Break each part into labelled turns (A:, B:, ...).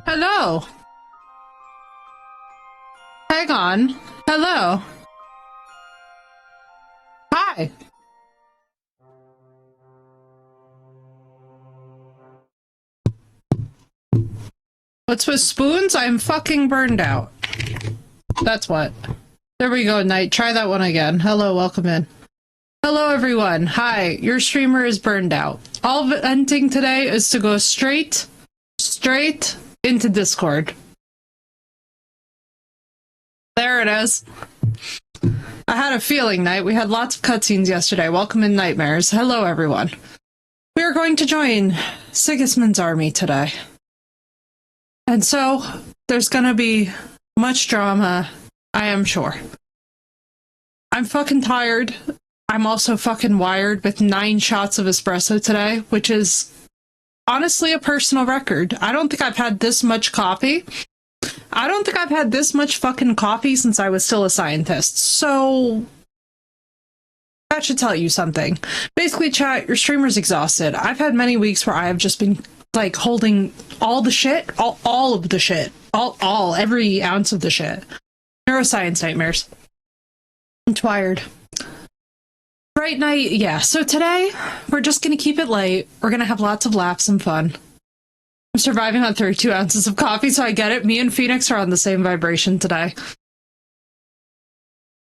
A: Hello. Hang on. Hello. Hi. What's with spoons? I'm fucking burned out. That's what. There we go, Knight. Try that one again. Hello, welcome in. Hello, everyone. Hi, your streamer is burned out. All venting today is to go straight into Discord. There it is. I had a feeling, Knight. We had lots of cutscenes yesterday. Welcome in, Nightmares. Hello, everyone. We are going to join Sigismund's army today. And so, there's gonna be much drama, I am sure. I'm fucking tired. I'm also fucking wired with 9 shots of espresso today, which is honestly a personal record. I don't think I've had this much coffee. I don't think I've had this much fucking coffee since I was still a scientist. So that should tell you something. Basically, chat, your streamer's exhausted. I've had many weeks where I have just been like holding all the shit, all of the shit, every ounce of the shit. Neuroscience nightmares. I'm tired. Right, Night? Yeah, so today, we're just gonna keep it light. We're gonna have lots of laughs and fun. I'm surviving on 32 ounces of coffee, so I get it. Me and Phoenix are on the same vibration today.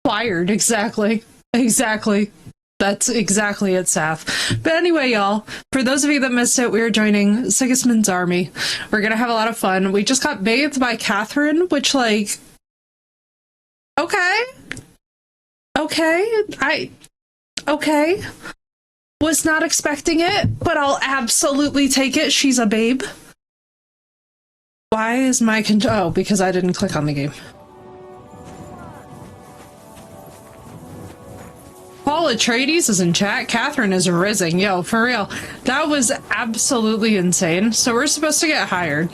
A: Wired, exactly. Exactly. That's exactly it, Saf. But anyway, y'all, for those of you that missed it, we are joining Sigismund's army. We're gonna have a lot of fun. We just got bathed by Catherine, which, like... Okay. Okay. Was not expecting it, but I'll absolutely take it. She's a babe. Why is my oh, because I didn't click on the game. Paul Atreides is in chat. Catherine is rizzing. Yo, for real. That was absolutely insane. So we're supposed to get hired.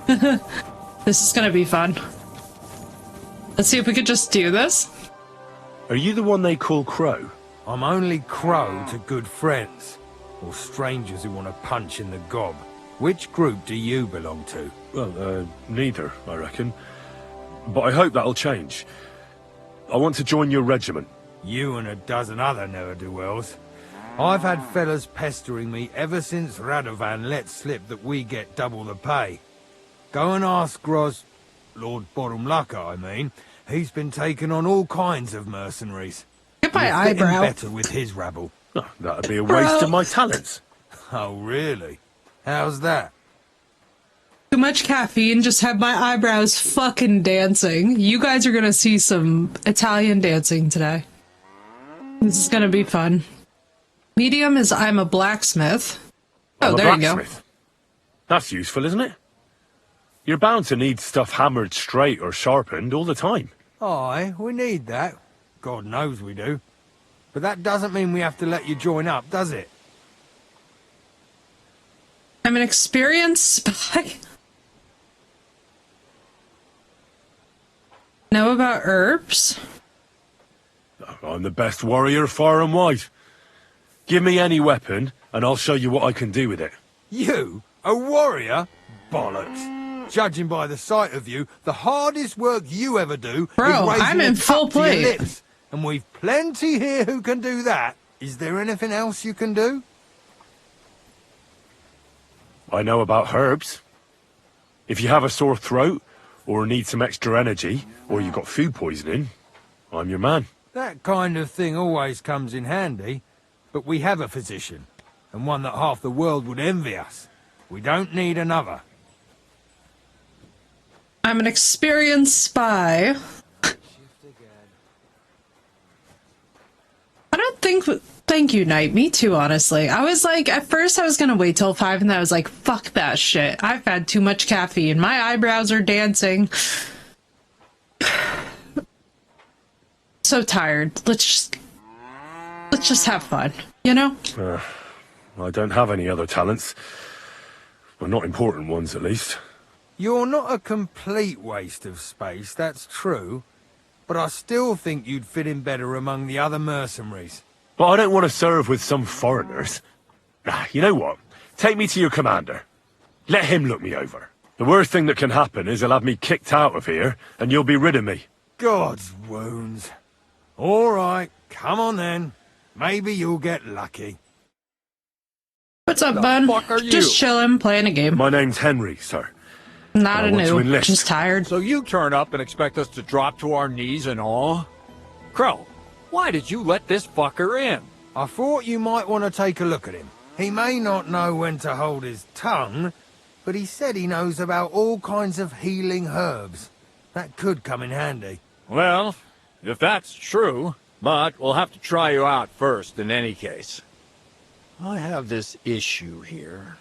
A: This is gonna be fun. Let's see if we could just do this.
B: Are you the one they call Crow?
C: I'm only Crow to good friends, or strangers who want to punch in the gob. Which group do you belong to?
B: Well, neither, I reckon. But I hope that'll change. I want to join your regiment.
C: You and a dozen other ne'er-do-wells. I've had fellas pestering me ever since Radovan let slip that we get double the pay. Go and ask Lord Borumlaka, I mean. He's been taking on all kinds of mercenaries.
A: Get my eyebrow.
C: Better with his rabble.
B: Oh, that'd be a waste of my talents.
C: Oh, really? How's that?
A: Too much caffeine, just have my eyebrows fucking dancing. You guys are gonna see some Italian dancing today. This is gonna be fun. Medium is I'm a blacksmith. Oh, there you go.
B: That's useful, isn't it? You're bound to need stuff hammered straight or sharpened all the time.
C: Aye, we need that. God knows we do. But that doesn't mean we have to let you join up, does it?
A: I'm an experienced spy. Know about herbs?
B: I'm the best warrior far and wide. Give me any weapon, and I'll show you what I can do with it.
C: You? A warrior? Bollocks. Judging by the sight of you, the hardest work you ever do
A: Bro,
C: is raising
A: I'm in full
C: cup to your
A: plate.
C: lips. And we've plenty here who can do that. Is there anything else you can do?
B: I know about herbs. If you have a sore throat, or need some extra energy, or you got food poisoning, I'm your man.
C: That kind of thing always comes in handy, but we have a physician, and one that half the world would envy us. We don't need another.
A: I'm an experienced spy. I don't think... Thank you, Knight. Me too, honestly. I was like, at first I was gonna wait till 5, and then I was like, fuck that shit. I've had too much caffeine. My eyebrows are dancing. So tired. Let's just have fun, you know?
B: I don't have any other talents. Well, not important ones, at least.
C: You're not a complete waste of space, that's true. But I still think you'd fit in better among the other mercenaries.
B: But I don't want to serve with some foreigners. You know what? Take me to your commander. Let him look me over. The worst thing that can happen is he'll have me kicked out of here, and you'll be rid of me.
C: God's wounds. All right, come on then. Maybe you'll get lucky.
A: What's up, bud?
D: Fuck are you?
A: Just chilling, playing a game.
B: My name's Henry, sir.
A: Not
B: I
A: a
B: want to
A: new.
B: enlist.
A: Just tired.
D: So you turn up and expect us to drop to our knees and all? Crow, why did you let this fucker in?
C: I thought you might want to take a look at him. He may not know when to hold his tongue, but he said he knows about all kinds of healing herbs. That could come in handy.
D: Well, if that's true, but we'll have to try you out first in any case. I have this issue here.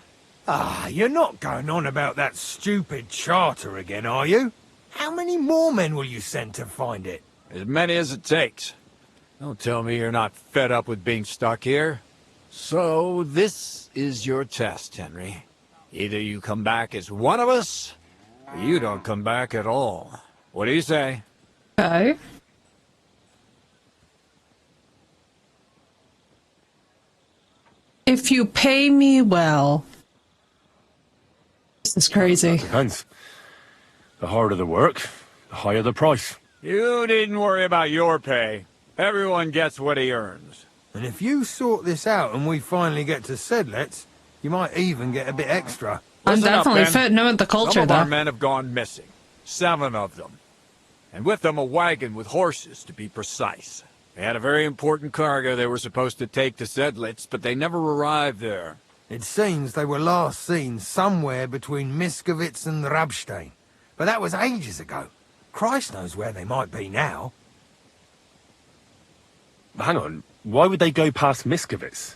C: Ah, you're not going on about that stupid charter again, are you? How many more men will you send to find it?
D: As many as it takes. Don't tell me you're not fed up with being stuck here. So this is your test, Henry. Either you come back as one of us, or you don't come back at all. What do you say?
A: Okay. If you pay me well. This is crazy.
B: Depends. The harder the work, the higher the price.
D: You needn't worry about your pay. Everyone gets what he earns.
C: And if you sort this out and we finally get to Sedlets, you might even get a bit extra.
A: I'm
D: Listen up,
A: definitely
D: Ben.
A: fitting in with the culture,
D: Some of
A: though.
D: our men have gone missing. 7 of them. And with them a wagon with horses, to be precise. They had a very important cargo they were supposed to take to Sedlitz, but they never arrived there.
C: It seems they were last seen somewhere between Miskovitz and Rabstein. But that was ages ago. Christ knows where they might be now.
B: Hang on, why would they go past Miskovitz?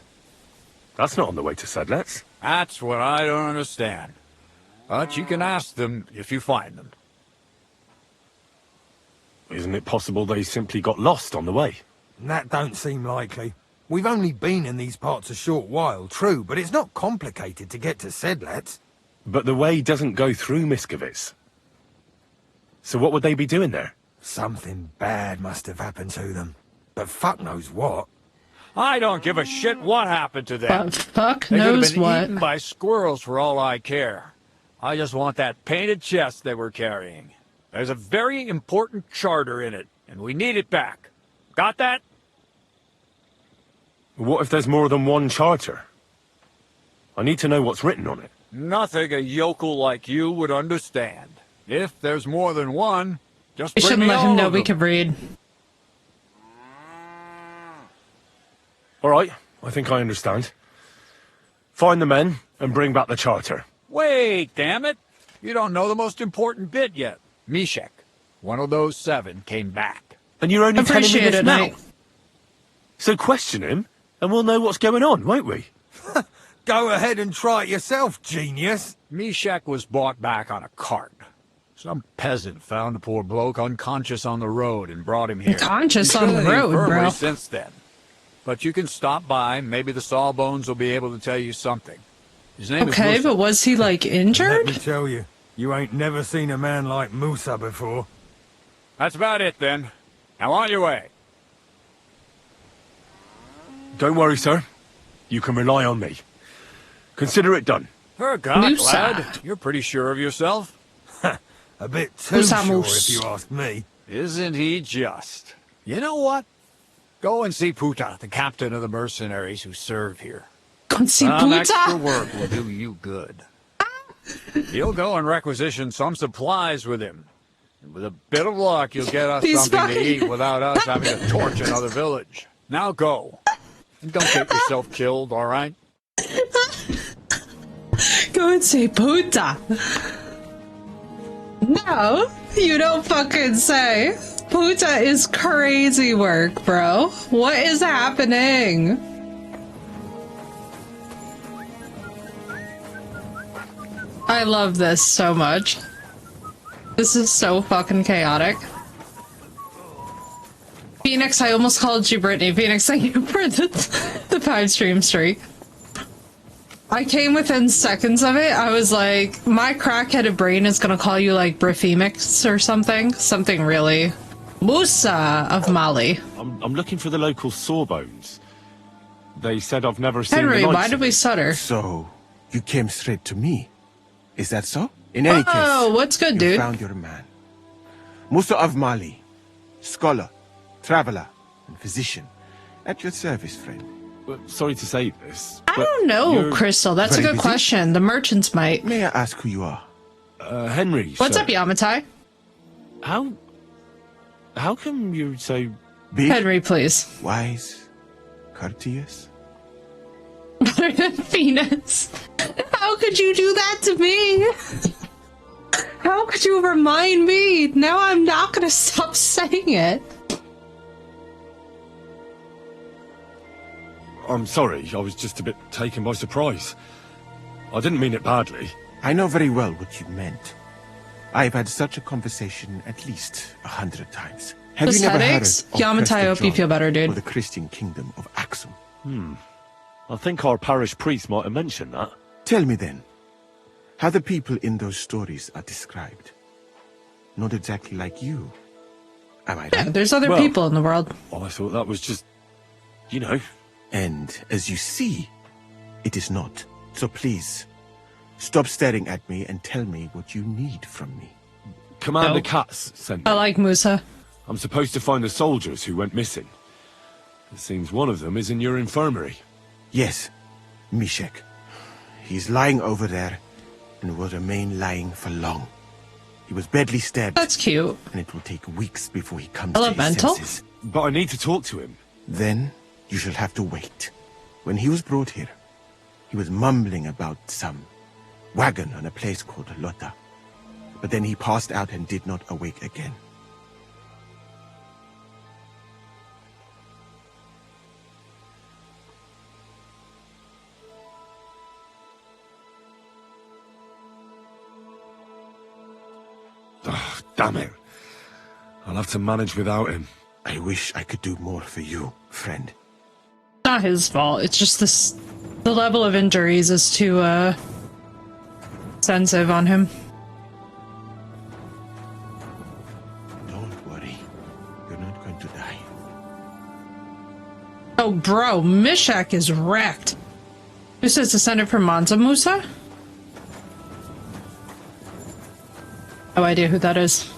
B: That's not on the way to Sedlets.
D: That's what I don't understand. But you can ask them if you find them.
B: Isn't it possible they simply got lost on the way?
C: That don't seem likely. We've only been in these parts a short while, true, but it's not complicated to get to Sedlets.
B: But the way doesn't go through Miskovitz. So what would they be doing there?
C: Something bad must have happened to them. But fuck knows what.
D: I don't give a shit what happened to them.
A: But fuck
D: They could have
A: knows
D: been
A: what.
D: eaten by squirrels for all I care. I just want that painted chest they were carrying. There's a very important charter in it, and we need it back. Got that?
B: What if there's more than one charter? I need to know what's written on it.
D: Nothing a yokel like you would understand. If there's more than one, just
A: We
D: bring
A: shouldn't
D: me
A: let him
D: all
A: know
D: of
A: we
D: them.
A: could read.
B: All right, I think I understand. Find the men and bring back the charter.
D: Wait, damn it! You don't know the most important bit yet. Mishek, one of those 7, came back.
B: And you're only telling me
A: Appreciate
B: this
A: it,
B: now.
A: Knight.
B: So question him, and we'll know what's going on, won't we?
C: Go ahead and try it yourself, genius.
D: Mishek was brought back on a cart. Some peasant found the poor bloke unconscious on the road and brought him here.
A: Unconscious
D: He's
A: on
D: been
A: the
D: in the
A: road,
D: infirmary
A: bro.
D: since then. But you can stop by. Maybe the Sawbones will be able to tell you something. His name is
A: Okay,
D: Musa.
A: but was he, like,
C: Let me
A: injured?
C: tell you, you ain't never seen a man like Musa before.
D: That's about it, then. Now on your way.
B: Don't worry, sir. You can rely on me. Consider it done.
D: For God,
A: Musa.
D: lad, you're pretty sure of yourself.
C: A bit too
A: Musa
C: sure,
A: Moose.
C: if you ask me.
D: Isn't he just? You know what? Go and see Puta, the captain of the mercenaries who serve here.
A: Go and see
D: Some extra
A: Puta.
D: work will do you good. He'll go and requisition some supplies with him. And with a bit of luck, you'll get us
A: He's
D: something to
A: fine.
D: eat without us having to torch another village. Now go. And don't get yourself killed, all right?
A: Go and say puta. No, you don't fucking say. Puta is crazy work, bro. What is happening? I love this so much. This is so fucking chaotic. Phoenix, I almost called you Brittany. Phoenix, thank you for the 5-stream streak. I came within seconds of it. I was like, my crackheaded brain is gonna call you like Brifemix or something. Something really... Musa of Mali.
B: I'm looking for the local sawbones. They said I've never seen
A: Henry,
B: the
A: why
B: likes
A: did
B: of
A: we
B: it.
A: stutter?
E: So, you came straight to me. Is that so? In any
A: Oh,
E: case,
A: what's good,
E: you
A: dude?
E: found your man. Musa of Mali, scholar, traveler, and physician. At your service, friend.
B: Sorry to say this.
A: I don't know,
B: you're-
A: Crystal. That's a
E: very
A: good
E: busy?
A: question. The merchants might.
E: May I ask who you are?
B: Henry.
A: What's
B: sir.
A: up, Yamatai?
B: How come you're so...
E: Big,
A: Henry, please.
E: wise, courteous?
A: Venus. How could you do that to me? How could you remind me? Now I'm not gonna stop saying it.
B: I'm sorry, I was just a bit taken by surprise. I didn't mean it badly.
E: I know very well what you meant. I've had such a conversation at least 100 times. Have
A: This
E: you never
A: headaches?
E: heard of
A: Yamatai, I
E: Prester
A: hope you
E: John
A: feel better,
E: or
A: dude.
E: the Christian kingdom of Axum?
B: I think our parish priest might have mentioned that.
E: Tell me then, how the people in those stories are described. Not exactly like you. Am I
A: Yeah,
E: right?
A: there's other
B: Well-
A: people in the world.
B: I thought that was just... You know...
E: And as you see, it is not. So please, stop staring at me and tell me what you need from me.
B: Commander
A: No.
B: Katz sent
A: I
B: me.
A: like Musa.
B: I'm supposed to find the soldiers who went missing. It seems one of them is in your infirmary.
E: Yes, Mishek. He's lying over there and will remain lying for long. He was badly stabbed,
A: That's cute.
E: and it will take weeks before he comes to his
A: Elemental?
E: senses.
B: But I need to talk to him.
E: Then you shall have to wait. When he was brought here, he was mumbling about some wagon on a place called Lota. But then he passed out and did not awake again.
B: Oh, damn it. I'll have to manage without him.
E: I wish I could do more for you, friend.
A: Not his fault. It's just this. The level of injuries is too, sensitive on him.
E: Don't worry. You're not going to die.
A: Oh, bro, Mishak is wrecked. Who says descended from Mansa Musa? No idea who that is.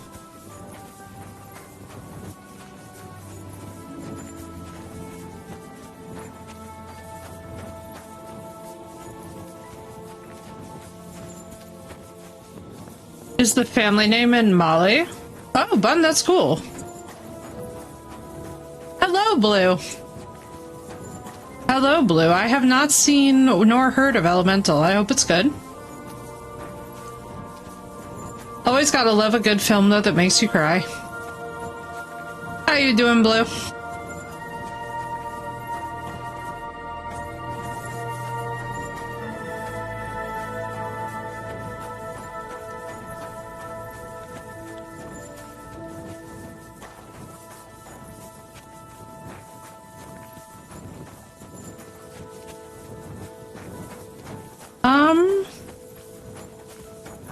A: Is the family name in Mali? Oh, Bun, that's cool. Hello, Blue. Hello, Blue. I have not seen nor heard of Elemental. I hope it's good. Always gotta love a good film, though, that makes you cry. How you doing, Blue?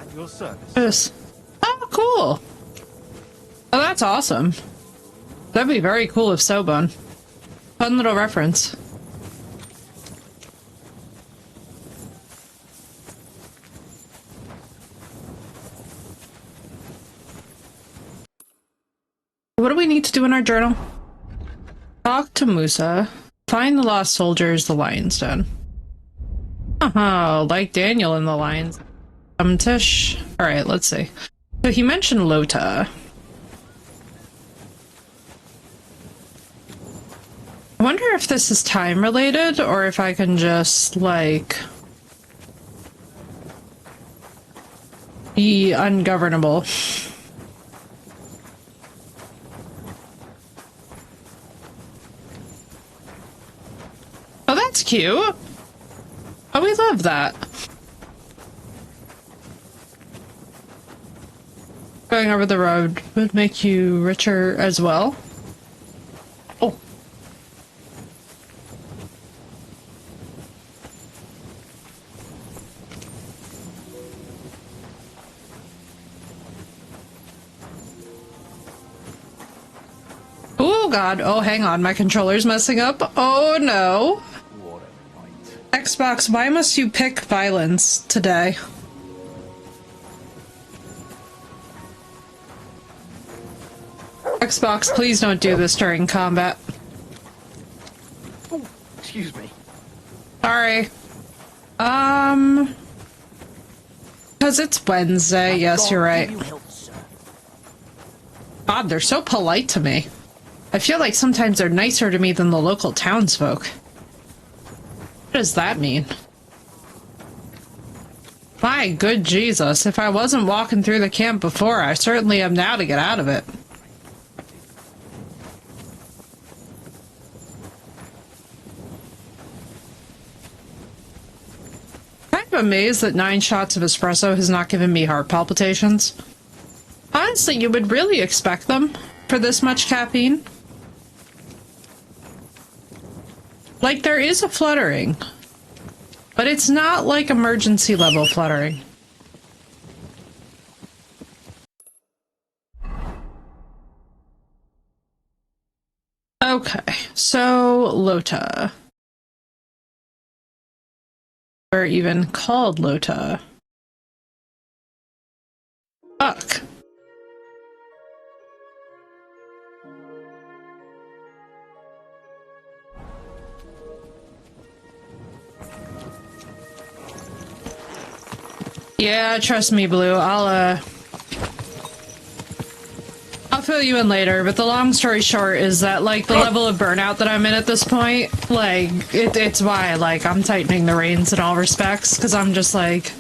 C: At your service.
A: Yes. Oh, cool. Oh, that's awesome. That'd be very cool if so, Bun. Fun little reference. What do we need to do in our journal? Talk to Musa. Find the lost soldiers, the Lion's Den. Oh, like Daniel in the Lions. Tish. Alright, let's see. So he mentioned Lota. I wonder if this is time related or if I can just, like, be ungovernable. Oh, that's cute. Oh, we love that. Going over the road would make you richer as well. Oh. Oh god, oh hang on, my controller's messing up. Oh no. Xbox, why must you pick violence today? Xbox, please don't do this during combat.
F: Oh, excuse me.
A: Sorry. Because it's Wednesday, yes, you're right. God, they're so polite to me. I feel like sometimes they're nicer to me than the local townsfolk. What does that mean? My good Jesus, if I wasn't walking through the camp before, I certainly am now to get out of it. I'm amazed that 9 shots of espresso has not given me heart palpitations. Honestly, you would really expect them for this much caffeine. Like, there is a fluttering, but it's not like emergency level fluttering. Okay, so Lota. Or even called Lota. Fuck. Yeah, trust me, Blue. I'll fill you in later, but the long story short is that, like, the level of burnout that I'm in at this point, like, it's why, like, I'm tightening the reins in all respects, because I'm just like...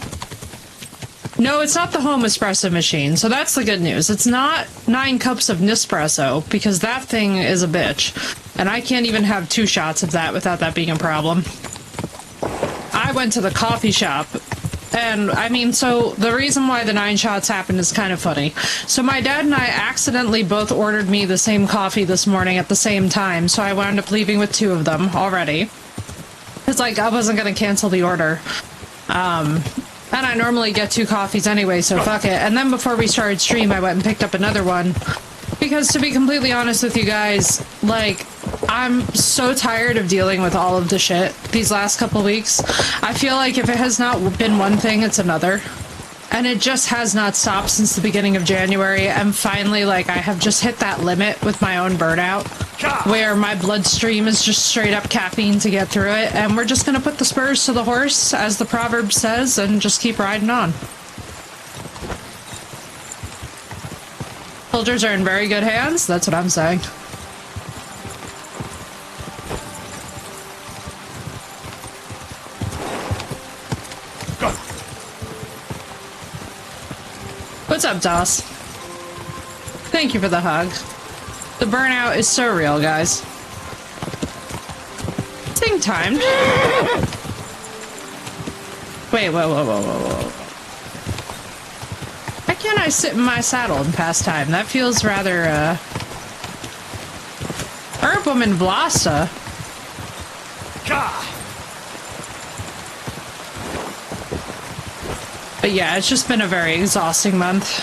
A: No, it's not the home espresso machine, so that's the good news. It's not 9 cups of Nespresso, because that thing is a bitch, and I can't even have 2 shots of that without that being a problem. I went to the coffee shop, and, I mean, so the reason why the 9 shots happened is kind of funny. So my dad and I accidentally both ordered me the same coffee this morning at the same time, so I wound up leaving with 2 of them already. It's like, I wasn't gonna cancel the order. And I normally get 2 coffees anyway, so fuck it. And then before we started stream, I went and picked up another one. Because to be completely honest with you guys, like, I'm so tired of dealing with all of the shit these last couple weeks. I feel like if it has not been one thing, it's another. And it just has not stopped since the beginning of January, and finally, like, I have just hit that limit with my own burnout, where my bloodstream is just straight up caffeine to get through it, and we're just gonna put the spurs to the horse, as the proverb says, and just keep riding on. Soldiers are in very good hands, that's what I'm saying. What's up, Doss? Thank you for the hug. The burnout is so real, guys. Sing timed. Wait, whoa. Why can't I sit in my saddle and pass time? That feels rather, Herbum and Vlasta. But yeah, it's just been a very exhausting month.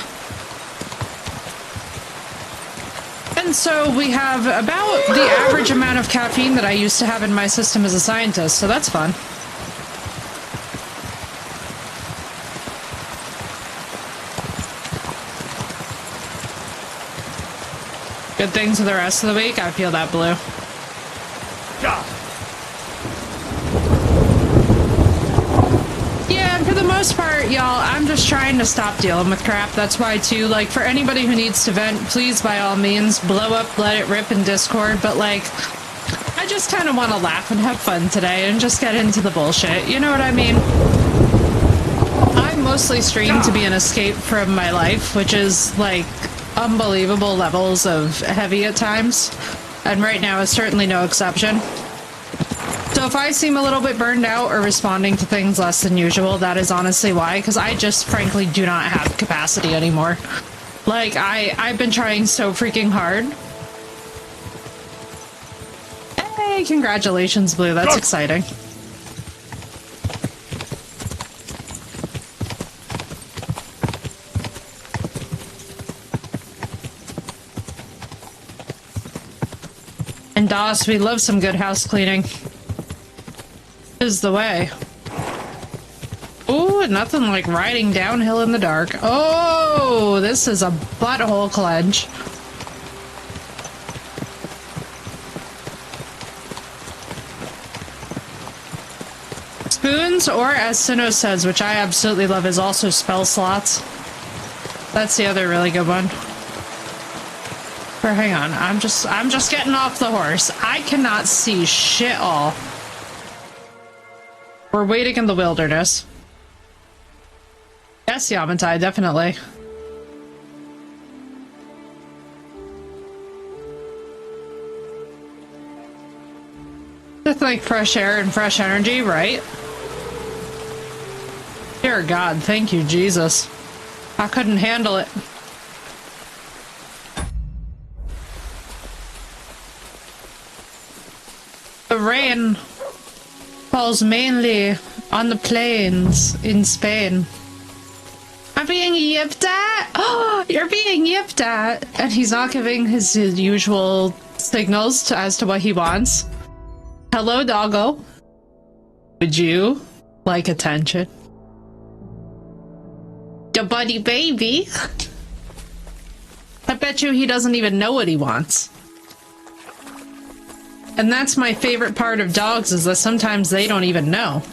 A: And so we have about the average amount of caffeine that I used to have in my system as a scientist, so that's fun. Good things for the rest of the week? I feel that, Blue. Yeah, and for the most part, y'all, I'm just trying to stop dealing with crap. That's why, too, like, for anybody who needs to vent, please, by all means, blow up, let it rip in Discord, but, like, I just kind of want to laugh and have fun today and just get into the bullshit. You know what I mean? I mostly stream to be an escape from my life, which is like unbelievable levels of heavy at times. And right now is certainly no exception. So if I seem a little bit burned out or responding to things less than usual, that is honestly why, because I just frankly do not have capacity anymore. Like, I've been trying so freaking hard. Hey, congratulations, Blue. That's exciting. And DOS, we love some good house cleaning. Is the way. Ooh, nothing like riding downhill in the dark. Oh, this is a butthole clench. Spoons, or as Sinnoh says, which I absolutely love, is also spell slots. That's the other really good one. Or hang on, I'm just getting off the horse. I cannot see shit all. We're waiting in the wilderness. Yes, Yamatai, definitely. Just like fresh air and fresh energy, right? Dear God, thank you, Jesus. I couldn't handle it. The rain falls mainly on the plains in Spain. I'm being yipped at! Oh, you're being yipped at! And he's not giving his usual signals as to what he wants. Hello, doggo. Would you like attention? Your buddy baby. I bet you he doesn't even know what he wants. And that's my favorite part of dogs, is that sometimes they don't even know.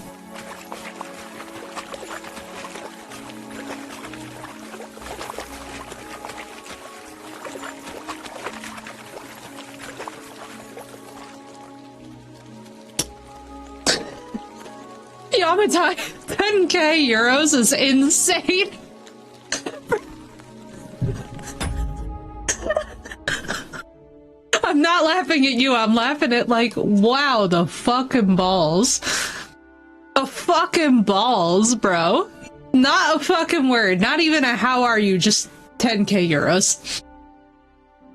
A: Yamatai, 10k euros is insane. I'm not laughing at you, I'm laughing at, like, wow, the fucking balls. The fucking balls, bro. Not a fucking word, not even a how are you, just 10k euros.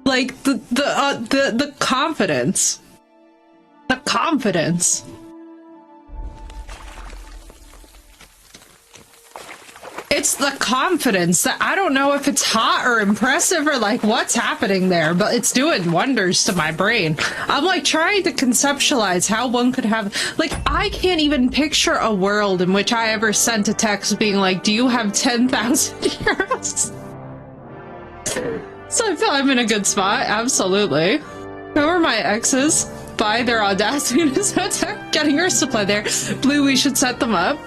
A: Like, the confidence. The confidence. It's the confidence that I don't know if it's hot or impressive or like what's happening there, but it's doing wonders to my brain. I'm like trying to conceptualize how one could have, like, I can't even picture a world in which I ever sent a text being like, do you have 10,000 euros? So I feel I'm in a good spot. Absolutely. Who are my exes? By their audacity to getting your supply there. Blue, we should set them up.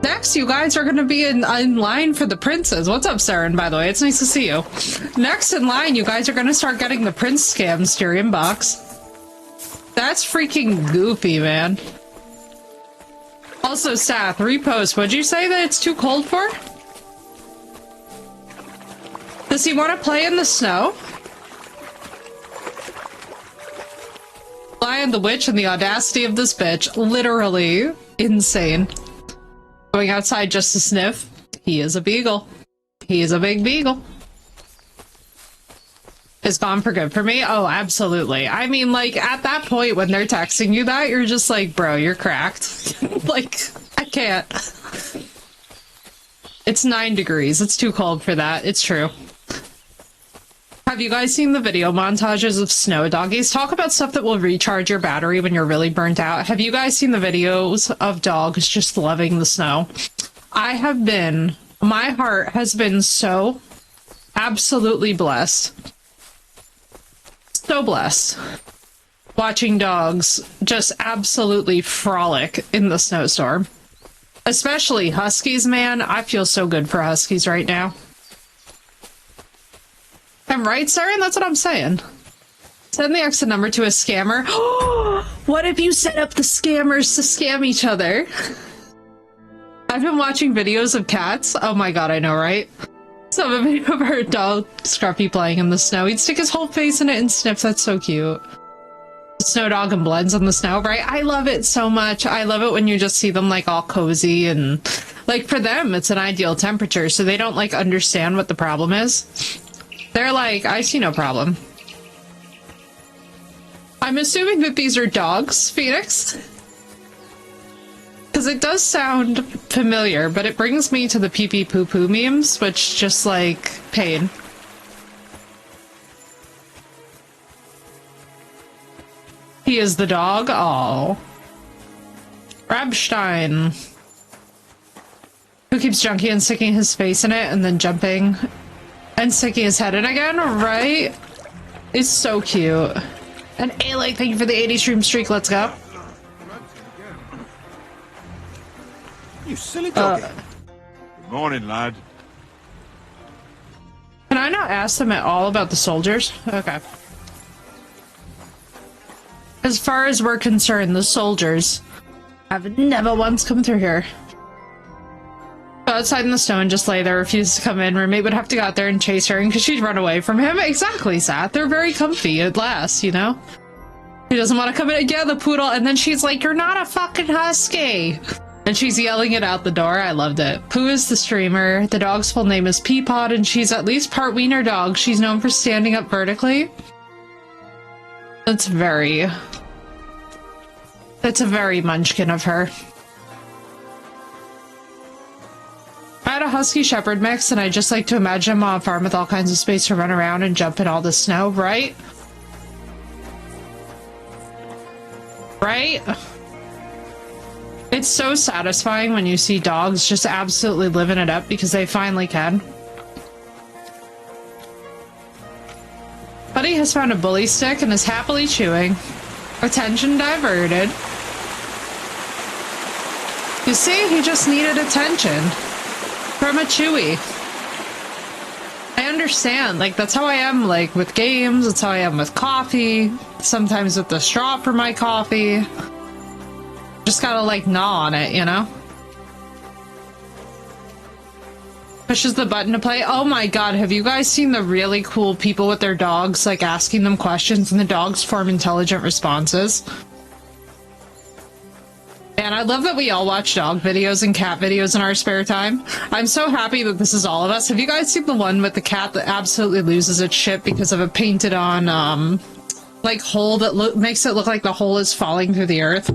A: Next, you guys are going to be in line for the princes. What's up, Saren, by the way? It's nice to see you. Next in line, you guys are going to start getting the prince scams to your inbox. That's freaking goofy, man. Also, Sath, repost. Would you say that it's too cold for? Does he want to play in the snow? Lion the witch and the audacity of this bitch. Literally insane. Going outside just to sniff. He is a beagle. He is a big beagle. Is gone for good for me? Oh, absolutely. I mean, like, at that point when they're texting you that, you're just like, bro, you're cracked. Like, I can't. It's 9 degrees. It's too cold for that. It's true. Have you guys seen the video montages of snow doggies? Talk about stuff that will recharge your battery when you're really burnt out. Have you guys seen the videos of dogs just loving the snow? I have been, my heart has been so absolutely blessed. So blessed. Watching dogs just absolutely frolic in the snowstorm. Especially huskies, man. I feel so good for huskies right now. I'm right, Saren? That's what I'm saying. Send the exit number to a scammer. What if you set up the scammers to scam each other? I've been watching videos of cats. Oh my god, I know, right? So a video of our dog Scruffy playing in the snow. He'd stick his whole face in it and sniff. That's so cute. Snow dog and blends on the snow, right? I love it so much. I love it when you just see them like all cozy and like for them it's an ideal temperature, so they don't like understand what the problem is. They're like, I see no problem. I'm assuming that these are dogs, Phoenix. Because it does sound familiar, but it brings me to the pee-pee poo-poo memes, which just like pain. He is the dog. Oh, Rabstein. Who keeps junking and sticking his face in it and then jumping and sticking his head in again, right? It's so cute. And A-Like, thank you for the 80 stream streak. Let's go.
G: You silly doggy. Good morning, lad.
A: Can I not ask them at all about the soldiers? Okay. As far as we're concerned, the soldiers have never once come through here. Go outside in the snow and just lay there, refuse to come in. Roommate would have to go out there and chase her because she'd run away from him. Exactly, Seth. They're very comfy at last, you know? He doesn't want to come in. Yeah, the poodle. And then she's like, you're not a fucking husky. And she's yelling it out the door. I loved it. Pooh is the streamer. The dog's full name is Peapod, and she's at least part wiener dog. She's known for standing up vertically. That's a very munchkin of her. I had a husky shepherd mix, and I just like to imagine him on a farm with all kinds of space to run around and jump in all the snow, right? Right? It's so satisfying when you see dogs just absolutely living it up because they finally can. Buddy has found a bully stick and is happily chewing. Attention diverted. You see, he just needed attention from a chewy. I understand, like that's how I am like with games, that's how I am with coffee, sometimes with the straw for my coffee. Just gotta like gnaw on it, you know? Pushes the button to play. Oh my god, have you guys seen the really cool people with their dogs like asking them questions and the dogs form intelligent responses? And I love that we all watch dog videos and cat videos in our spare time. I'm so happy that this is all of us. Have you guys seen the one with the cat that absolutely loses its shit because of a painted on like hole that makes it look like the hole is falling through the earth?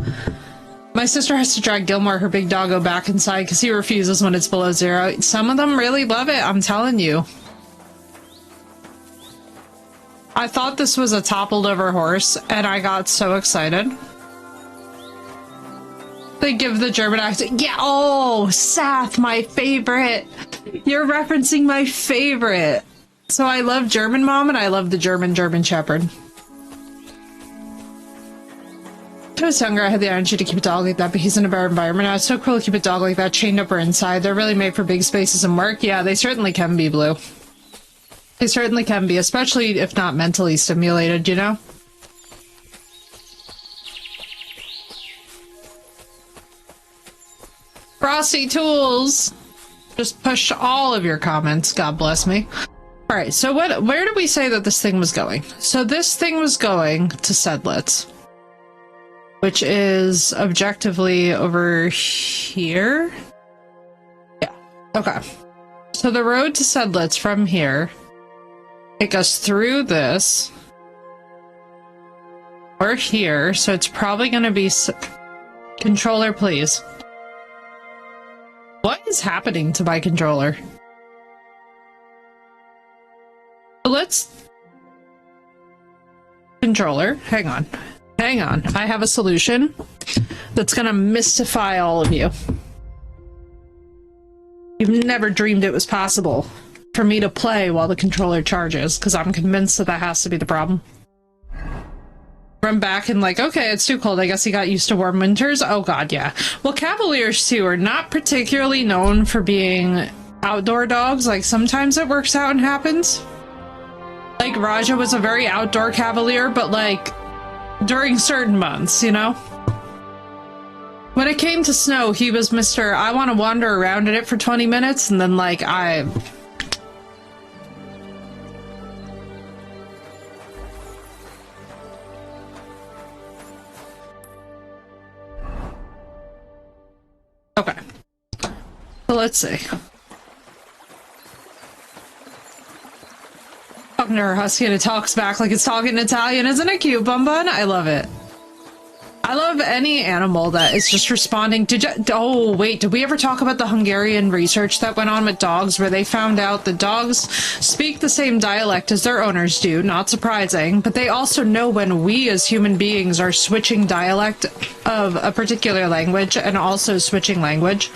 A: My sister has to drag Gilmore, her big doggo, back inside because he refuses when it's below 0. Some of them really love it, I'm telling you. I thought this was a toppled over horse, and I got so excited. They give the German accent. Yeah, oh, Sath, my favorite. You're referencing my favorite. So I love German Mom, and I love the German Shepherd. When I was younger, I had the energy to keep a dog like that, but he's in a better environment now. It's so cool to keep a dog like that chained up or inside. They're really made for big spaces and work. Yeah, they certainly can be, Blue. They certainly can be, especially if not mentally stimulated, you know? Frosty Tools! Just push all of your comments. God bless me. Alright, so where did we say that this thing was going? So this thing was going to Sedlitz, which is objectively over here. Yeah, okay. So the road to Sedlitz from here, it goes through this. We're here, so it's probably going to be... Controller, please. What is happening to my controller? Let's... Controller, hang on. Hang on, I have a solution that's gonna mystify all of you. You've never dreamed it was possible for me to play while the controller charges, because I'm convinced that that has to be the problem. Run back and like, okay, it's too cold. I guess he got used to warm winters. Oh god, yeah. Well, Cavaliers too are not particularly known for being outdoor dogs. Like sometimes it works out and happens. Like, Raja was a very outdoor cavalier, but like, during certain months, you know? When it came to snow, he was Mr. I want to wander around in it for 20 minutes, and then, like, Okay. So let's see. Talking to her husky and it talks back like it's talking Italian. Isn't it cute, Bun Bun? I love it. I love any animal that is just responding to... Oh, wait, did we ever talk about the Hungarian research that went on with dogs where they found out that dogs speak the same dialect as their owners do? Not surprising, but they also know when we as human beings are switching dialect of a particular language and also switching language.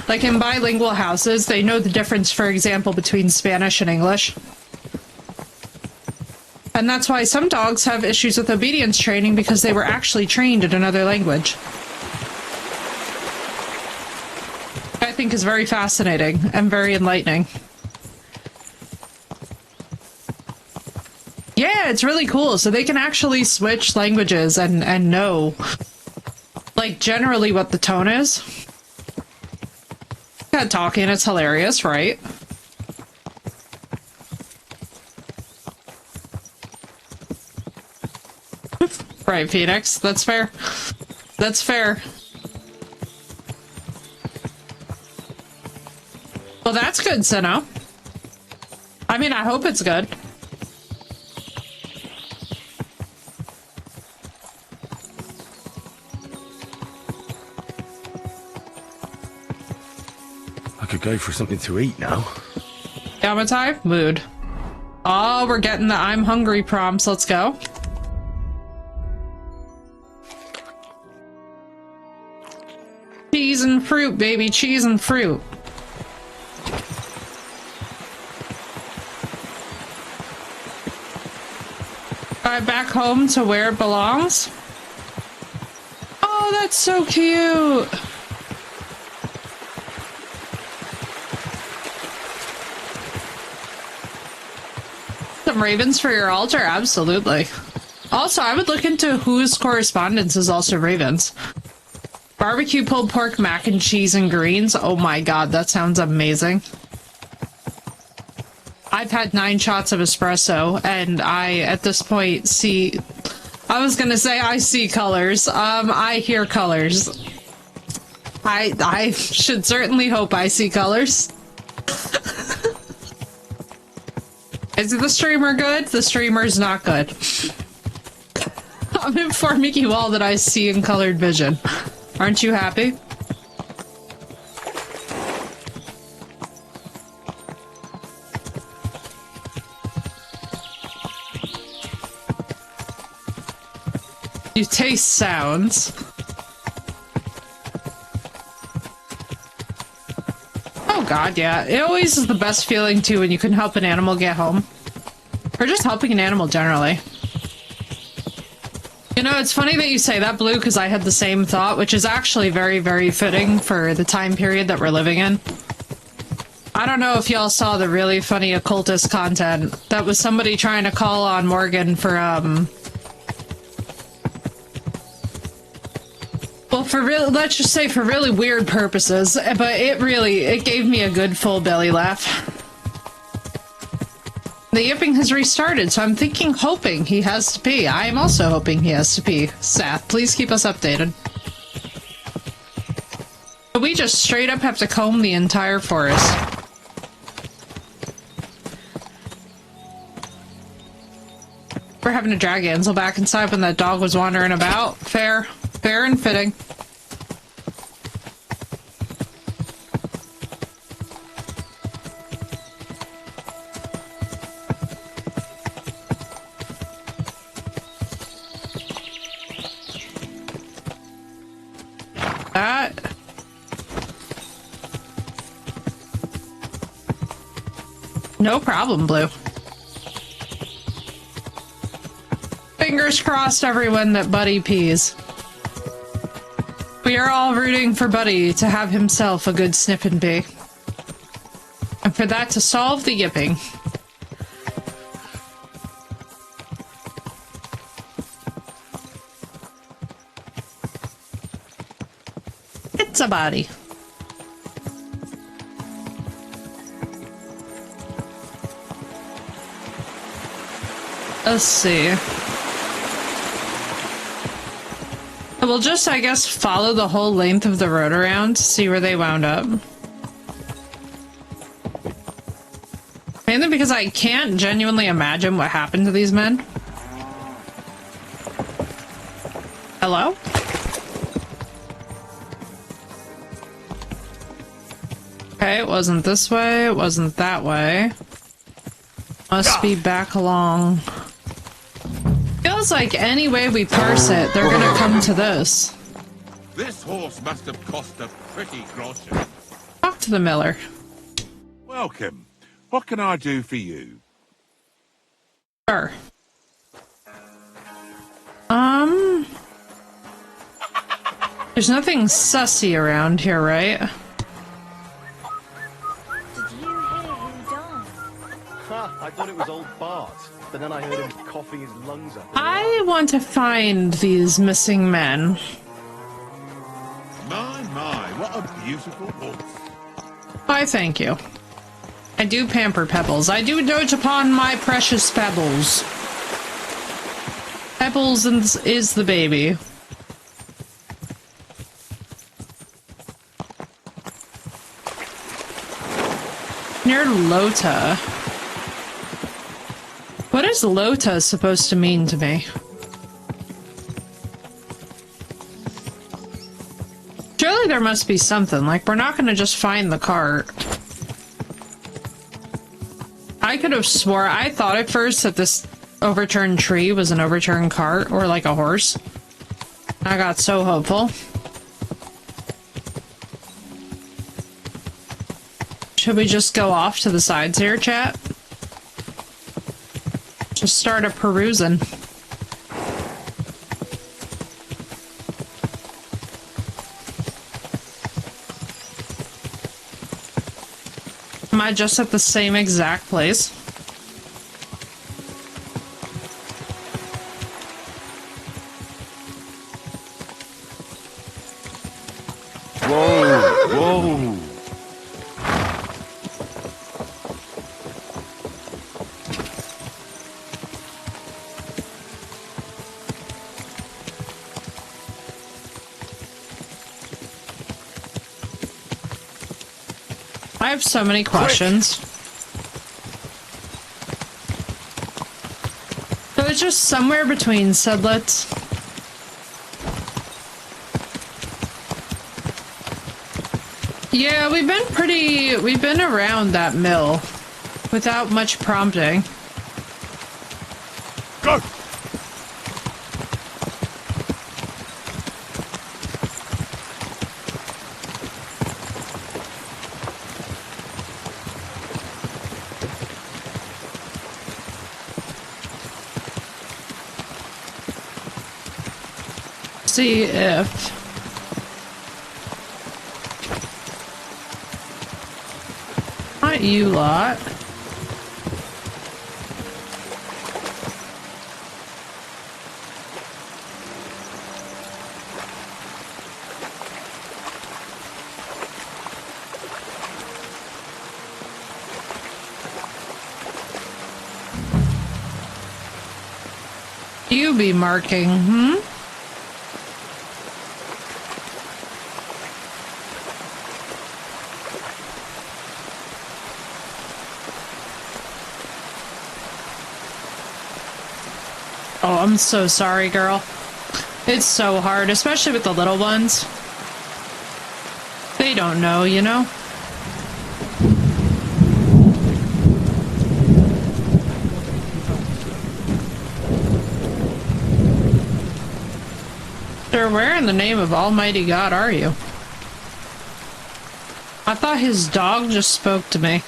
A: Like in bilingual houses, they know the difference, for example, between Spanish and English. And that's why some dogs have issues with obedience training, because they were actually trained in another language. I think is very fascinating and very enlightening. Yeah, it's really cool. So they can actually switch languages and know, like, generally what the tone is. Yeah, talking, it's hilarious, right? Right, Phoenix. That's fair. That's fair. Well, that's good, Sinnoh. I mean, I hope it's good.
B: I could go for something to eat now.
A: Yamatai? Mood. Oh, we're getting the I'm hungry prompts. Let's go. Cheese and fruit, baby. Cheese and fruit. Right back home to where it belongs. Oh, that's so cute. Some ravens for your altar? Absolutely. Also, I would look into whose correspondence is also ravens. Barbecue pulled pork, mac and cheese, and greens. Oh my god, that sounds amazing. I've had 9 shots of espresso, and I, at this point, see... I was gonna say I see colors. I hear colors. I should certainly hope I see colors. Is the streamer good? The streamer's not good. I'm informing you all that I see in colored vision. Aren't you happy? You taste sounds. Oh god, yeah. It always is the best feeling too when you can help an animal get home. Or just helping an animal generally. You know, it's funny that you say that, Blue, because I had the same thought, which is actually very, very fitting for the time period that we're living in. I don't know if y'all saw the really funny occultist content. That was somebody trying to call on Morgan for, well, for real, let's just say for really weird purposes, but it gave me a good full belly laugh. The yipping has restarted, so I'm hoping he has to pee. I am also hoping he has to pee. Sath, please keep us updated. But we just straight up have to comb the entire forest. We're having to drag Ansel back inside when that dog was wandering about. Fair. Fair and fitting. No problem, Blue. Fingers crossed, everyone, that Buddy pees. We are all rooting for Buddy to have himself a good snip and pee. And for that to solve the yipping. It's a body. Let's see. We'll just, I guess, follow the whole length of the road around to see where they wound up. Mainly because I can't genuinely imagine what happened to these men. Hello? Okay, it wasn't this way, it wasn't that way. Must be back along. Feels like any way we parse it, they're gonna come to this.
G: This horse must have cost a pretty groschen.
A: Talk to the miller.
G: Welcome. What can I do for you?
A: Sure. There's nothing sussy around here, right?
F: Did you hear him die?
H: Ha! I thought it was old Bart, but then I heard him coughing his lungs up.
A: I want to find these missing men.
G: My, what a beautiful horse.
A: Why, thank you. I do pamper Pebbles. I do dote upon my precious Pebbles. Pebbles is the baby. Near Lota. What is Lota supposed to mean to me? Surely there must be something. Like, we're not gonna just find the cart. I could have swore, I thought at first that this overturned tree was an overturned cart, or like a horse. I got so hopeful. Should we just go off to the sides here, chat? Just start a perusing. Am I just at the same exact place?
G: Whoa, whoa.
A: I have so many questions. So it's just somewhere between Sedlets. Yeah, we've been around that mill without much prompting.
B: Go!
A: See if not you lot. You be marking, hmm? Oh, I'm so sorry, girl. It's so hard, especially with the little ones. They don't know, you know? Sir, where in the name of Almighty God are you? I thought his dog just spoke to me.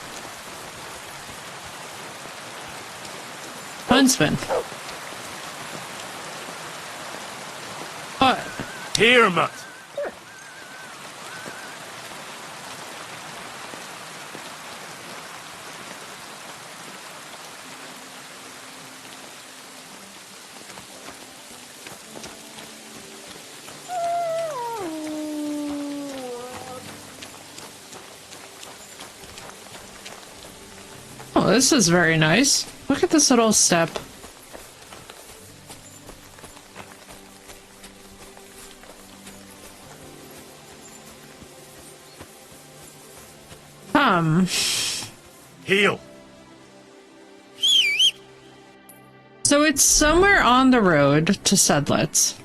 A: Huntsman. What?
B: Here, Mutt.
A: this is very nice. Look at this little step.
B: Heal.
A: So it's somewhere on the road to Sedlitz.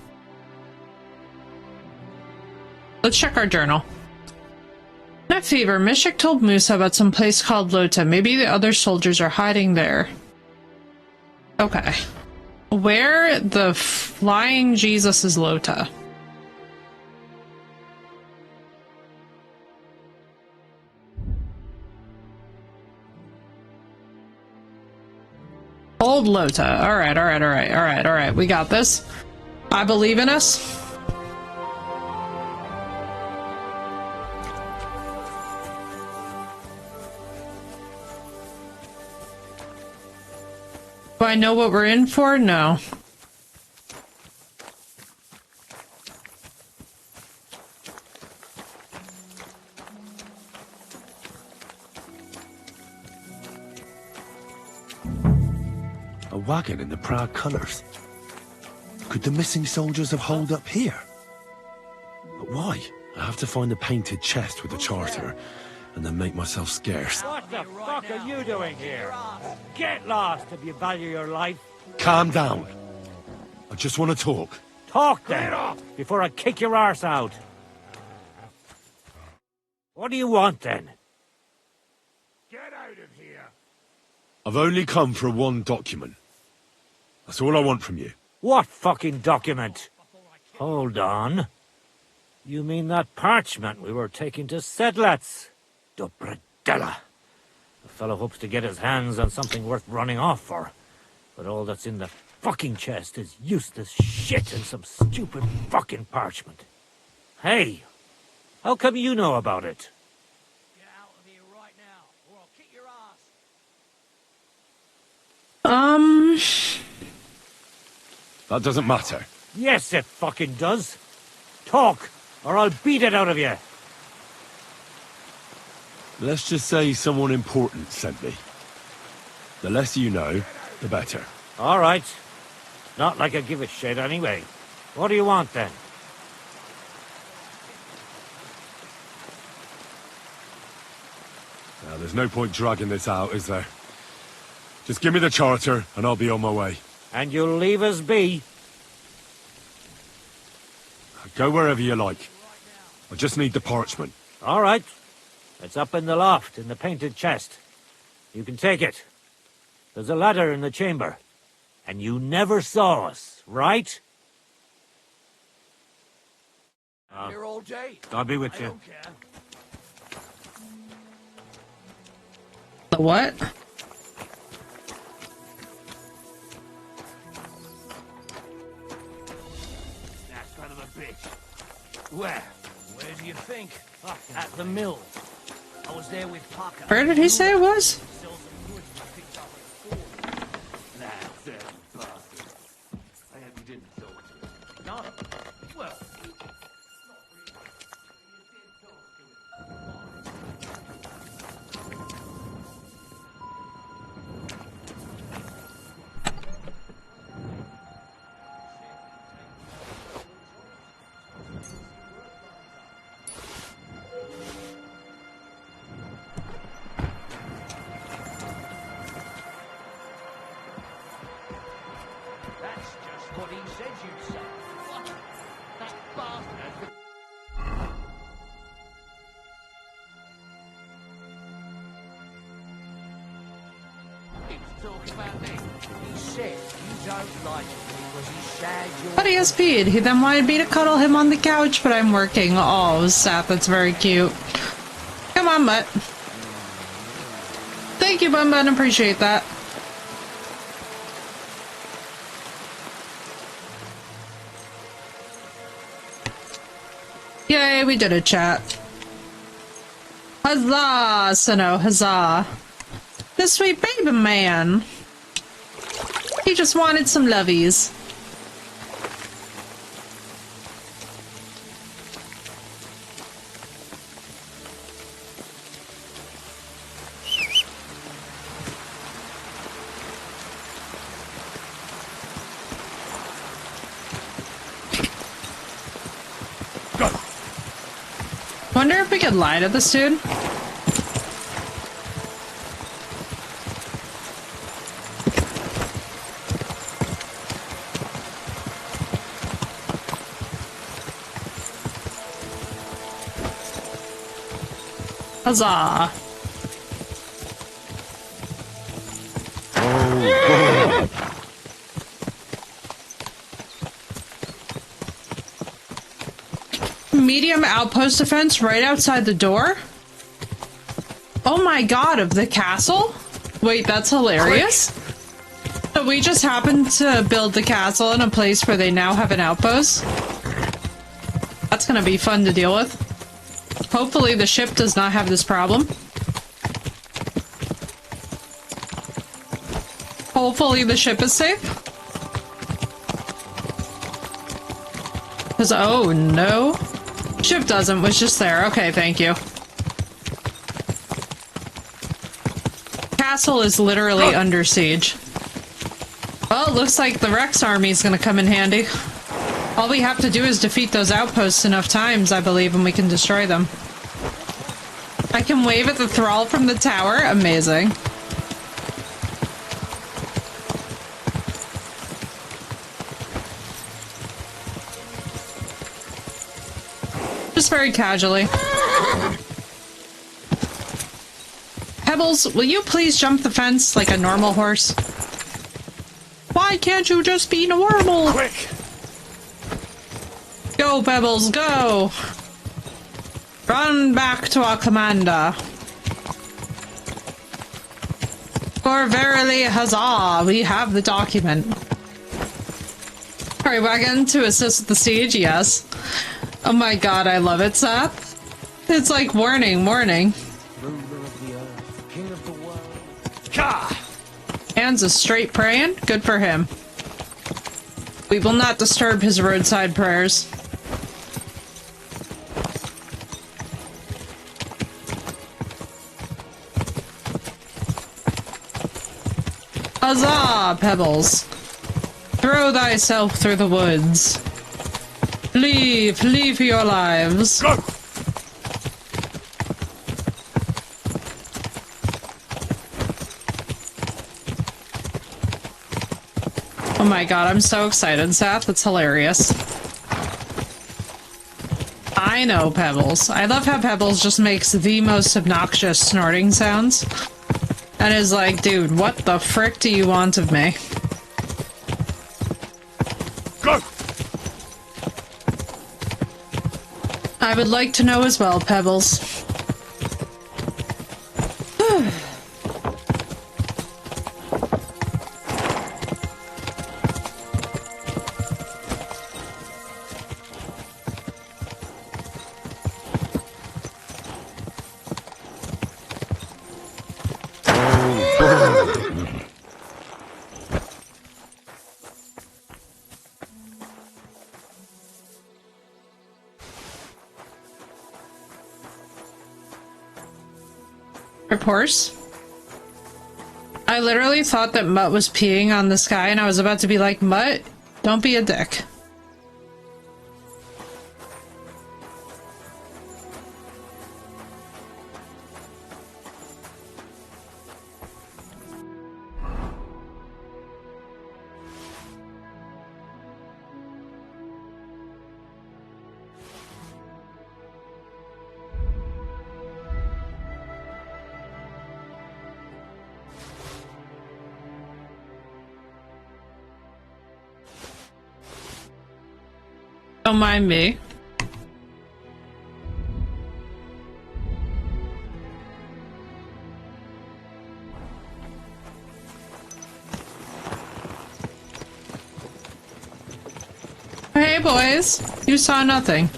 A: Let's check our journal. That fever, Mishik told Musa about some place called Lota. Maybe the other soldiers are hiding there. Okay. Where the flying Jesus is Lota? Old Lota. Alright. We got this. I believe in us. Do I know what we're in for? No.
B: A wagon in the proud colours. Could the missing soldiers have holed up here? But why? I have to find the painted chest with the charter, and then make myself scarce.
I: What the fuck are you doing here? Get lost if you value your life.
B: Calm down. I just want to talk.
I: Talk then, before I kick your arse out. What do you want then?
C: Get out of here.
B: I've only come for one document. That's all I want from you.
I: What fucking document? Hold on. You mean that parchment we were taking to Sedlitz? Dobredella. The fellow hopes to get his hands on something worth running off for. But all that's in the fucking chest is useless shit and some stupid fucking parchment. Hey, how come you know about it?
J: Get out of here right now, or I'll kick your ass.
B: That doesn't matter.
I: Yes, it fucking does. Talk, or I'll beat it out of you.
B: Let's just say someone important sent me. The less you know, the better.
I: All right. Not like I give a shit anyway. What do you want then?
B: Now, there's no point dragging this out, is there? Just give me the charter, and I'll be on my way.
I: And you'll leave us be?
B: Go wherever you like. I just need the parchment.
I: All right. It's up in the loft, in the painted chest. You can take it. There's a ladder in the chamber. And you never saw us, right?
J: Here all day.
I: I'll be with
J: I
I: you.
J: don't care.
A: The what?
J: That son of a bitch. Where? Where do you think? At the mill. I was there with Parker.
A: Where did he say it was?
J: That's it, bastard. I hope you didn't talk to him. No. Well. That's just what he said you'd say. What? That bastard. He was talking about me. He said you don't like him because he shagged your...
A: But he has peed. He then wanted me to cuddle him on the couch, but I'm working. Oh, Seth, that's very cute. Come on, Mutt. Thank you, Bun Bun. Appreciate that. Yay, we did a chat. Huzzah, Sino, huzzah. The sweet baby man. He just wanted some lovies. we could lie to this dude. Huzzah! Medium outpost defense right outside the door? Oh my god, of the castle? Wait, that's hilarious. So we just happened to build the castle in a place where they now have an outpost. That's gonna be fun to deal with. Hopefully the ship does not have this problem. Hopefully the ship is safe. Because, oh no. Ship doesn't, was just there. Okay, thank you. Castle is literally under siege. Well, it looks like the Rex army is gonna come in handy. All we have to do is defeat those outposts enough times, I believe, and we can destroy them. I can wave at the thrall from the tower. Amazing. Just very casually. Pebbles, will you please jump the fence like a normal horse? Why can't you just be normal?
C: Quick!
A: Go, Pebbles, go! Run back to our commander. For verily, huzzah, we have the document. Alright, wagon to assist with the siege, yes. Oh my god, I love it, Seth. It's like warning, warning.
H: Ruler of the earth, king of the world.
A: Hands is straight praying? Good for him. We will not disturb his roadside prayers. Huzzah, Pebbles! Throw thyself through the woods. Flee, flee for your lives.
C: Go!
A: Oh my god, I'm so excited, Seth. It's hilarious. I know, Pebbles. I love how Pebbles just makes the most obnoxious snorting sounds. And is like, dude, what the frick do you want of me?
C: Go!
A: I would like to know as well, Pebbles. Horse. I literally thought that Mutt was peeing on the sky and I was about to be like, Mutt, don't be a dick. Don't mind me. Hey boys, you saw nothing.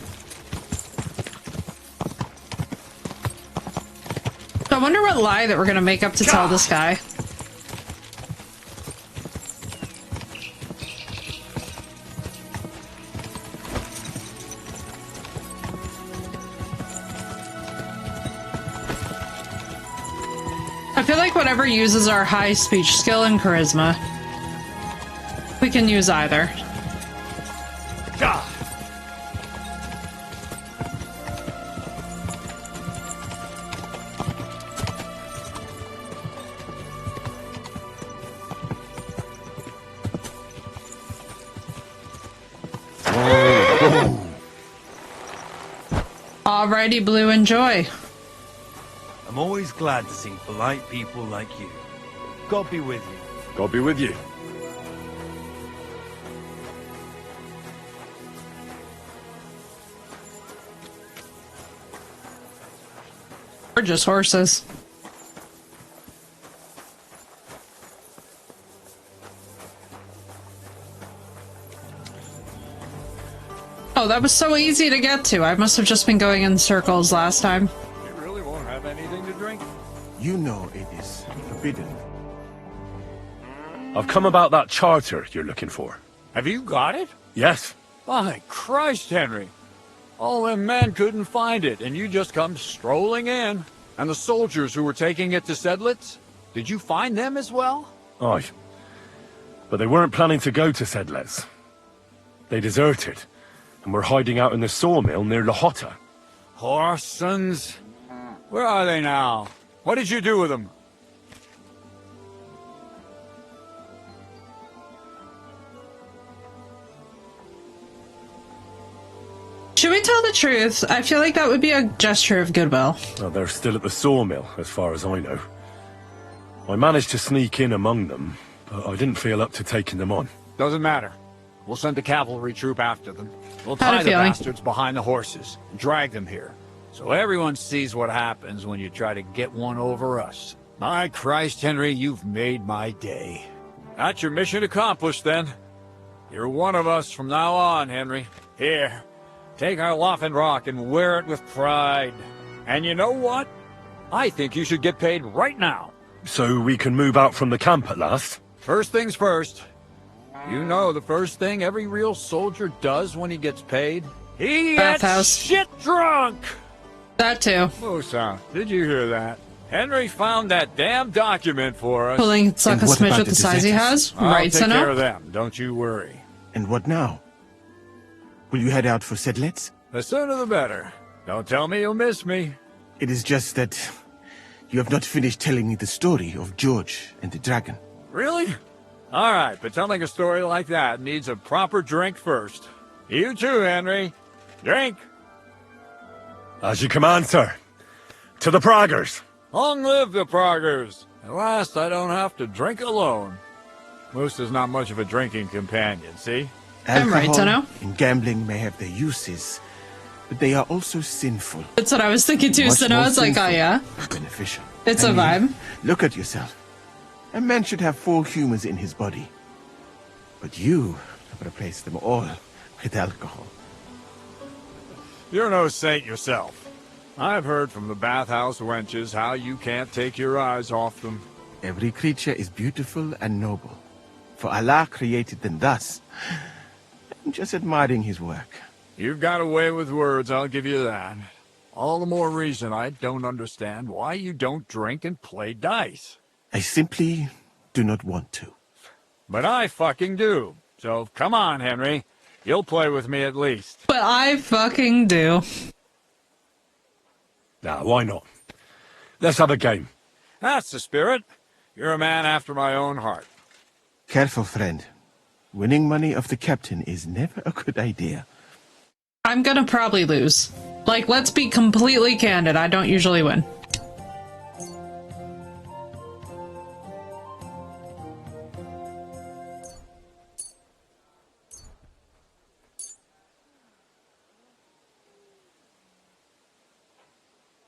A: I wonder what lie that we're gonna make up to tell this guy. I feel like whatever uses our high speech skill and charisma. We can use either. Alrighty, Blue, enjoy.
J: I'm always glad to see polite people like you. God be with you.
B: God be with you.
A: We're just horses. Oh, that was so easy to get to. I must have just been going in circles last time.
D: You really won't have anything to drink?
E: You know it is forbidden.
B: I've come about that charter you're looking for.
D: Have you got it?
B: Yes.
D: By Christ, Henry. All them men couldn't find it, and you just come strolling in. And the soldiers who were taking it to Sedlitz? Did you find them as well?
B: Aye. But they weren't planning to go to Sedlitz. They deserted, and were hiding out in the sawmill near Lahota.
D: Horsons? Where are they now? What did you do with them?
A: Should we tell the truth? I feel like that would be a gesture of goodwill.
B: Well, they're still at the sawmill, as far as I know. I managed to sneak in among them, but I didn't feel up to taking them on.
D: Doesn't matter. We'll send a cavalry troop after them. We'll
A: Had a
D: tie the
A: feeling.
D: bastards behind the horses and drag them here. So everyone sees what happens when you try to get one over us. My Christ, Henry, you've made my day. That's your mission accomplished, then. You're one of us from now on, Henry. Here, take our Rock and wear it with pride. And you know what? I think you should get paid right now.
B: So we can move out from the camp at last?
D: First things first. You know the first thing every real soldier does when he gets paid? He gets
A: Bathhouse.
D: shit drunk!
A: That too.
D: Musa, did you hear that? Henry found that damn document for us.
A: Pulling suck a
E: what
A: smidge
E: about
A: with
E: the
A: the size he has.
D: I'll
A: Right,
D: take care of
A: Sino?
D: them, don't you worry.
E: And what now? Will you head out for Sedlitz?
D: The sooner the better. Don't tell me you'll miss me.
E: It is just that you have not finished telling me the story of George and the dragon.
D: Really? All right, but telling a story like that needs a proper drink first. You too, Henry. Drink.
B: As you command, sir. To the Praggers.
D: Long live the Praggers. At last, I don't have to drink alone. Moose is not much of a drinking companion, see?
A: I'm right,
E: Alcohol
A: Tano.
E: and gambling may have their uses, but they are also sinful.
A: That's what I was thinking too,
E: Much
A: Sino.
E: more
A: It's like, oh
E: sinful
A: yeah.
E: than beneficial.
A: It's a
E: I mean,
A: vibe.
E: Look at yourself. A man should have 4 humors in his body. But you have replaced them all with alcohol.
D: You're no saint yourself. I've heard from the bathhouse wenches how you can't take your eyes off them.
E: Every creature is beautiful and noble. For Allah created them thus. I'm just admiring his work.
D: You've got a way with words, I'll give you that. All the more reason I don't understand why you don't drink and play dice.
E: I simply do not want to.
D: But I fucking do. So come on, Henry. You'll play with me at least.
A: But I fucking do.
B: Nah, why not? Let's have a game.
D: That's the spirit. You're a man after my own heart.
E: Careful, friend. Winning money of the captain is never a good idea.
A: I'm gonna probably lose. Like, let's be completely candid. I don't usually win.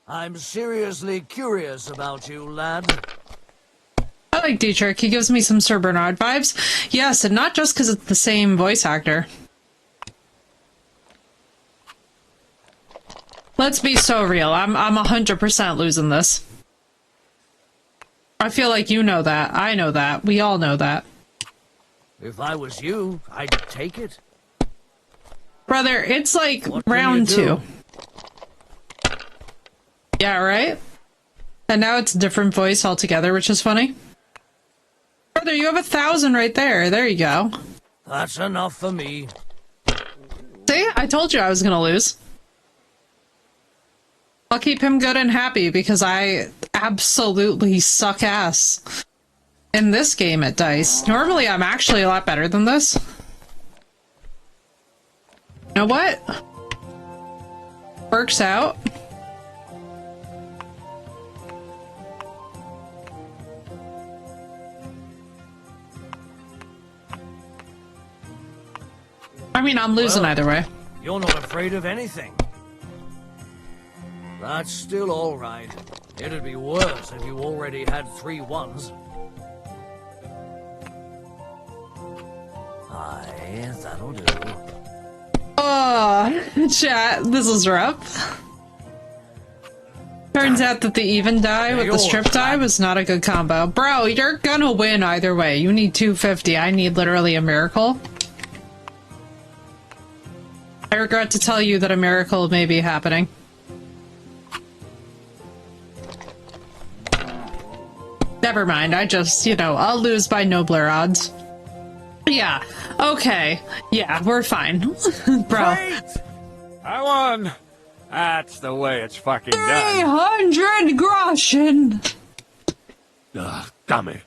J: I'm seriously curious about you, lad.
A: I like Dietrich. He gives me some Sir Bernard vibes. Yes, and not just because it's the same voice actor. Let's be so real. I'm 100% losing this. I feel like you know that. I know that. We all know that.
J: If I was you, I'd take it.
A: Brother, it's like
J: What can
A: round
J: you
A: 2.
J: do?
A: Yeah, right? And now it's a different voice altogether, which is funny. Brother, you have 1,000 right there. There you go.
J: That's enough for me.
A: See? I told you I was gonna lose. I'll keep him good and happy because I absolutely suck ass in this game at dice. Normally, I'm actually a lot better than this. You know what? Works out. I mean, I'm losing either way.
J: You're not afraid of anything. That's still all right. It'd be worse if you already had 3 1s. Aye, that'll do.
A: Oh, chat, this is rough. Turns out that the even die with the strip die was not a good combo. Bro, you're gonna win either way. You need 250. I need literally a miracle. I regret to tell you that a miracle may be happening. Never mind, I just, you know, I'll lose by nobler odds. Yeah, okay. Yeah, we're fine. Bro.
D: Wait! I won! That's the way it's fucking done.
A: 300 groschen!
B: Ah, damn it.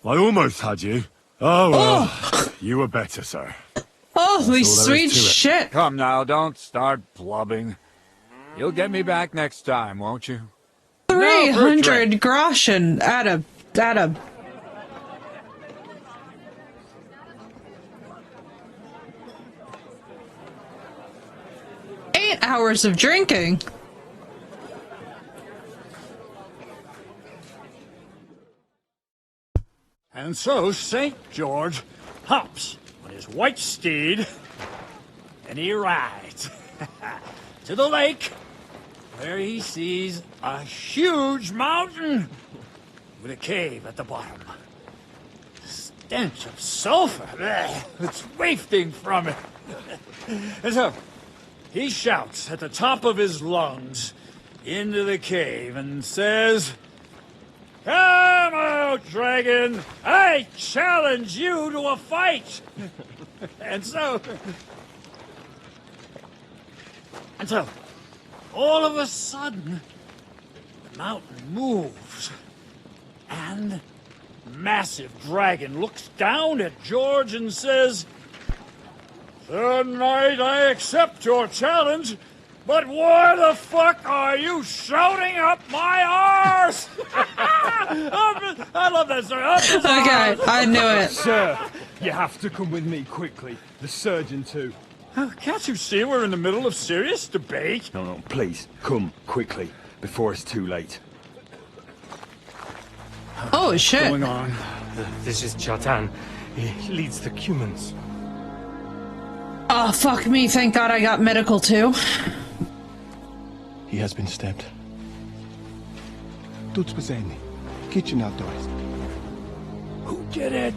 B: I almost had you. Oh, well, you were better, sir.
A: Holy
B: That's all there
A: sweet
B: is to it.
A: shit!
D: Come now, don't start blubbing. You'll get me back next time, won't you?
A: 300 groschen at a... 8 hours of drinking.
K: And so St. George hops on his white steed, and he rides to the lake, where he sees a huge mountain with a cave at the bottom. Stench of sulfur, it's wafting from it. And so he shouts at the top of his lungs into the cave and says, "Come out, dragon! I challenge you to a fight!" And so, all of a sudden, the mountain moves, and the massive dragon looks down at George and says, "Tonight I accept your challenge, but why the fuck are you shouting up my arse?" I love that story.
A: Okay, I knew it.
L: Sir, you have to come with me quickly. The surgeon too.
K: Can't you see we're in the middle of serious debate?
L: No, please, come quickly, before it's too late.
A: Oh, shit.
M: What's going on? This is Chatan. He leads the Cumans.
A: Oh, fuck me. Thank God I got medical too.
E: He has been stabbed. Tuts bezeni. Kitchen outdoors.
K: Who did it?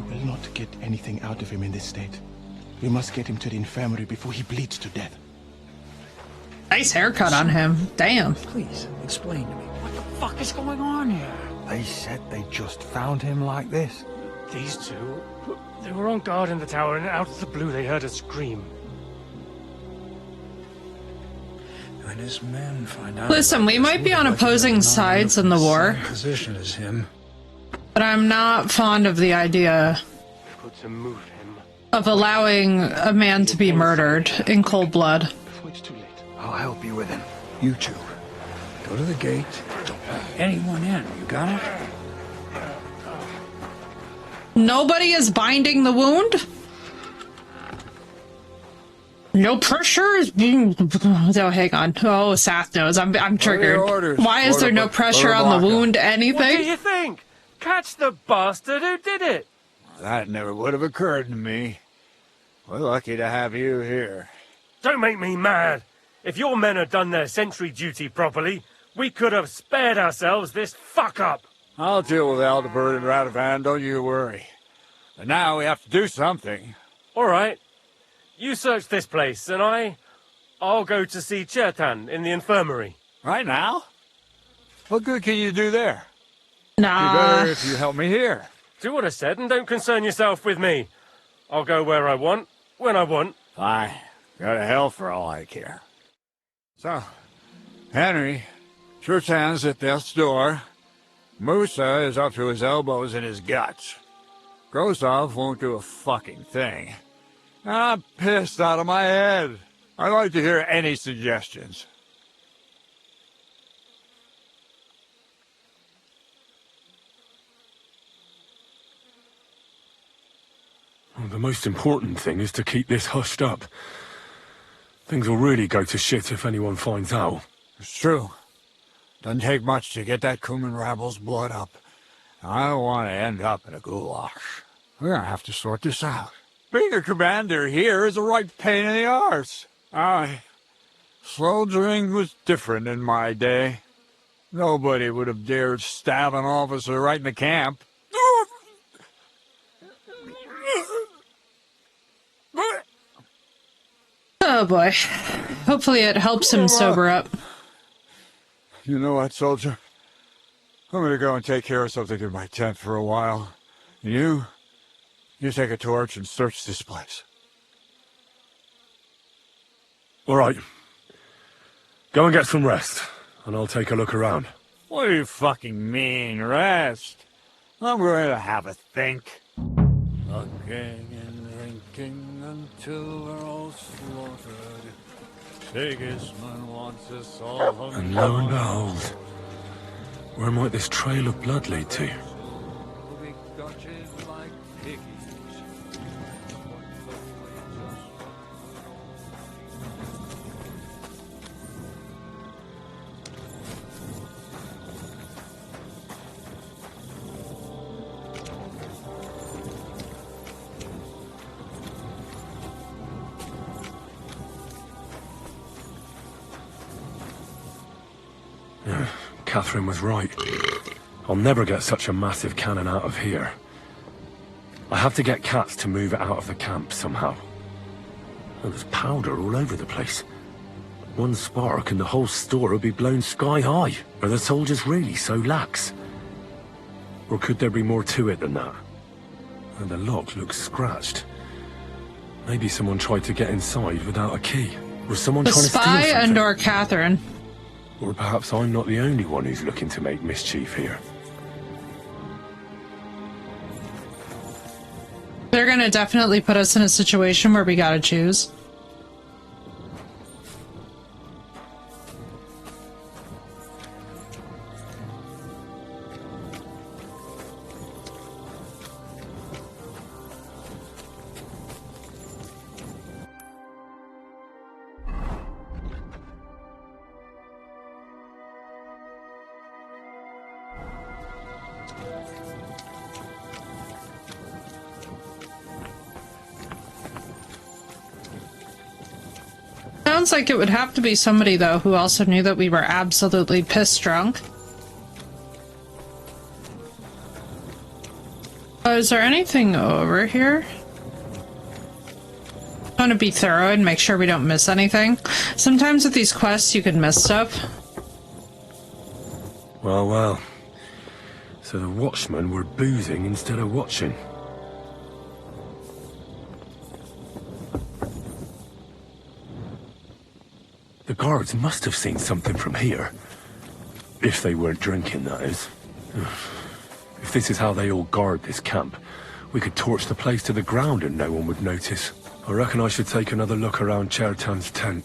E: We will not get anything out of him in this state. We must get him to the infirmary before he bleeds to death.
A: Nice haircut on him. Damn.
C: Please, explain to me. What the fuck is going on here? They said they just found him like this.
M: These two, they were on guard in the tower, and out of the blue they heard a scream.
C: When his men find out.
A: Listen, we might be on opposing sides in the war,
C: Position as him.
A: but I'm not fond of the idea
M: Put to move him.
A: of allowing a man to be murdered in cold blood.
C: I'll help you with him. You two, go to the gate. Don't let anyone in. You got it?
A: Nobody is binding the wound? No pressure is being... Oh, hang on. Oh, Sath knows. I'm triggered.
D: orders?
A: Why is there no pressure on the wound?
M: What do
A: Anything?
M: you think? Catch the bastard who did it!
D: That never would have occurred to me. We're lucky to have you here.
M: Don't make me mad. If your men had done their sentry duty properly, we could have spared ourselves this fuck-up.
D: I'll deal with Aldebert and Radovan, don't you worry. But now we have to do something.
M: All right. You search this place, and I'll go to see Chertan in the infirmary.
D: Right now? What good can you do there?
A: Nah.
D: Be better if you help me here.
M: Do what I said, and don't concern yourself with me. I'll go where I want, when I want.
D: Fine. Go to hell for all I care. So, Henry, Chertan's at death's door. Musa is up to his elbows in his guts. Grosov won't do a fucking thing. I'm pissed out of my head. I'd like to hear any suggestions.
B: Well, the most important thing is to keep this hushed up. Things will really go to shit if anyone finds out.
D: It's true. Doesn't take much to get that Kuman rabble's blood up. I don't want to end up in a goulash. We're gonna have to sort this out. Being a commander here is a right pain in the arse. Soldiering was different in my day. Nobody would have dared stab an officer right in the camp.
A: Oh boy. Hopefully it helps him sober up.
D: You know what, soldier? I'm gonna go and take care of something in my tent for a while. You take a torch and search this place.
B: All right. Go and get some rest, and I'll take a look around.
D: What do you fucking mean, rest? I'm going to have a think. Fucking and drinking until we're all slaughtered. Sigismund wants us all hung.
B: And lo and behold, where might this trail of blood lead to? Catherine was right. I'll never get such a massive cannon out of here. I have to get cats to move it out of the camp somehow. Oh, there's powder all over the place. One spark and the whole store will be blown sky high. Are the soldiers really so lax? Or could there be more to it than that? And the lock looks scratched. Maybe someone tried to get inside without a key. Or someone trying to steal something.
A: The spy and/or Catherine.
B: Or perhaps I'm not the only one who's looking to make mischief here.
A: They're gonna definitely put us in a situation where we gotta choose. Sounds like it would have to be somebody, though, who also knew that we were absolutely piss drunk. Oh, is there anything over here? I want to be thorough and make sure we don't miss anything. Sometimes with these quests, you can miss stuff.
B: Well, well. So the watchmen were boozing instead of watching. The guards must have seen something from here. If they weren't drinking, that is. If this is how they all guard this camp, we could torch the place to the ground and no one would notice. I reckon I should take another look around Chertan's tent.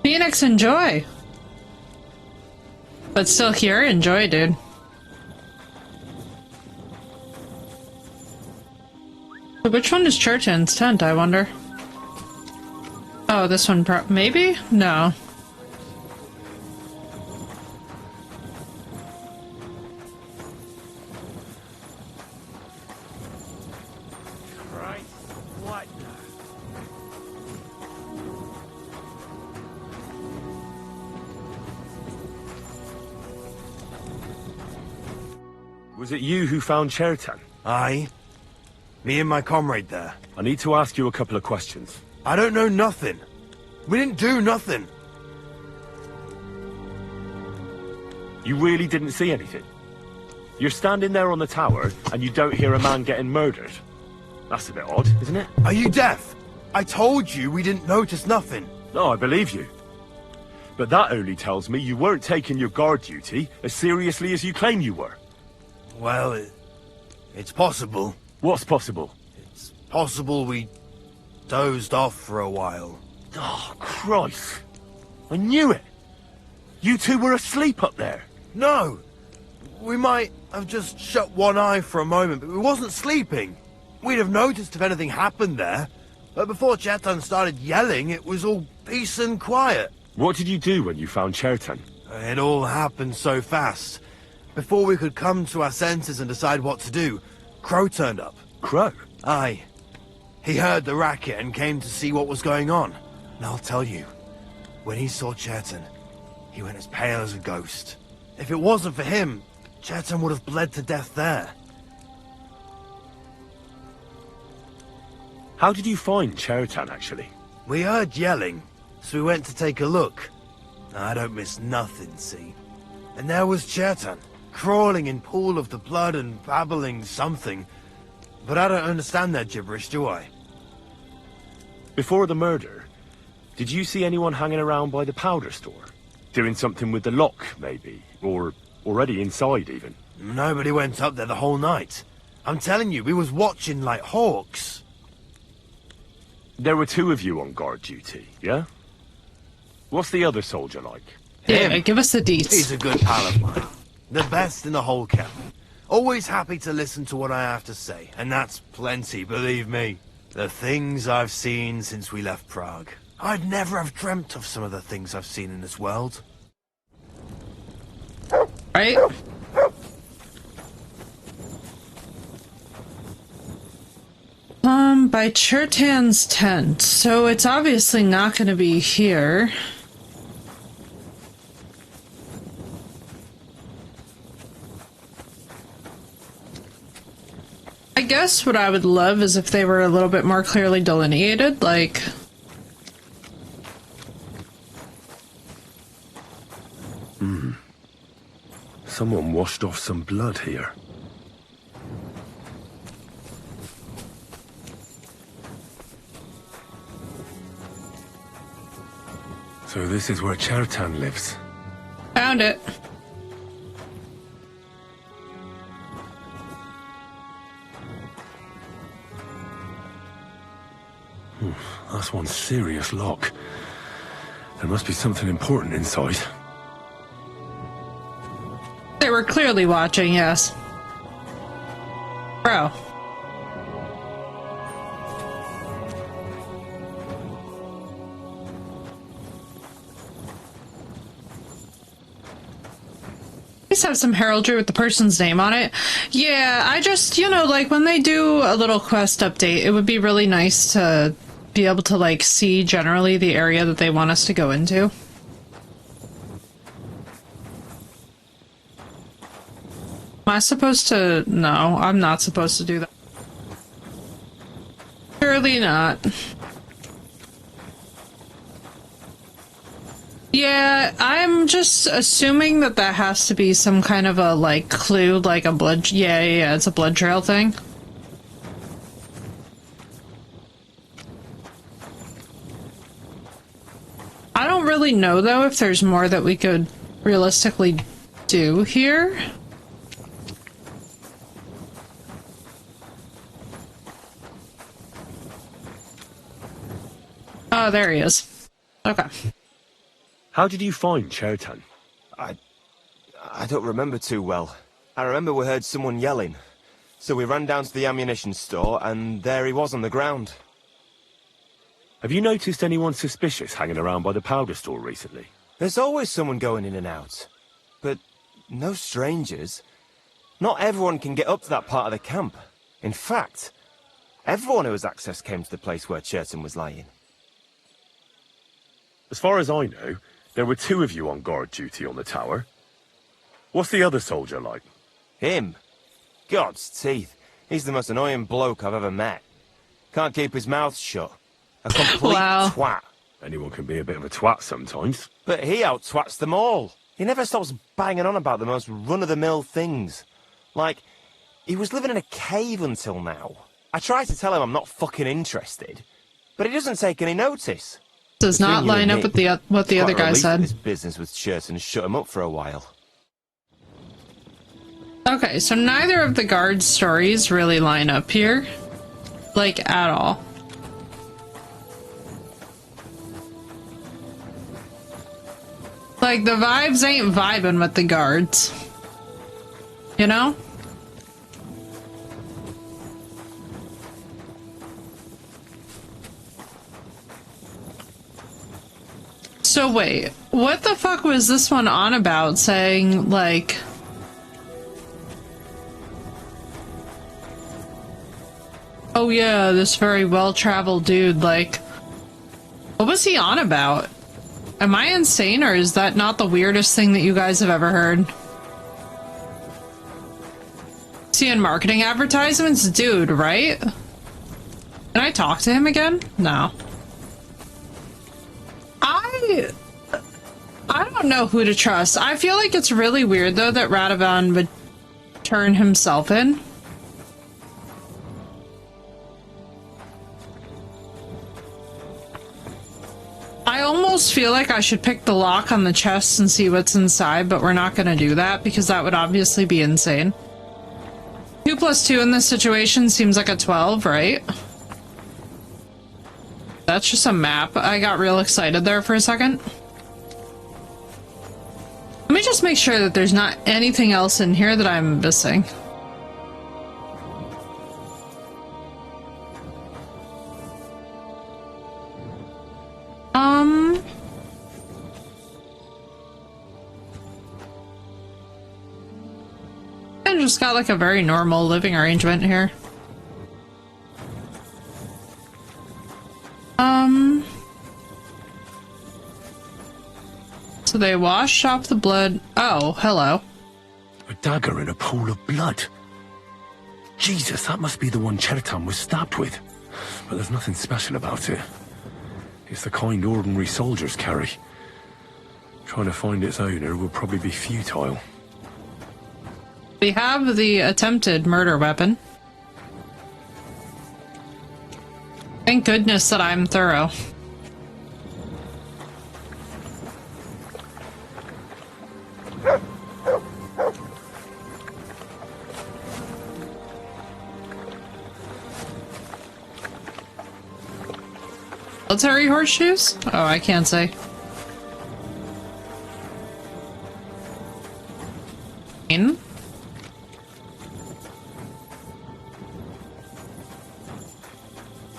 A: Phoenix, enjoy. But still here, enjoy, dude. But which one is Churchin's tent, I wonder? Oh, this one maybe? No.
M: Christ, what
B: Was it you who found Chertan?
N: Aye. Me and my comrade there.
B: I need to ask you a couple of questions.
N: I don't know nothing. We didn't do nothing.
B: You really didn't see anything? You're standing there on the tower, and you don't hear a man getting murdered? That's a bit odd, isn't it?
N: Are you deaf? I told you we didn't notice nothing.
B: No, I believe you. But that only tells me you weren't taking your guard duty as seriously as you claim you were.
N: Well, it's possible.
B: What's possible?
N: It's possible we dozed off for a while.
B: Oh, Christ. I knew it. You two were asleep up there.
N: No. We might have just shut one eye for a moment, but we wasn't sleeping. We'd have noticed if anything happened there. But before Chertan started yelling, it was all peace and quiet.
B: What did you do when you found Chertan?
N: It all happened so fast. Before we could come to our senses and decide what to do, Crow turned up.
B: Crow?
N: Aye. He heard the racket and came to see what was going on. And I'll tell you, when he saw Chertan, he went as pale as a ghost. If it wasn't for him, Chertan would have bled to death there.
B: How did you find Chertan, actually?
N: We heard yelling, so we went to take a look. I don't miss nothing, see? And there was Chertan, crawling in pool of the blood and babbling something. But I don't understand their gibberish, do I?
B: Before the murder, did you see anyone hanging around by the powder store? Doing something with the lock, maybe? Or already inside, even?
N: Nobody went up there the whole night. I'm telling you, we was watching like hawks.
B: There were two of you on guard duty, yeah? What's the other soldier like?
A: Yeah, give us the deets.
N: He's a good pal of mine. The best in the whole camp. Always happy to listen to what I have to say, and that's plenty, believe me. The things I've seen since we left Prague. I'd never have dreamt of some of the things I've seen in this world.
A: Right? By Chertan's tent, so it's obviously not going to be here. I guess what I would love is if they were a little bit more clearly delineated, like...
B: Someone washed off some blood here. So this is where Chertan lives.
A: Found it.
B: That's one serious lock. There must be something important inside.
A: They were clearly watching, yes. Bro. Please have some heraldry with the person's name on it. Yeah, I just, you know, like when they do a little quest update, it would be really nice to be able to like see generally the area that they want us to go into. Am I supposed to? No, I'm not supposed to do that. Surely not. Yeah, I'm just assuming that that has to be some kind of a, like, clue, like a blood... Yeah, it's a blood trail thing. I don't really know, though, if there's more that we could realistically do here. Oh, there he is. Okay.
B: How did you find Chertan?
O: I don't remember too well. I remember we heard someone yelling. So we ran down to the ammunition store, and there he was on the ground.
B: Have you noticed anyone suspicious hanging around by the powder store recently?
O: There's always someone going in and out. But no strangers. Not everyone can get up to that part of the camp. In fact, everyone who has access came to the place where Chertan was lying.
B: As far as I know, there were two of you on guard duty on the tower. What's the other soldier like?
O: Him? God's teeth. He's the most annoying bloke I've ever met. Can't keep his mouth shut. A complete twat.
B: Anyone can be a bit of a twat sometimes.
O: But he out-twats them all. He never stops banging on about the most run-of-the-mill things. Like, he was living in a cave until now. I try to tell him I'm not fucking interested, but he doesn't take any notice.
A: Does not line up with what the other guy said.
O: This business with Churton shut him up for a while.
A: Okay, so neither of the guards' stories really line up here. Like, at all. Like, the vibes ain't vibing with the guards. You know? So wait, what the fuck was this one on about, saying, like... Oh yeah, this very well-traveled dude, like... What was he on about? Am I insane, or is that not the weirdest thing that you guys have ever heard? Seeing marketing advertisements? Dude, right? Can I talk to him again? No. I don't know who to trust. I feel like it's really weird, though, that Radovan would turn himself in. I almost feel like I should pick the lock on the chest and see what's inside, but we're not going to do that because that would obviously be insane. 2 + 2 in this situation seems like a 12, right? That's just a map. I got real excited there for a second. Let me just make sure that there's not anything else in here that I'm missing. I just got like a very normal living arrangement here. So they washed off the blood. Oh, hello.
B: A dagger in a pool of blood. Jesus, that must be the one Chertan was stabbed with. But there's nothing special about it. It's the kind ordinary soldiers carry. Trying to find its owner will probably be futile.
A: We have the attempted murder weapon. Thank goodness that I'm thorough. Military horseshoes? Oh, I can't say.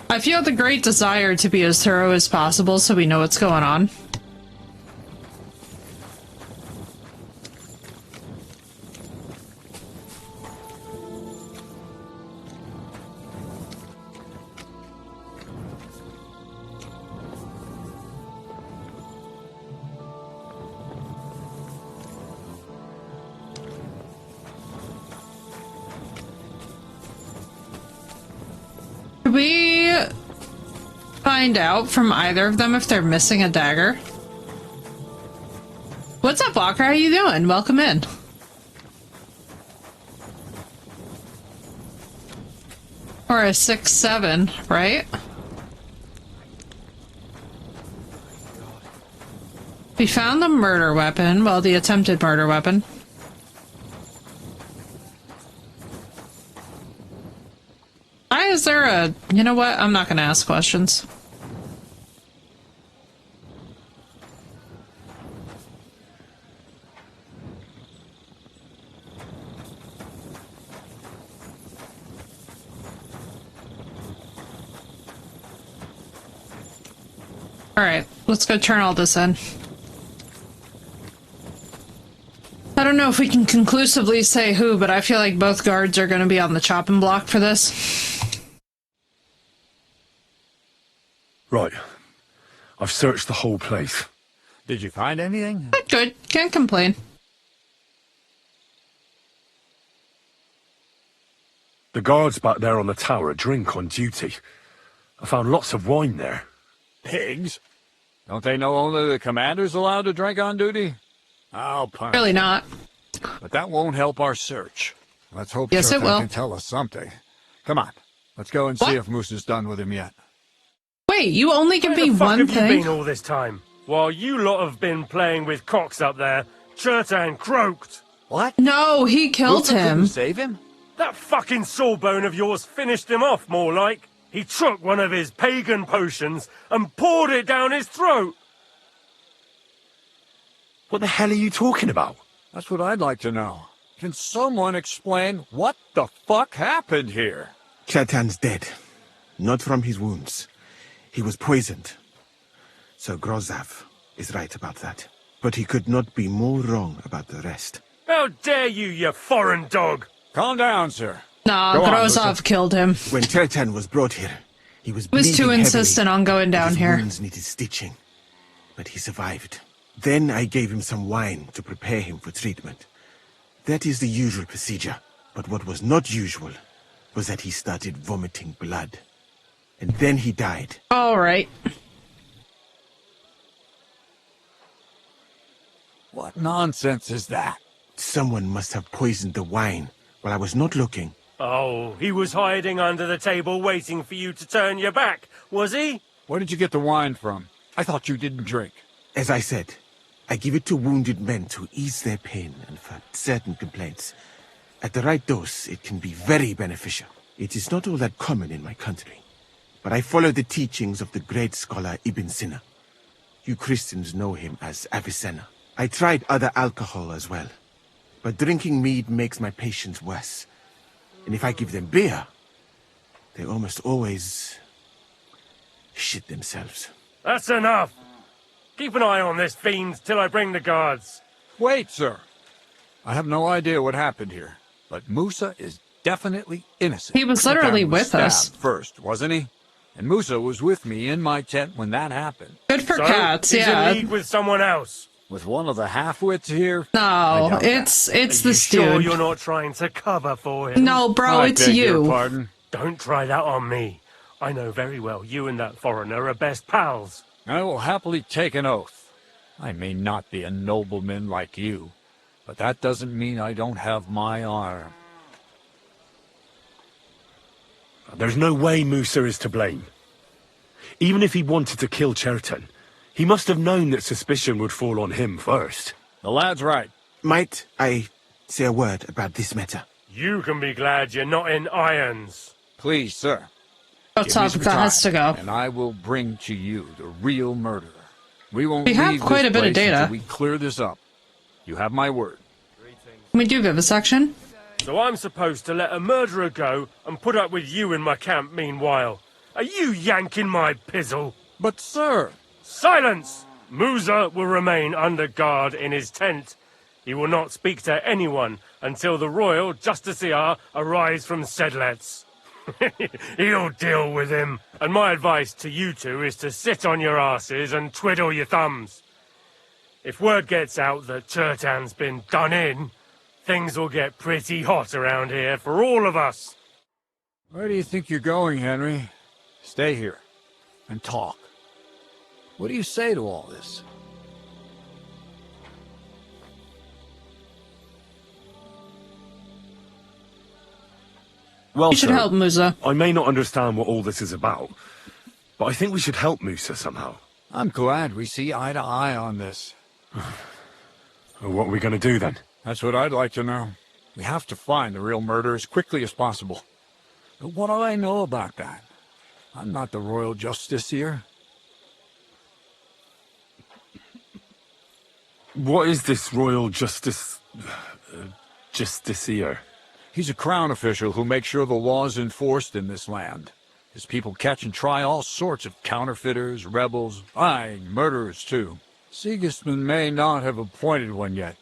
A: I feel the great desire to be as thorough as possible so we know what's going on. We find out from either of them if they're missing a dagger. What's up, Walker? How you doing? Welcome in. Or a 6-7, right? We found the murder weapon. Well, the attempted murder weapon. Why is there a... You know what? I'm not going to ask questions. Alright, let's go turn all this in. I don't know if we can conclusively say who, but I feel like both guards are going to be on the chopping block for this.
B: Right. I've searched the whole place.
D: Did you find anything?
A: Good. Can't complain.
B: The guards back there on the tower drink on duty. I found lots of wine there.
D: Pigs? Don't they know only the commander's allowed to drink on duty? I'll punish
A: Really
D: them.
A: not.
D: But that won't help our search. Let's hope
A: Yes, it
D: Churton
A: will.
D: can tell us something. Come on, let's go and see if Moose is done with him yet.
A: Wait, you only give me
M: Where the fuck
A: one
M: have you
A: thing?
M: been all this time? While you lot have been playing with cocks up there, Churtan croaked.
D: What?
A: No, he killed
D: Moose couldn't
A: him.
D: save him?
M: That fucking sawbone of yours finished him off, more like. He took one of his pagan potions and poured it down his throat.
B: What the hell are you talking about?
D: That's what I'd like to know. Can someone explain what the fuck happened here?
E: Churtan's dead. Not from his wounds. He was poisoned. So Grozav is right about that. But he could not be more wrong about the rest.
M: How dare you, you foreign dog!
D: Calm down, sir.
A: Nah, Grozov killed him.
E: When Churtan was brought here, he was
A: He was too
E: bleeding
A: insistent
E: heavily,
A: on going down
E: his
A: here.
E: wounds needed stitching. But he survived. Then I gave him some wine to prepare him for treatment. That is the usual procedure. But what was not usual was that he started vomiting blood. And then he died.
A: All right.
D: What nonsense is that?
E: Someone must have poisoned the wine while I was not looking.
M: Oh, he was hiding under the table waiting for you to turn your back, was he?
D: Where did you get the wine from? I thought you didn't drink.
E: As I said, I give it to wounded men to ease their pain and for certain complaints. At the right dose, it can be very beneficial. It is not all that common in my country. But I follow the teachings of the great scholar Ibn Sina. You Christians know him as Avicenna. I tried other alcohol as well. But drinking mead makes my patients worse. And if I give them beer, they almost always shit themselves.
M: That's enough. Keep an eye on this fiend till I bring the guards.
D: Wait, sir. I have no idea what happened here, but Musa is definitely innocent.
A: He was literally with us.
D: First, wasn't he? And Musa was with me in my tent when that happened.
A: Good for
M: So,
A: cats,
M: he's
A: yeah.
M: in league with someone else.
D: With one of the half-wits here?
A: No, it's
M: Are
A: this
M: you sure
A: dude.
M: you're not trying to cover for him?
A: No, bro,
D: I
A: it's
D: beg your
A: you.
D: pardon?
M: Don't try that on me. I know very well you and that foreigner are best pals.
D: I will happily take an oath. I may not be a nobleman like you, but that doesn't mean I don't have my honor.
B: There's no way Musa is to blame. Even if he wanted to kill Churton, he must have known that suspicion would fall on him first.
D: The lad's right.
E: Might I say a word about this matter?
M: You can be glad you're not in irons.
D: Please, sir.
A: What's
D: Give me
A: up?
D: some
A: That has to
D: time,
A: go.
D: and I will bring to you the real murderer. We won't
A: We have
D: leave
A: quite
D: this
A: a bit of
D: place
A: data.
D: until we clear this up. You have my word.
A: We do vivisection.
M: So I'm supposed to let a murderer go and put up with you in my camp meanwhile. Are you yanking my pizzle?
D: But, sir...
M: Silence! Musa will remain under guard in his tent. He will not speak to anyone until the royal justiciar arrives from Sedlets. He'll deal with him. And my advice to you two is to sit on your asses and twiddle your thumbs. If word gets out that Churtan's been done in, things will get pretty hot around here for all of us.
D: Where do you think you're going, Henry? Stay here and talk. What do you say to all this?
B: Well,
A: You should
B: sir,
A: help Musa.
B: I may not understand what all this is about, but I think we should help Musa somehow.
D: I'm glad we see eye to eye on this.
B: What are we going to do then?
D: That's what I'd like to know. We have to find the real murderer as quickly as possible. But what do I know about that? I'm not the royal justiciar.
B: What is this royal justiciar?
D: He's a crown official who makes sure the law is enforced in this land. His people catch and try all sorts of counterfeiters, rebels, aye, murderers too. Sigismund may not have appointed one yet,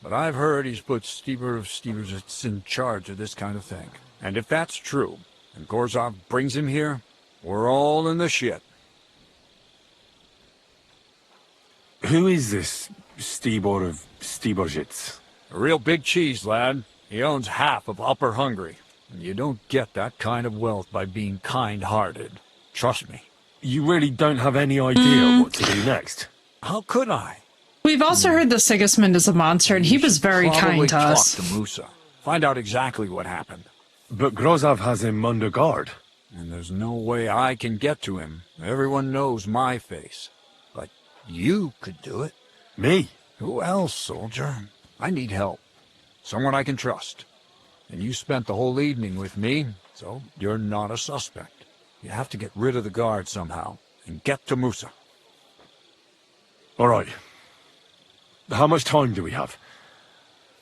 D: but I've heard he's put Steber of Stebersitz in charge of this kind of thing. And if that's true, and Gorzov brings him here, we're all in the shit.
B: Who is this Stebor of Stebersitz?
D: A real big cheese, lad. He owns half of Upper Hungary. You don't get that kind of wealth by being kind-hearted. Trust me.
B: You really don't have any idea what to do next?
D: How could I?
A: We've also heard that Sigismund is a monster, and he was very kind to
D: Probably
A: us.
D: talk to Musa. Find out exactly what happened.
B: But Grozov has him under guard.
D: And there's no way I can get to him. Everyone knows my face. But you could do it.
B: Me?
D: Who else, soldier? I need help. Someone I can trust. And you spent the whole evening with me, so you're not a suspect. You have to get rid of the guard somehow, and get to Musa.
B: All right. How much time do we have?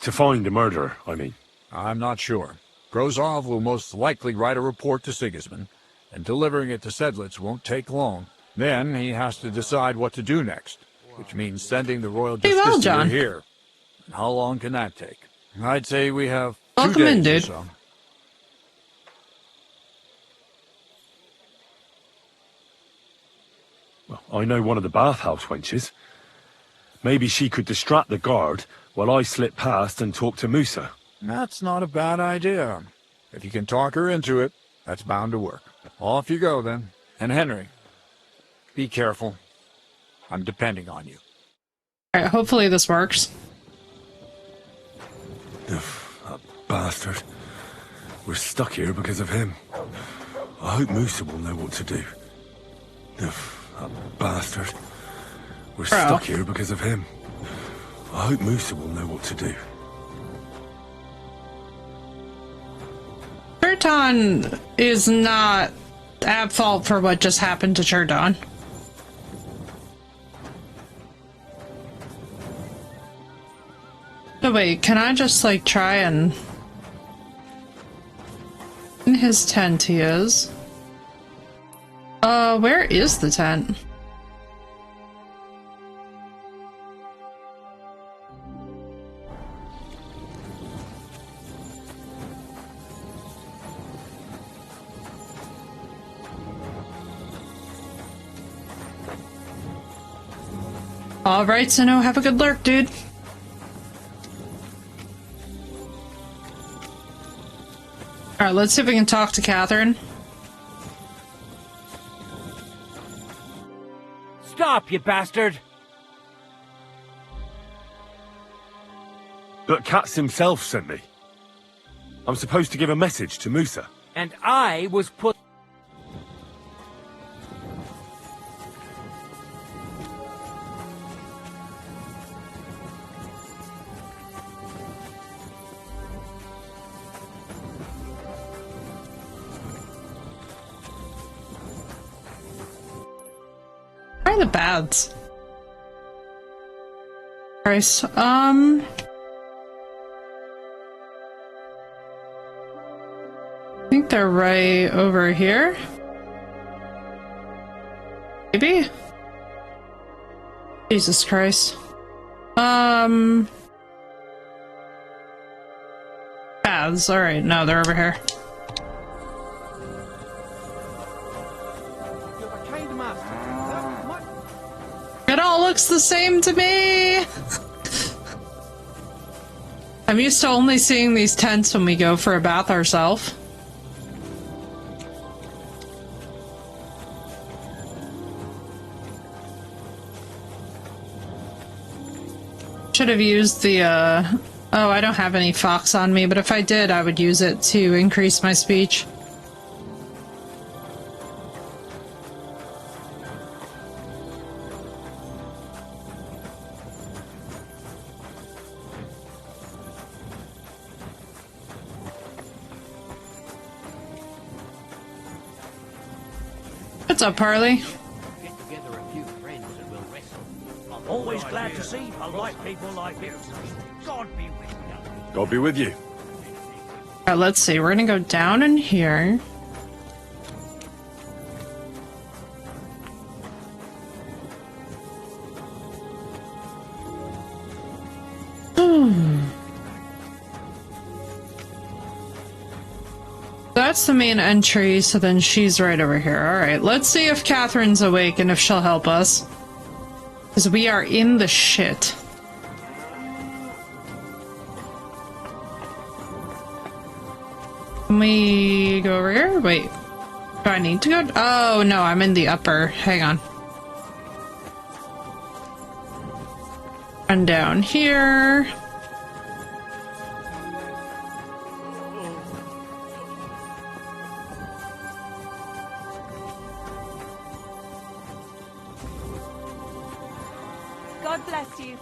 B: To find the murderer, I mean.
D: I'm not sure. Grozov will most likely write a report to Sigismund, and delivering it to Sedlitz won't take long. Then he has to decide what to do next, which means sending the royal justiciar here. And how long can that take? I'd say we have 2 days
A: in, dude.
D: or so.
B: Well, I know one of the bathhouse wenches. Maybe she could distract the guard while I slip past and talk to Musa.
D: That's not a bad idea. If you can talk her into it, that's bound to work. Off you go, then. And Henry, be careful. I'm depending on you.
A: Alright, hopefully this works.
B: That bastard. We're stuck here because of him. I hope Musa will know what to do. That bastard. We're stuck here because of him. I hope Musa will know what to do.
A: Cherton is not at fault for what just happened to Cherton. So wait, can I just like try and... In his tent he is. Where is the tent? Alright, so no, have a good lurk, dude. Alright, let's see if we can talk to Catherine.
J: Stop, you bastard!
B: But Katz himself sent me. I'm supposed to give a message to Musa.
J: And I was put...
A: Where are the baths? Christ, I think they're right over here. Maybe? Jesus Christ. Baths, alright, no, they're over here. It all looks the same to me! I'm used to only seeing these tents when we go for a bath ourselves. Should have used the, oh, I don't have any fox on me, but if I did, I would use it to increase my speech. What's up, Harley?
J: Get together a few friends and we'll wrestle. I'm always glad to see polite people like you. God be with you.
B: God be with you.
A: Alright, let's see. We're gonna go down in here. That's the main entry, so then she's right over here. Alright, let's see if Catherine's awake and if she'll help us. Because we are in the shit. Can we go over here? Wait. Do I need to go? Oh, no, I'm in the upper. Hang on. Run down here.
F: God bless you.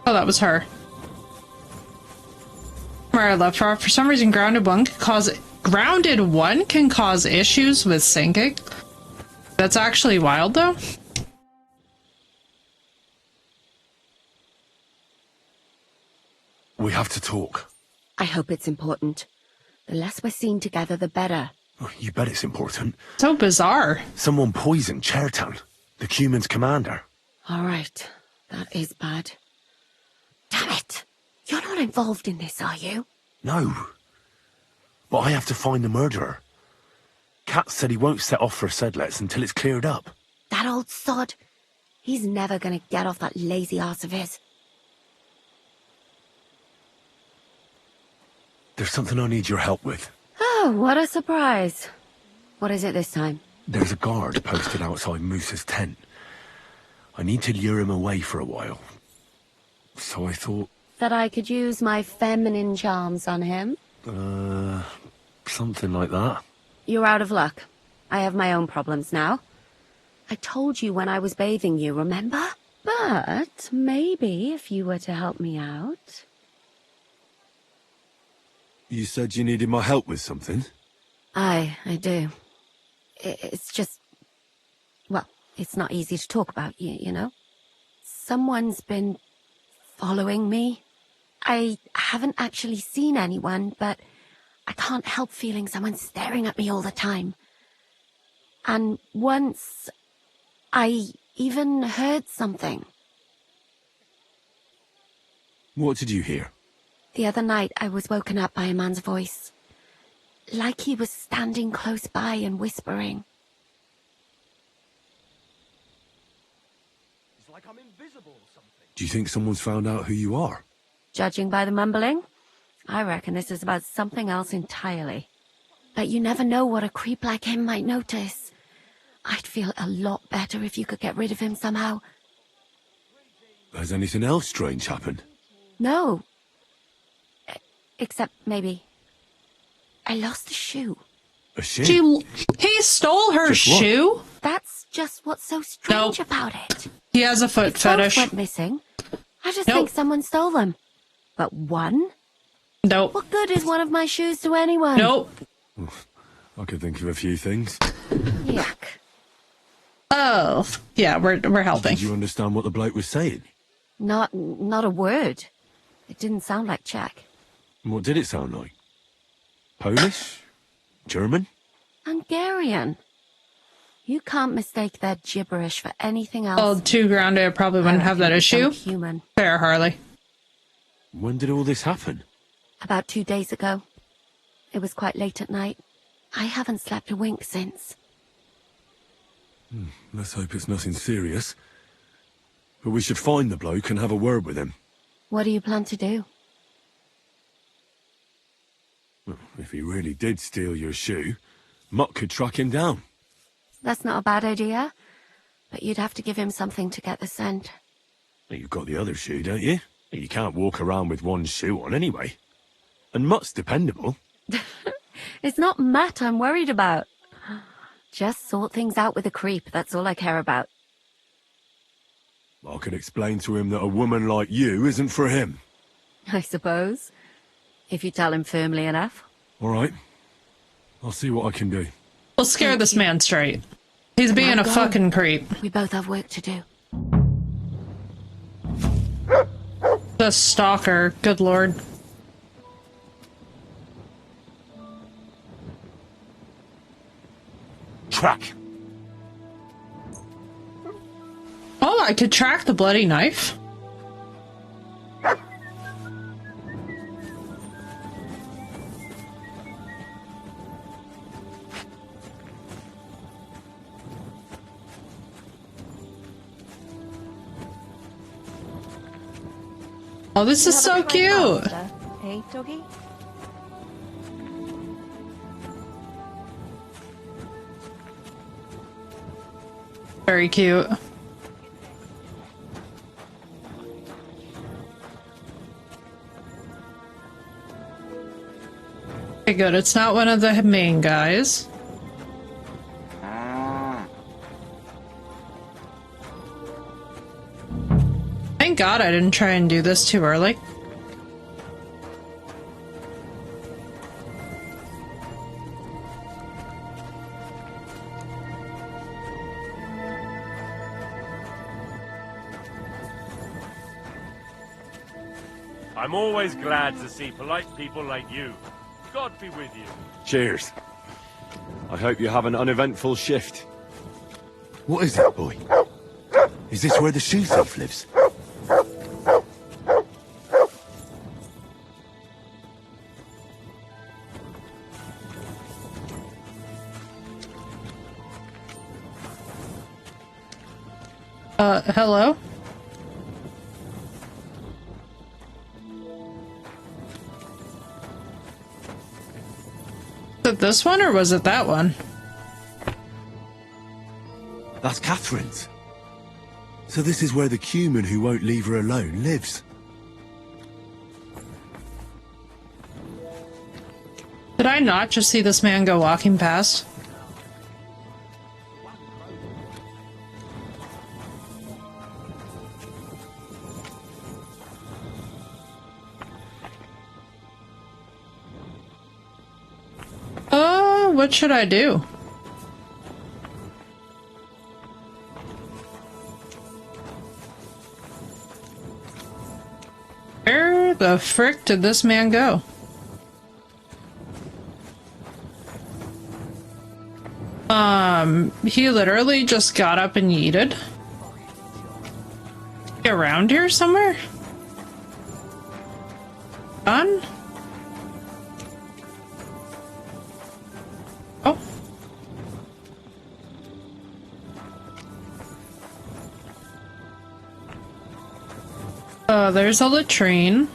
A: Oh, that was her. Where I left her. For some reason, grounded one can cause issues with sinking. That's actually wild, though.
B: We have to talk.
P: I hope it's important. The less we're seen together, the better.
B: Oh, you bet it's important.
A: So bizarre.
B: Someone poisoned Chertan, the Cuman's commander.
P: All right. That is bad. Damn it! You're not involved in this, are you?
B: No. But I have to find the murderer. Kat said he won't set off for Sedlets until it's cleared up.
P: That old sod. He's never gonna get off that lazy arse of his.
B: There's something I need your help with.
P: Oh, what a surprise. What is it this time?
B: There's a guard posted outside Moose's tent. I need to lure him away for a while. So I thought...
P: That I could use my feminine charms on him?
B: Something like that.
P: You're out of luck. I have my own problems now. I told you when I was bathing you, remember? But maybe if you were to help me out...
B: You said you needed my help with something?
P: I do. It's just... Well, it's not easy to talk about, you know? Someone's been following me. I haven't actually seen anyone, but I can't help feeling someone staring at me all the time. And once, I even heard something.
B: What did you hear?
P: The other night, I was woken up by a man's voice. Like he was standing close by and whispering.
H: It's like I'm invisible or something.
B: Do you think someone's found out who you are?
P: Judging by the mumbling, I reckon this is about something else entirely. But you never know what a creep like him might notice. I'd feel a lot better if you could get rid of him somehow.
B: Has anything else strange happened?
P: No. Except maybe... I lost a shoe.
B: A shoe?
A: He stole her shoe?
P: That's just what's so strange about it.
A: He has a foot fetish.
P: Both went missing. I just think someone stole them. But one?
A: Nope.
P: What good is one of my shoes to anyone?
A: Nope.
B: I could think of a few things.
P: Yuck.
A: Oh, yeah, we're helping.
B: Did you understand what the bloke was saying?
P: Not a word. It didn't sound like Czech.
B: What did it sound like? Polish? German?
P: Hungarian. You can't mistake their gibberish for anything else.
A: Oh, too grounded, I probably wouldn't have that issue.
P: Human.
A: Fair, Harley.
B: When did all this happen?
P: About 2 days ago. It was quite late at night. I haven't slept a wink since.
B: Let's hope it's nothing serious. But we should find the bloke and have a word with him.
P: What do you plan to do?
B: Well, if he really did steal your shoe, Mutt could track him down.
P: That's not a bad idea. But you'd have to give him something to get the scent.
B: Well, you've got the other shoe, don't you? You can't walk around with one shoe on anyway. And Mutt's dependable.
P: It's not Matt I'm worried about. Just sort things out with a creep, that's all I care about.
B: I can explain to him that a woman like you isn't for him.
P: I suppose. If you tell him firmly enough.
B: All right. I'll see what I can do.
A: We'll scare this man straight. He's being a fucking creep.
P: We both have work to do.
A: The stalker, good lord.
B: Track.
A: Oh, I could track the bloody knife. Oh, this is so cute.
F: Hey, doggy?
A: Very cute. Okay, good. It's not one of the main guys. Thank God I didn't try and do this too early.
M: I'm always glad to see polite people like you. God be with you.
Q: Cheers. I hope you have an uneventful shift.
B: What is it, boy? Is this where the shoe thief lives?
A: Hello? Was it this one or was it that one?
B: That's Catherine's. So this is where the human who won't leave her alone lives.
A: Did I not just see this man go walking past? What should I do? Where the frick did this man go? He literally just got up and yeeted. Around here somewhere? Done? There's a latrine.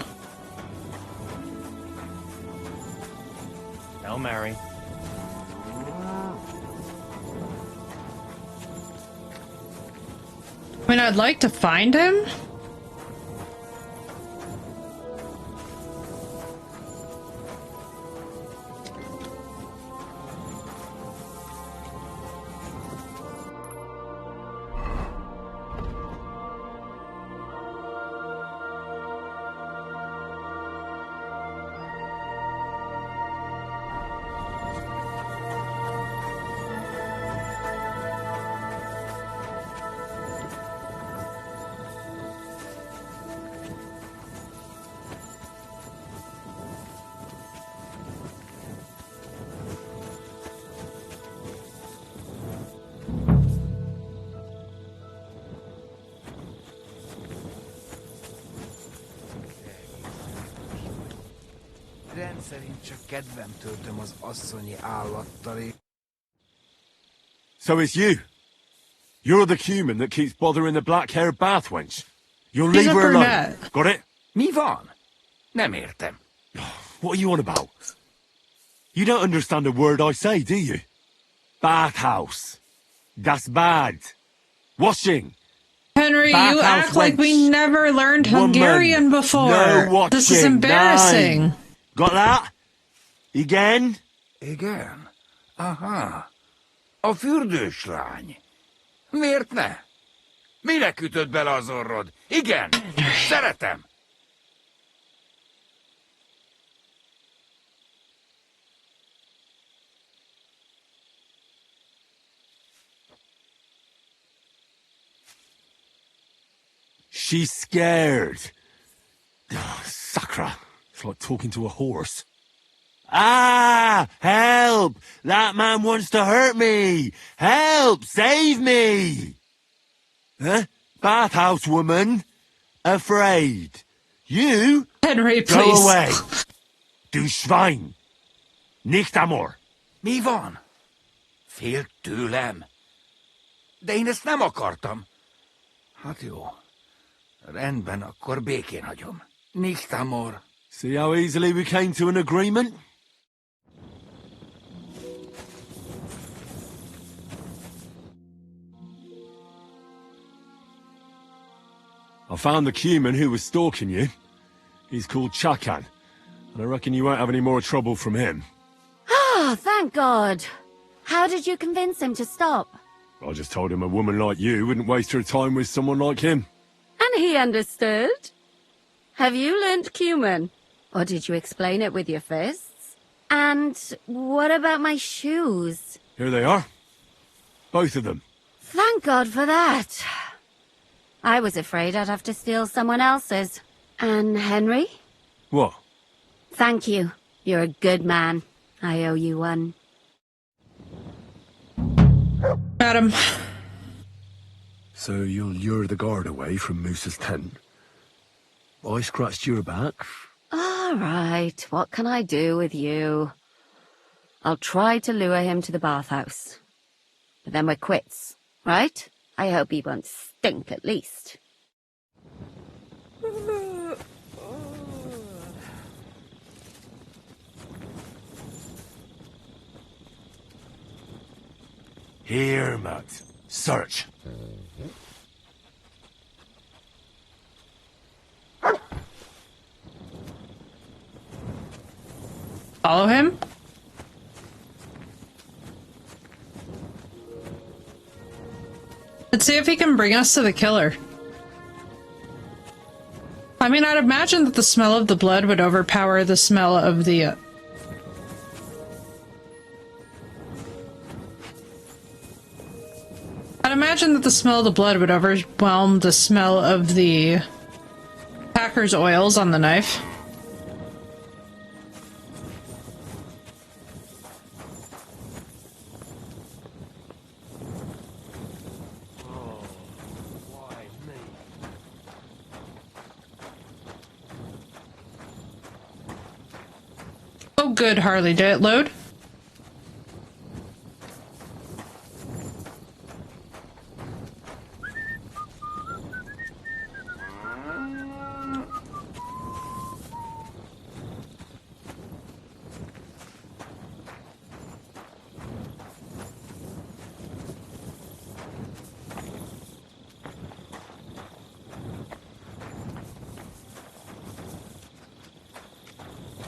O: Hail Mary.
A: I mean, I'd like to find him.
C: Rendszerint csak kedvem töltöm az asszonyi állattal.
Q: So it's you. You're the human that keeps bothering the black-haired bath wench. You'll leave her alone. Got it?
C: Mi van? Nem értem.
Q: What are you on about? You don't understand a word I say, do you? Bathhouse. Das bad. Washing.
A: Henry, you act like we never learned Hungarian before.
Q: No watching.
A: This is embarrassing.
Q: Nine. Got that? Igen?
C: Igen? Aha. A fürdős lány. Miért ne? Minek ütött bele az orrod? Igen, szeretem.
Q: She's scared. Sakra. It's like talking to a horse. Ah! Help! That man wants to hurt me! Help! Save me! Huh? Bathhouse woman? Afraid. You?
A: Henry,
Q: go
A: please.
Q: away. Du Schwein. Nicht amor.
C: Mi van? Félt tőlem? De én ezt nem akartam. Hát jó. Rendben, akkor békén hagyom. Nicht amor.
Q: See how easily we came to an agreement?
L: I found the Cuman who was stalking you. He's called Chakan, and I reckon you won't have any more trouble from him.
P: Oh, thank God. How did you convince him to stop?
L: I just told him a woman like you wouldn't waste her time with someone like him.
P: And he understood? Have you learnt Cuman? Or did you explain it with your fists? And what about my shoes?
L: Here they are. Both of them.
P: Thank God for that. I was afraid I'd have to steal someone else's. And Henry?
L: What?
P: Thank you. You're a good man. I owe you one.
A: Madam.
B: So you'll lure the guard away from Moose's tent? I scratched your back.
P: All right. What can I do with you? I'll try to lure him to the bathhouse. But then we're quits, right? I hope he won't stink at least.
B: Here, Matt. Search.
A: Follow him? Let's see if he can bring us to the killer. I mean, I'd imagine that the smell of the blood would overpower the smell of the... I'd imagine that the smell of the blood would overwhelm the smell of the Packer's oils on the knife. Oh good, Harley, did it load?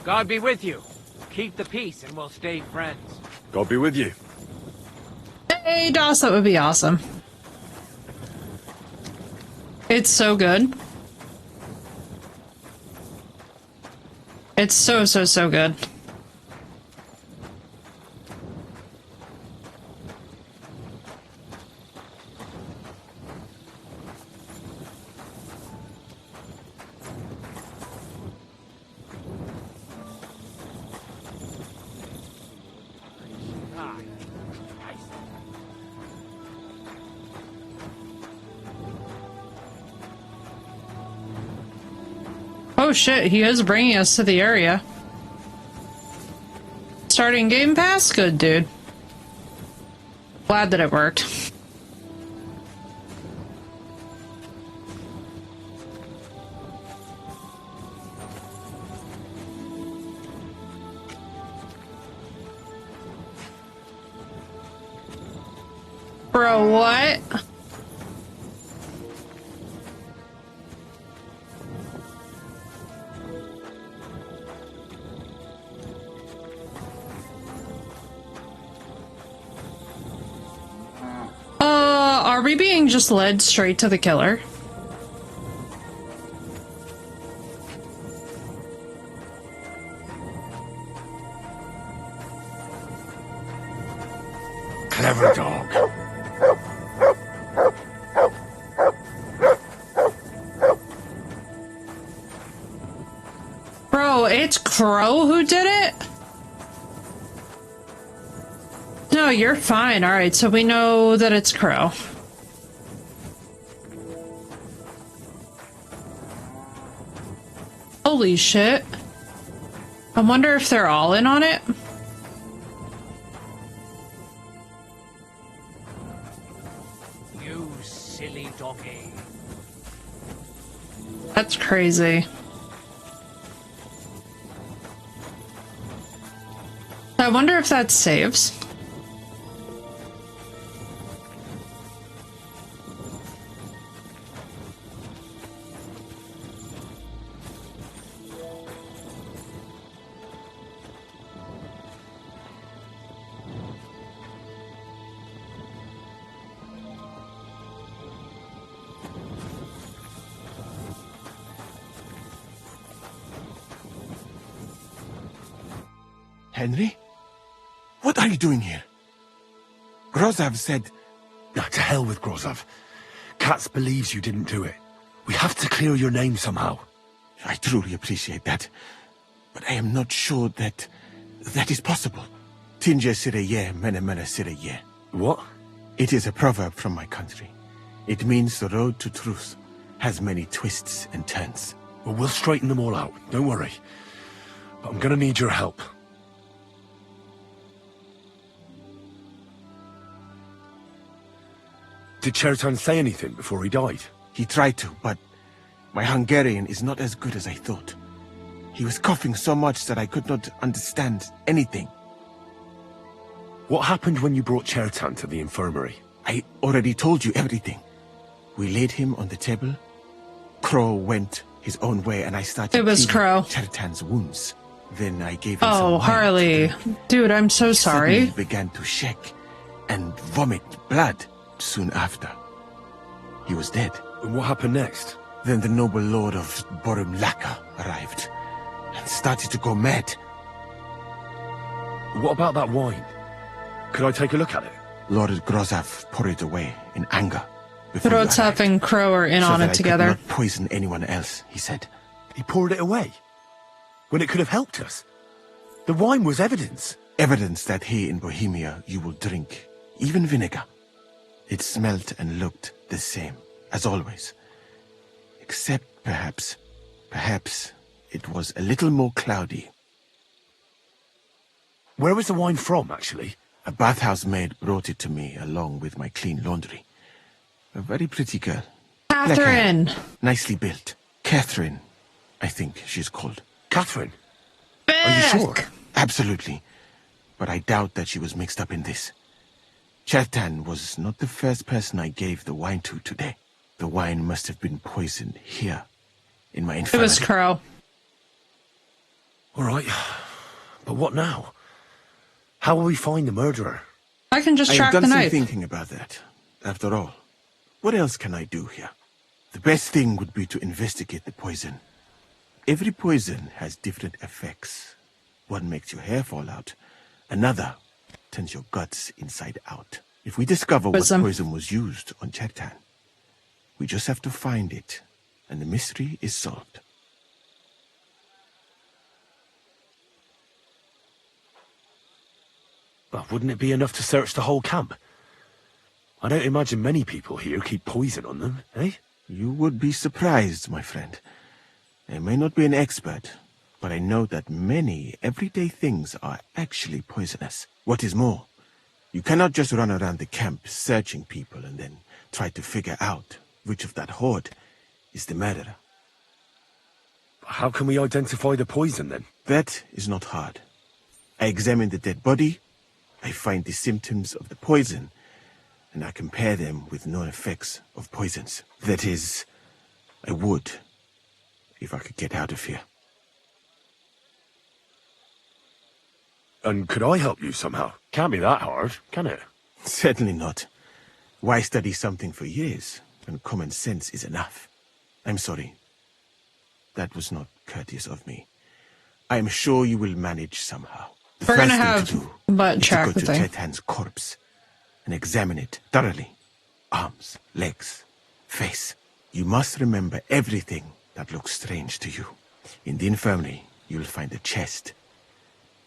D: God be with you. Keep the peace and we'll stay friends.
L: God be with you.
A: Hey, Doss, that would be awesome. It's so good. It's so good. Oh shit, he is bringing us to the area. Starting Game Pass? Good, dude. Glad that it worked. Bro, what? Are we being just led straight to the killer?
B: Clever dog.
A: Bro, it's Crow who did it? No, you're fine. Alright, so we know that it's Crow. Holy shit. I wonder if they're all in on it.
J: You silly doggy.
A: That's crazy. I wonder if that saves.
E: Henry? What are you doing here? Grozav said...
B: Nah, to hell with Grozav. Katz believes you didn't do it. We have to clear your name somehow.
E: I truly appreciate that. But I am not sure that is possible. Tinja Sireye, mene mene Sireye.
B: What?
E: It is a proverb from my country. It means the road to truth has many twists and turns.
B: Well, we'll straighten them all out. Don't worry. But I'm gonna need your help. Did Chertan say anything before he died?
E: He tried to, but my Hungarian is not as good as I thought. He was coughing so much that I could not understand anything.
B: What happened when you brought Chertan to the infirmary?
E: I already told you everything. We laid him on the table. Crow went his own way and I started
A: Crow.
E: Chertan's wounds. Then I gave him
A: some wine. Harley. Dude, I'm so sorry.
E: He began to shake and vomit blood soon after. He was dead.
B: And what happened next?
E: Then the noble lord of Borumlaka arrived and started to go mad.
B: What about that wine? Could I take a look at it?
E: Lord Grozav poured it away in anger.
A: Grozav and Crow are in on it together.
E: I could not poison anyone else, he said.
B: He poured it away? When it could have helped us? The wine was evidence.
E: Evidence that here in Bohemia you will drink, even vinegar. It smelt and looked the same, as always. Except perhaps it was a little more cloudy.
B: Where was the wine from, actually?
E: A bathhouse maid brought it to me along with my clean laundry. A very pretty girl.
A: Catherine!
E: Nicely built. Catherine, I think she's called.
B: Catherine?
A: Beck.
B: Are you sure?
E: Absolutely. But I doubt that she was mixed up in this. Chertan was not the first person I gave the wine to today. The wine must have been poisoned here, in my infirmary.
A: It was Crow.
B: All right. But what now? How will we find the murderer?
A: I can just track the knife.
E: I have done some thinking about that. After all, what else can I do here? The best thing would be to investigate the poison. Every poison has different effects. One makes your hair fall out. Another turns your guts inside out. If we discover what poison was used on Chertan, we just have to find it, and the mystery is solved.
B: But wouldn't it be enough to search the whole camp? I don't imagine many people here keep poison on them, eh?
E: You would be surprised, my friend. I may not be an expert, but I know that many everyday things are actually poisonous. What is more, you cannot just run around the camp searching people and then try to figure out which of that horde is the murderer.
B: How can we identify the poison, then?
E: That is not hard. I examine the dead body, I find the symptoms of the poison, and I compare them with known effects of poisons. That is, I would, if I could get out of here.
B: And could I help you somehow? Can't be that hard, can it?
E: Certainly not. Why study something for years when common sense is enough? I'm sorry. That was not courteous of me. I am sure you will manage somehow. The
A: We're
E: first
A: gonna
E: thing
A: have
E: to do
A: butt
E: is
A: track
E: to go
A: the
E: to
A: thing.
E: Chertan's corpse and examine it thoroughly. Arms, legs, face. You must remember everything that looks strange to you. In the infirmary, you'll find a chest.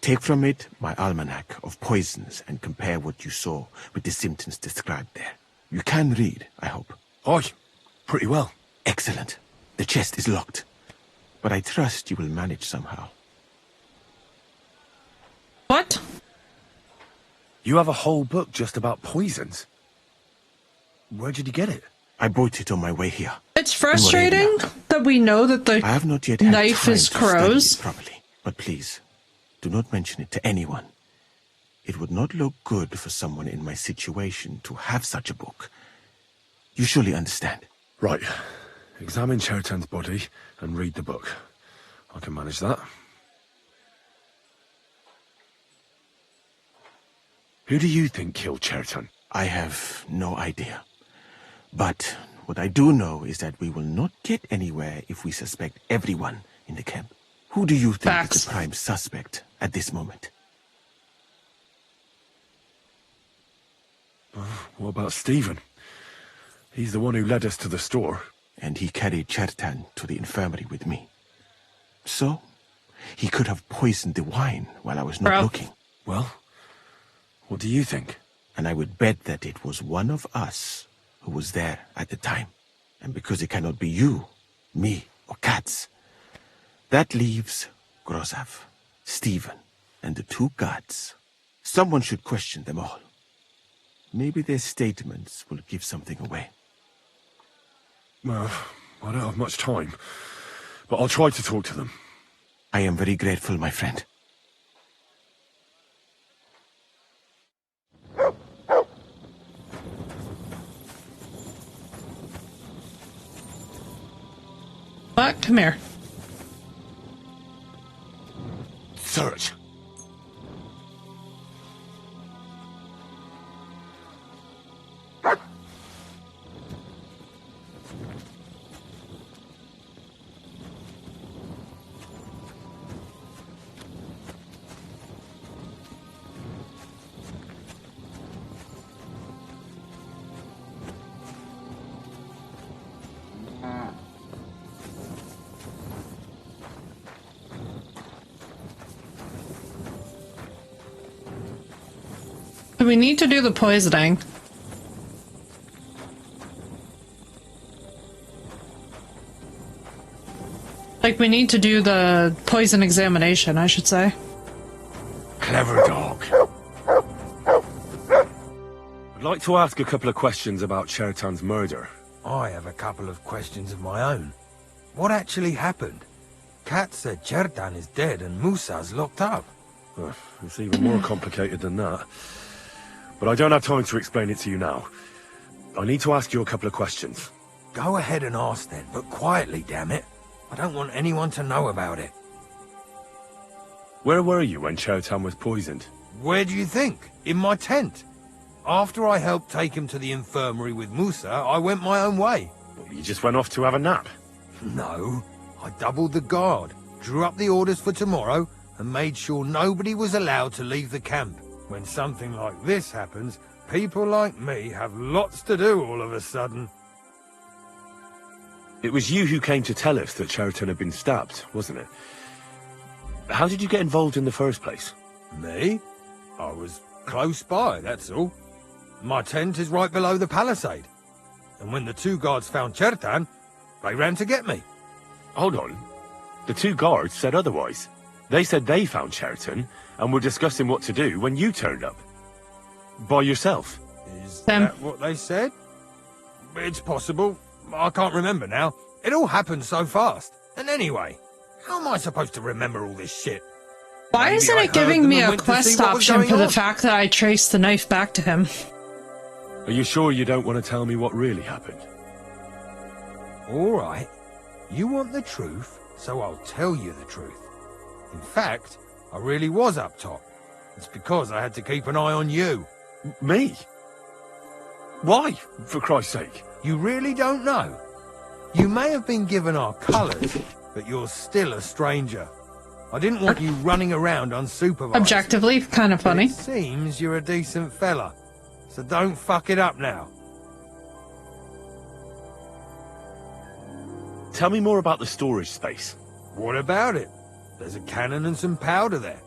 E: Take from it my almanac of poisons and compare what you saw with the symptoms described there. You can read, I hope.
B: Aye, pretty well.
E: Excellent. The chest is locked, but I trust you will manage somehow.
A: What?
B: You have a whole book just about poisons? Where did you get it?
E: I bought it on my way here.
A: It's frustrating that we know that the
E: I have not yet had
A: knife
E: time
A: is
E: to study
A: Crow's.
E: it properly, but please, do not mention it to anyone. It would not look good for someone in my situation to have such a book. You surely understand.
B: Right. Examine Chertan's body and read the book. I can manage that. Who do you think killed Chertan?
E: I have no idea. But what I do know is that we will not get anywhere if we suspect everyone in the camp. Who do you think is the prime suspect at this moment?
L: What about Stephen? He's the one who led us to the store.
E: And he carried Chertan to the infirmary with me. So, he could have poisoned the wine while I was not looking.
L: Well, what do you think?
E: And I would bet that it was one of us who was there at the time. And because it cannot be you, me, or Katz, that leaves Grozav, Stephen, and the two guards. Someone should question them all. Maybe their statements will give something away.
L: Well, I don't have much time, but I'll try to talk to them.
E: I am very grateful, my friend.
A: But come here.
L: Search.
A: We need to do the poisoning. Like, we need to do the poison examination, I should say.
L: Clever dog. I'd like to ask a couple of questions about Chertan's murder.
C: I have a couple of questions of my own. What actually happened? Kat said Chertan is dead and Musa's locked up.
L: It's even more complicated than that. But I don't have time to explain it to you now. I need to ask you a couple of questions.
C: Go ahead and ask then, but quietly, damn it. I don't want anyone to know about it.
L: Where were you when Chertan was poisoned?
C: Where do you think? In my tent. After I helped take him to the infirmary with Musa, I went my own way.
L: You just went off to have a nap?
C: No. I doubled the guard, drew up the orders for tomorrow, and made sure nobody was allowed to leave the camp. When something like this happens, people like me have lots to do all of a sudden.
L: It was you who came to tell us that Chertan had been stabbed, wasn't it? How did you get involved in the first place?
C: Me? I was close by, that's all. My tent is right below the palisade. And when the two guards found Chertan, they ran to get me.
L: Hold on. The two guards said otherwise. They said they found Chertan and were discussing what to do when you turned up. By yourself.
C: Is that what they said? It's possible. I can't remember now. It all happened so fast. And anyway, how am I supposed to remember all this shit?
A: Why isn't it giving me a quest option for the fact that I traced the knife back to him?
L: Are you sure you don't want to tell me what really happened?
C: All right. You want the truth, so I'll tell you the truth. In fact, I really was up top. It's because I had to keep an eye on you.
L: Me? Why, for Christ's sake?
C: You really don't know? You may have been given our colours, but you're still a stranger. I didn't want you running around unsupervised.
A: Objectively, kind of funny.
C: It seems you're a decent fella, so don't fuck it up now.
L: Tell me more about the storage space.
C: What about it? There's a cannon and some powder there.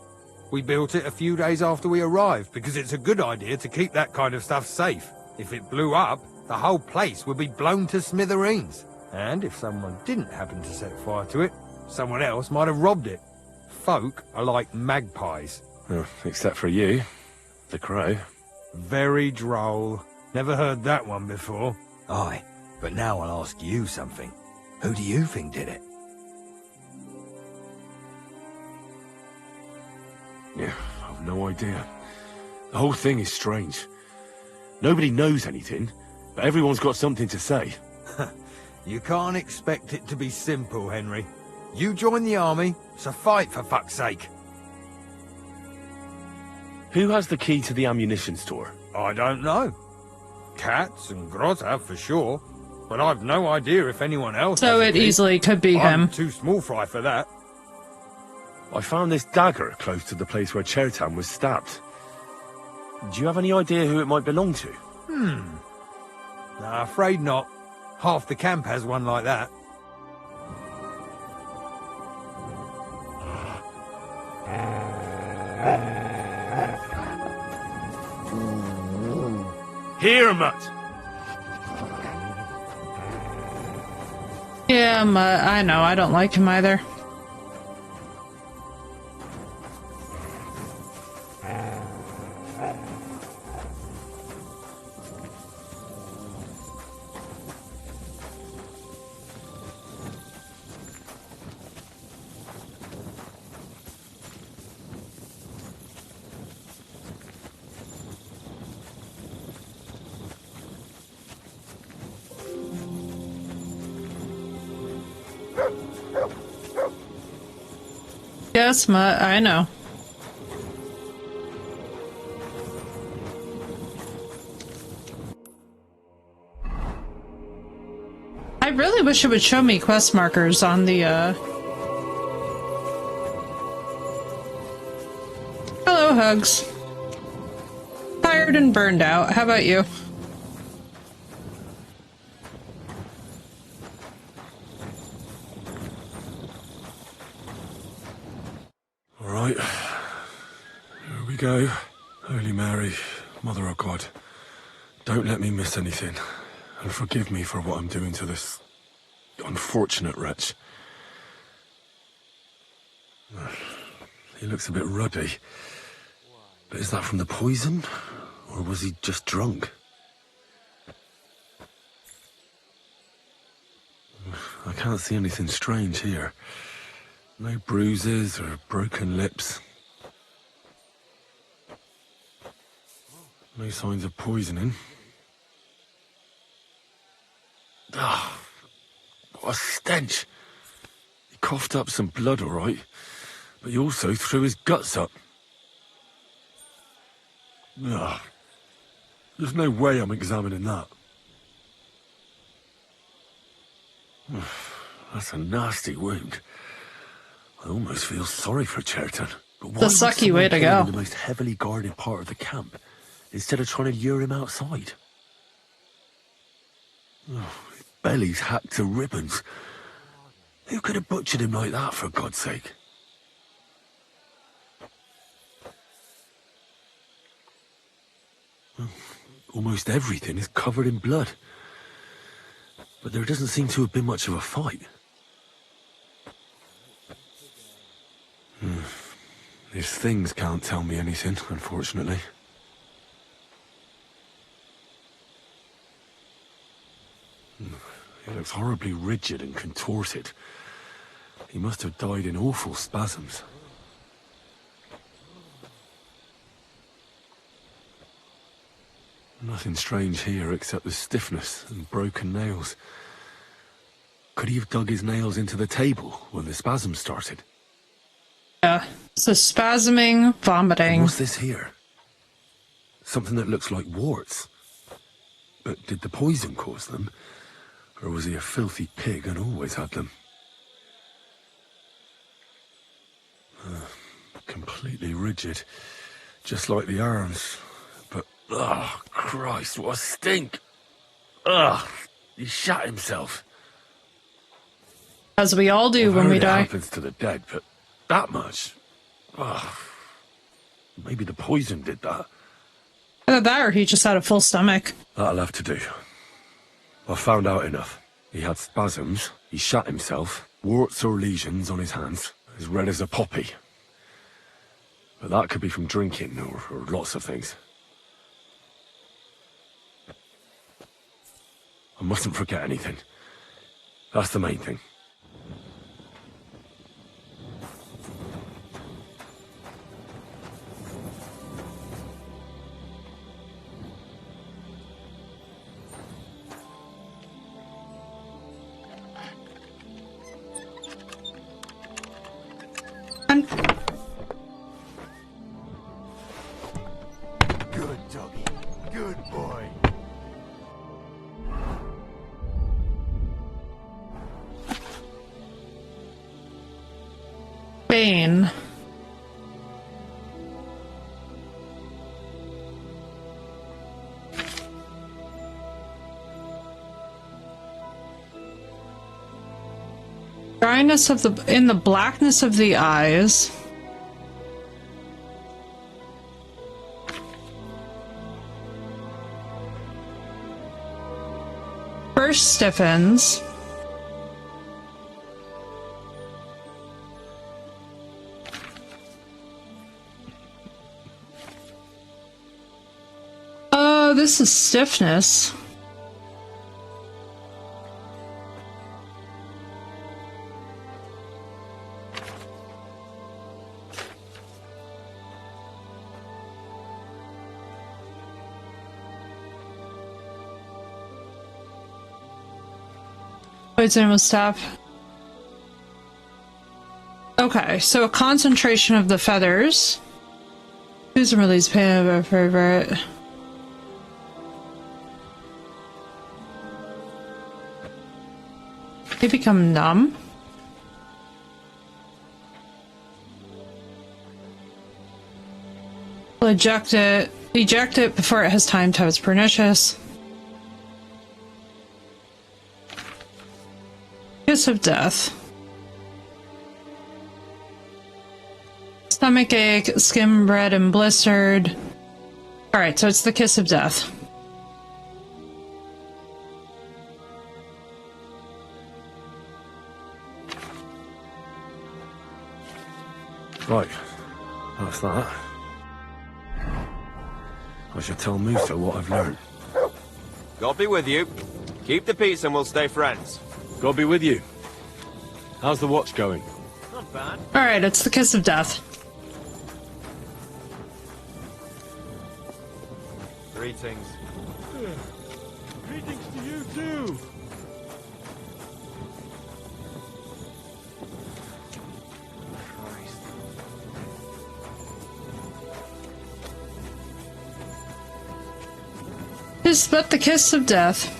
C: We built it a few days after we arrived because it's a good idea to keep that kind of stuff safe. If it blew up, the whole place would be blown to smithereens. And if someone didn't happen to set fire to it, someone else might have robbed it. Folk are like magpies.
L: Except for you, the crow.
C: Very droll. Never heard that one before. Aye, but now I'll ask you something. Who do you think did it?
L: Yeah, I've no idea. The whole thing is strange. Nobody knows anything, but everyone's got something to say.
C: You can't expect it to be simple, Henry. You joined the army, so fight for fuck's sake.
L: Who has the key to the ammunition store?
C: I don't know. Katz and Grozav for sure, but I've no idea if anyone else
A: So
C: has a
A: it
C: key.
A: easily could be
C: I'm
A: him.
C: too small fry for that.
L: I found this dagger close to the place where Chertan was stabbed. Do you have any idea who it might belong to?
C: Nah, afraid not. Half the camp has one like that.
L: Here, Mutt!
A: Yeah, I know. I don't like him either. Yes, I know. I really wish it would show me quest markers on the, Hello, Hugs. Tired and burned out. How about you?
B: Alright. Here we go. Holy Mary, Mother of God, don't let me miss anything. And forgive me for what I'm doing to this unfortunate wretch. He looks a bit ruddy. But is that from the poison? Or was he just drunk? I can't see anything strange here. No bruises or broken lips. No signs of poisoning. Ah, what a stench. He coughed up some blood, all right, but he also threw his guts up. Ah, there's no way I'm examining that. That's a nasty wound. I almost feel sorry for Cherton. But why
A: The sucky way to
B: kill him
A: go.
B: in the most heavily guarded part of the camp, instead of trying to lure him outside? Oh, his belly's hacked to ribbons. Who could have butchered him like that, for God's sake? Well, almost everything is covered in blood. But there doesn't seem to have been much of a fight. These things can't tell me anything, unfortunately. He looks horribly rigid and contorted. He must have died in awful spasms. Nothing strange here except the stiffness and broken nails. Could he have dug his nails into the table when the spasms started?
A: Yeah. So spasming, vomiting.
B: And what's this here? Something that looks like warts. But did the poison cause them? Or was he a filthy pig and always had them? Completely rigid. Just like the arms. But, oh, Christ, what a stink! Ugh, he shot himself.
A: As we all do when we die.
B: It happens to the dead, but that much? Ugh. Maybe the poison did that.
A: Either that or he just had a full stomach.
B: That'll have to do. I found out enough. He had spasms, he shot himself, warts or lesions on his hands, as red as a poppy. But that could be from drinking or lots of things. I mustn't forget anything. That's the main thing.
N: Good doggy. Good boy.
A: Bane. Dryness of in the blackness of the eyes. First stiffens. Oh, this is stiffness. Poison with staff. Okay, so a concentration of the feathers. Choose and release pain of our favorite. They become numb. We'll eject it before it has time to have its pernicious. Kiss of death. Stomach ache, skin red and blistered. Alright, so it's the kiss of death.
L: Right, that's that. I should tell Musa what I've learned.
O: God be with you. Keep the peace and we'll stay friends.
L: God be with you. How's the watch going?
O: Not bad.
A: Alright, it's the kiss of death.
O: Greetings.
L: Greetings to you too.
A: Is but the kiss of death.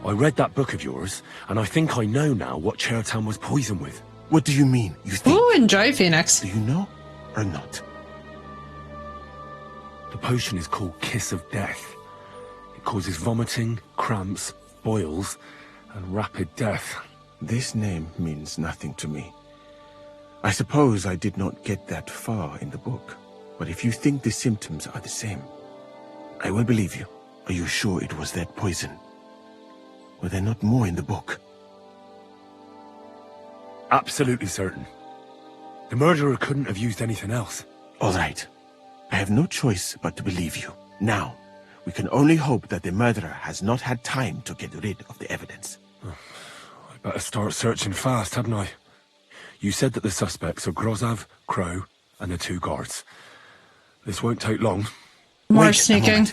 L: I read that book of yours, and I think I know now what Chertown was poisoned with.
E: What do you mean? You think?
A: Ooh, enjoy Phoenix.
E: Do you know or not?
L: The potion is called Kiss of Death. It causes vomiting, cramps, boils, and rapid death.
E: This name means nothing to me. I suppose I did not get that far in the book, but if you think the symptoms are the same, I will believe you. Are you sure it was that poison? Were there not more in the book?
L: Absolutely certain. The murderer couldn't have used anything else.
E: All right. I have no choice but to believe you. Now, we can only hope that the murderer has not had time to get rid of the evidence.
L: I better start searching fast, hadn't I? You said that the suspects are Grozav, Crow, and the 2 guards. This won't take long.
A: More sneaking.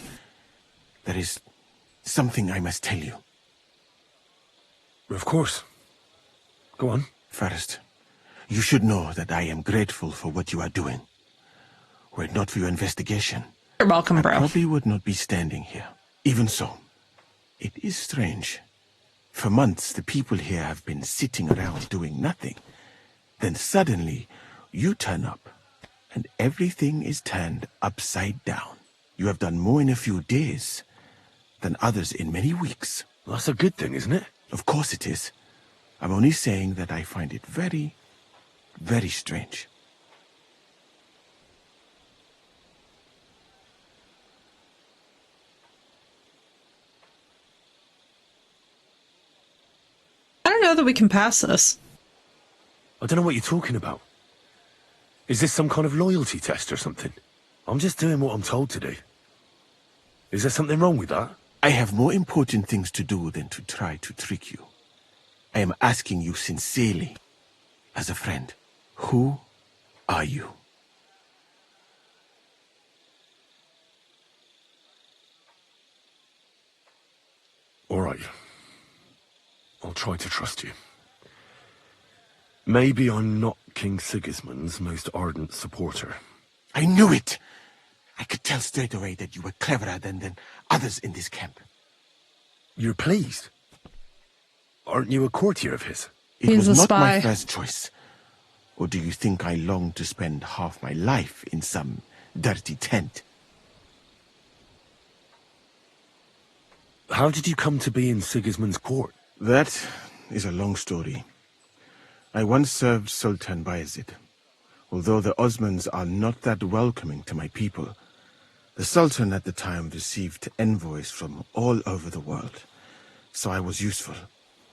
E: There is something I must tell you.
L: Of course. Go on.
E: First, you should know that I am grateful for what you are doing. Were it not for your investigation,
A: you're welcome, bro.
E: I probably would not be standing here. Even so, it is strange. For months, the people here have been sitting around doing nothing. Then suddenly, you turn up, and everything is turned upside down. You have done more in a few days than others in many weeks.
L: Well, that's a good thing, isn't it?
E: Of course it is. I'm only saying that I find it very, very strange.
A: I don't know that we can pass this.
L: I don't know what you're talking about. Is this some kind of loyalty test or something? I'm just doing what I'm told to do. Is there something wrong with that?
E: I have more important things to do than to try to trick you. I am asking you sincerely, as a friend, who are you?
L: All right. I'll try to trust you. Maybe I'm not King Sigismund's most ardent supporter.
E: I knew it! I could tell straight away that you were cleverer than others in this camp.
L: You're pleased? Aren't you a courtier of his?
E: It was not my first choice. Or do you think I long to spend half my life in some dirty tent?
L: How did you come to be in Sigismund's court?
E: That is a long story. I once served Sultan Bayezid. Although the Osmans are not that welcoming to my people, the Sultan at the time received envoys from all over the world, so I was useful.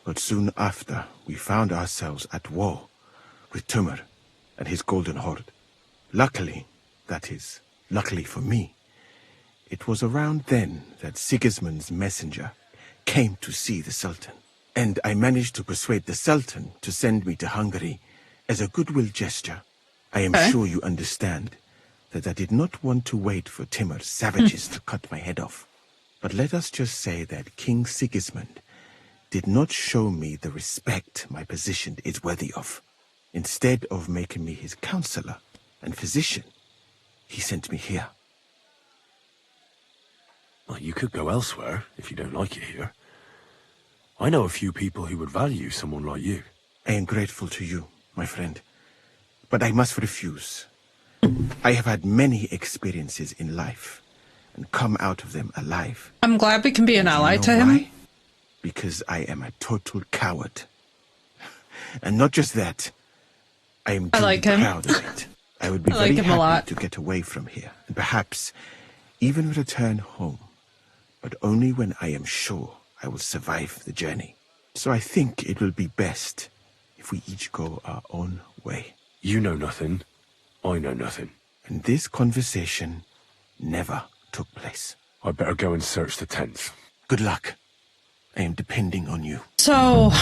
E: But soon after, we found ourselves at war with Timur and his Golden Horde. Luckily, that is, luckily for me, it was around then that Sigismund's messenger came to see the Sultan. And I managed to persuade the Sultan to send me to Hungary as a goodwill gesture. I am sure you understand that I did not want to wait for Timur's savages to cut my head off. But let us just say that King Sigismund did not show me the respect my position is worthy of. Instead of making me his counselor and physician, he sent me here.
L: Well, you could go elsewhere if you don't like it here. I know a few people who would value someone like you.
E: I am grateful to you, my friend. But I must refuse. I have had many experiences in life and come out of them alive.
A: I'm glad we can be an ally to him.
E: Why? Because I am a total coward. And not just that, I am truly proud of it. I would be very happy to get away from here and perhaps even return home, but only when I am sure I will survive the journey. So I think it will be best if we each go our own way.
L: You know nothing. I know nothing.
E: And this conversation never took place.
L: I better go and search the tents.
E: Good luck. I am depending on you.
A: So...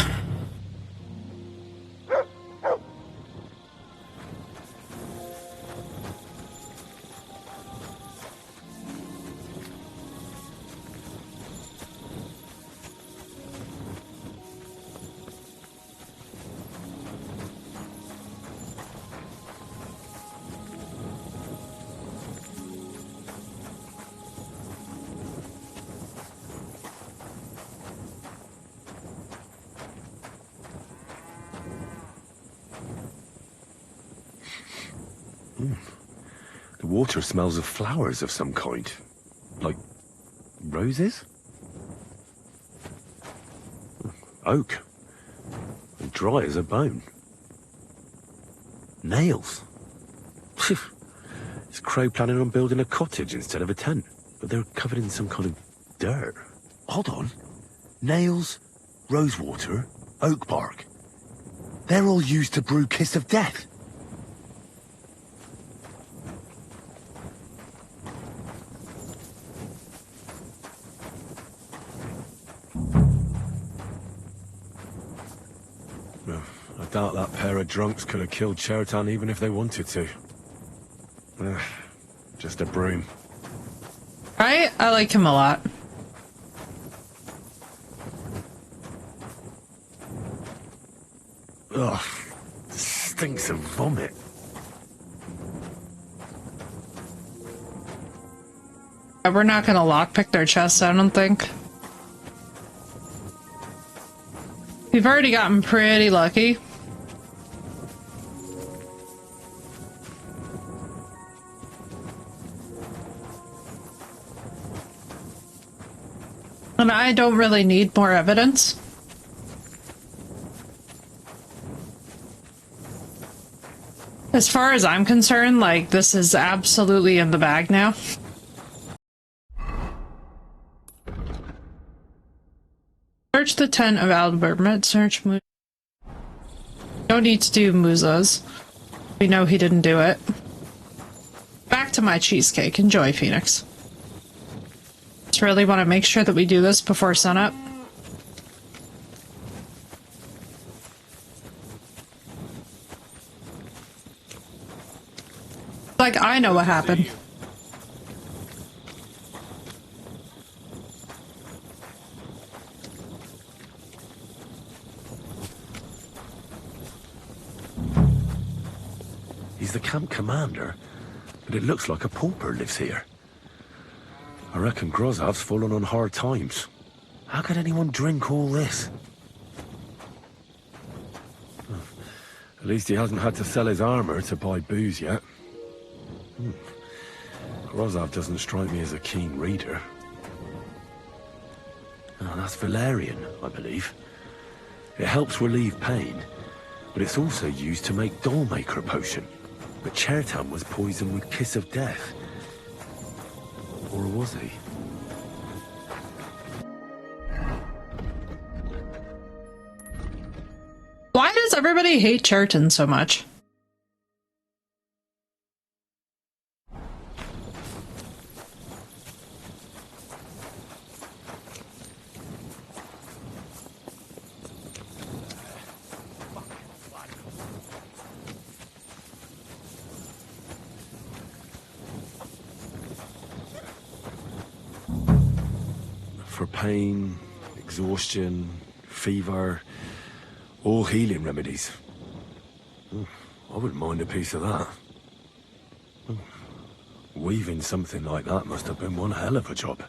L: The water smells of flowers of some kind. Like roses? Oak. And dry as a bone. Nails. Is Crow planning on building a cottage instead of a tent? But they're covered in some kind of dirt. Hold on. Nails, rosewater, oak bark. They're all used to brew Kiss of Death. I doubt that pair of drunks could have killed Chertan even if they wanted to. Just a broom.
A: Right? I like him a lot.
L: Ugh. Stinks of vomit.
A: We're not gonna lockpick their chests, I don't think. We've already gotten pretty lucky. And I don't really need more evidence. As far as I'm concerned, like, this is absolutely in the bag now. Search the tent of Albert. Search Musa. Don't need to do Musa's. We know he didn't do it. Back to my cheesecake. Enjoy, Phoenix. Just really want to make sure that we do this before sunup. Like, I know what happened.
L: He's the camp commander, but it looks like a pauper lives here. I reckon Grozov's fallen on hard times. How could anyone drink all this? At least he hasn't had to sell his armor to buy booze yet. Grozov doesn't strike me as a keen reader. That's valerian, I believe. It helps relieve pain, but it's also used to make dollmaker potion. But Chertan was poisoned with Kiss of Death. Or was he?
A: Why does everybody hate Chertan so much?
L: For pain, exhaustion, fever, all healing remedies. I wouldn't mind a piece of that. Weaving something like that must have been one hell of a job.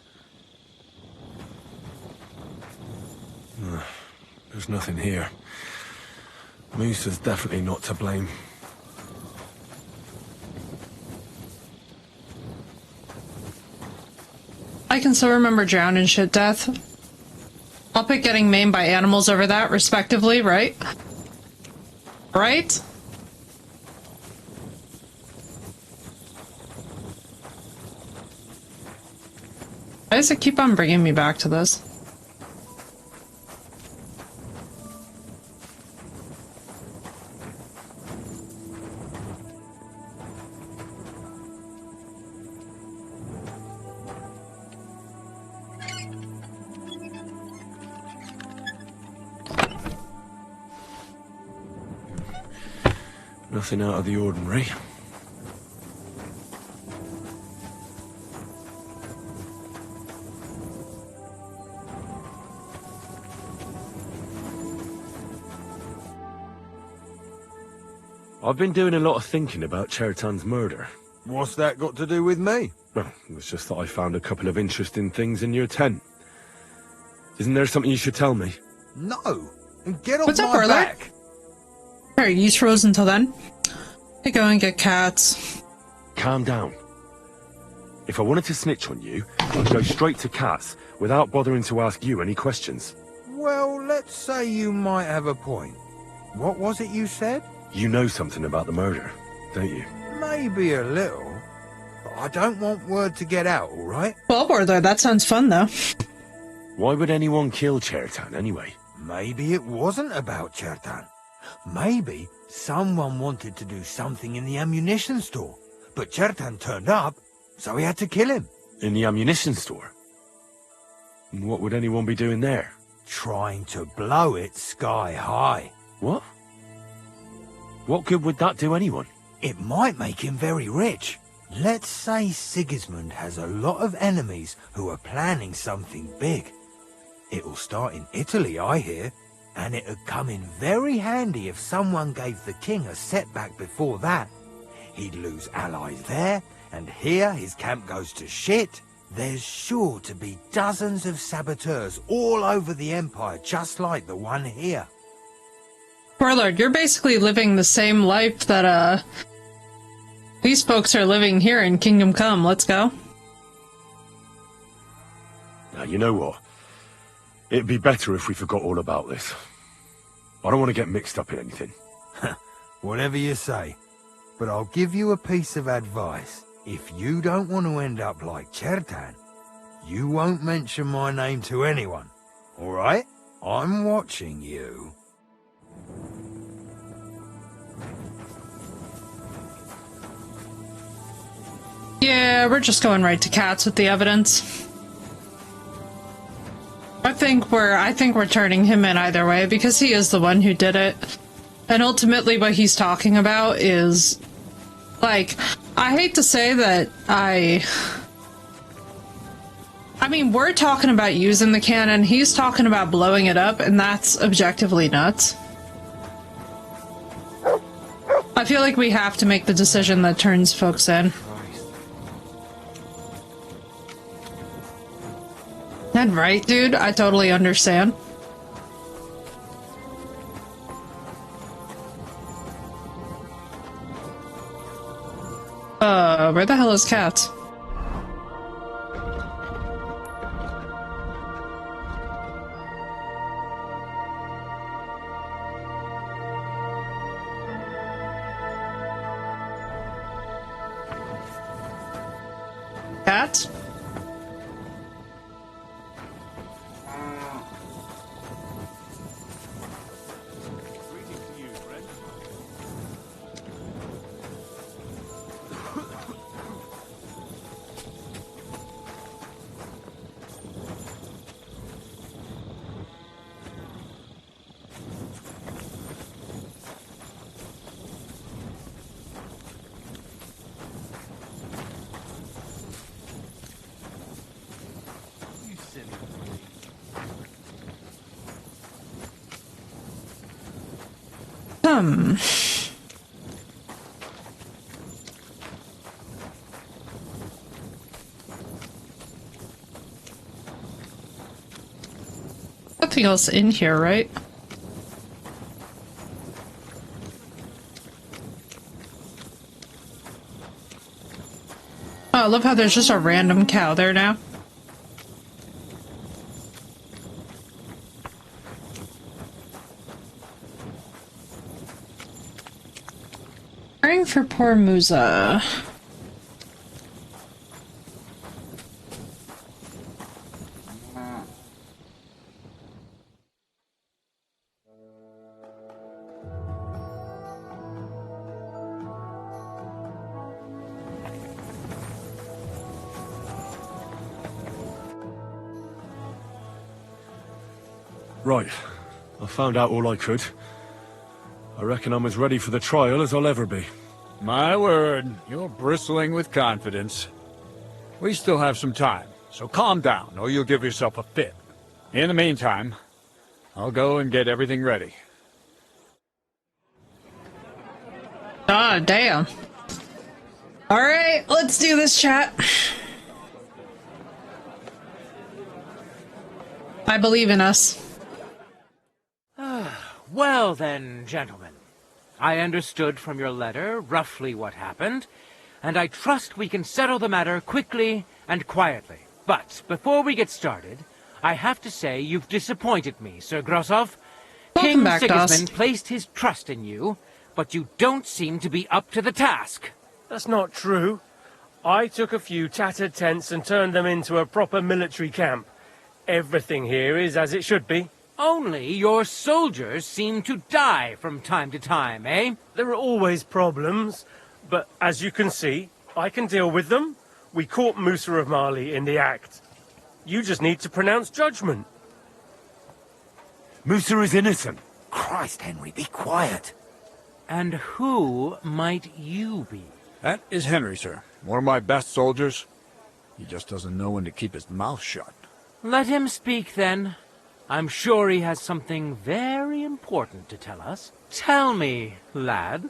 L: There's nothing here. Musa's definitely not to blame.
A: I can still remember drowned in shit death. I'll pick getting maimed by animals over that, respectively, right? Right? Why does it keep on bringing me back to this?
L: Nothing out of the ordinary. I've been doing a lot of thinking about Chertan's murder.
C: What's that got to do with me?
L: Well, it was just that I found a couple of interesting things in your tent. Isn't there something you should tell me?
C: No! And get off
A: What's up,
C: my
A: Arlo?
C: back!
A: Alright, use frozen until then. I go and get cats.
L: Calm down. If I wanted to snitch on you, I'd go straight to Kat's without bothering to ask you any questions.
C: Well, let's say you might have a point. What was it you said?
L: You know something about the murder, don't you?
C: Maybe a little. But I don't want word to get out, alright?
A: Well, Warlord, that sounds fun, though.
L: Why would anyone kill Chertan anyway?
C: Maybe it wasn't about Chertan. Maybe someone wanted to do something in the ammunition store. But Chertan turned up, so we had to kill him.
L: In the ammunition store? And what would anyone be doing there?
C: Trying to blow it sky high.
L: What? What good would that do anyone?
C: It might make him very rich. Let's say Sigismund has a lot of enemies who are planning something big. It'll start in Italy, I hear, and it'd come in very handy if someone gave the king a setback before that. He'd lose allies there, and here his camp goes to shit. There's sure to be dozens of saboteurs all over the Empire, just like the one here.
A: Warlord, you're basically living the same life that, these folks are living here in Kingdom Come. Let's go.
L: Now, you know what? It'd be better if we forgot all about this. I don't want to get mixed up in anything.
C: Whatever you say. But I'll give you a piece of advice. If you don't want to end up like Chertan, you won't mention my name to anyone. All right? I'm watching you.
A: Yeah, we're just going right to cats with the evidence. I think we're turning him in either way because he is the one who did it. And ultimately what he's talking about is like, I hate to say that I mean, we're talking about using the cannon, he's talking about blowing it up, and that's objectively nuts. I feel like we have to make the decision that turns folks in. And right, dude, I totally understand. Where the hell is Kat? Nothing else in here, right? Oh, I love how there's just a random cow there now. Caring for poor Musa.
L: Right. I found out all I could. I reckon I'm as ready for the trial as I'll ever be.
D: My word, you're bristling with confidence. We still have some time, so calm down, or you'll give yourself a fit. In the meantime, I'll go and get everything ready.
A: Ah, damn. Alright, let's do this, chat. I believe in us.
J: Well then, gentlemen. I understood from your letter roughly what happened, and I trust we can settle the matter quickly and quietly. But before we get started, I have to say you've disappointed me, Sir Grosov. King Sigismund placed his trust in you, but you don't seem to be up to the task.
M: That's not true. I took a few tattered tents and turned them into a proper military camp. Everything here is as it should be.
J: Only your soldiers seem to die from time to time, eh?
M: There are always problems, but as you can see, I can deal with them. We caught Musa of Mali in the act. You just need to pronounce judgment.
L: Musa is innocent.
D: Christ, Henry, be quiet.
J: And who might you be?
D: That is Henry, sir. One of my best soldiers. He just doesn't know when to keep his mouth shut.
J: Let him speak, then. I'm sure he has something very important to tell us. Tell me, lad,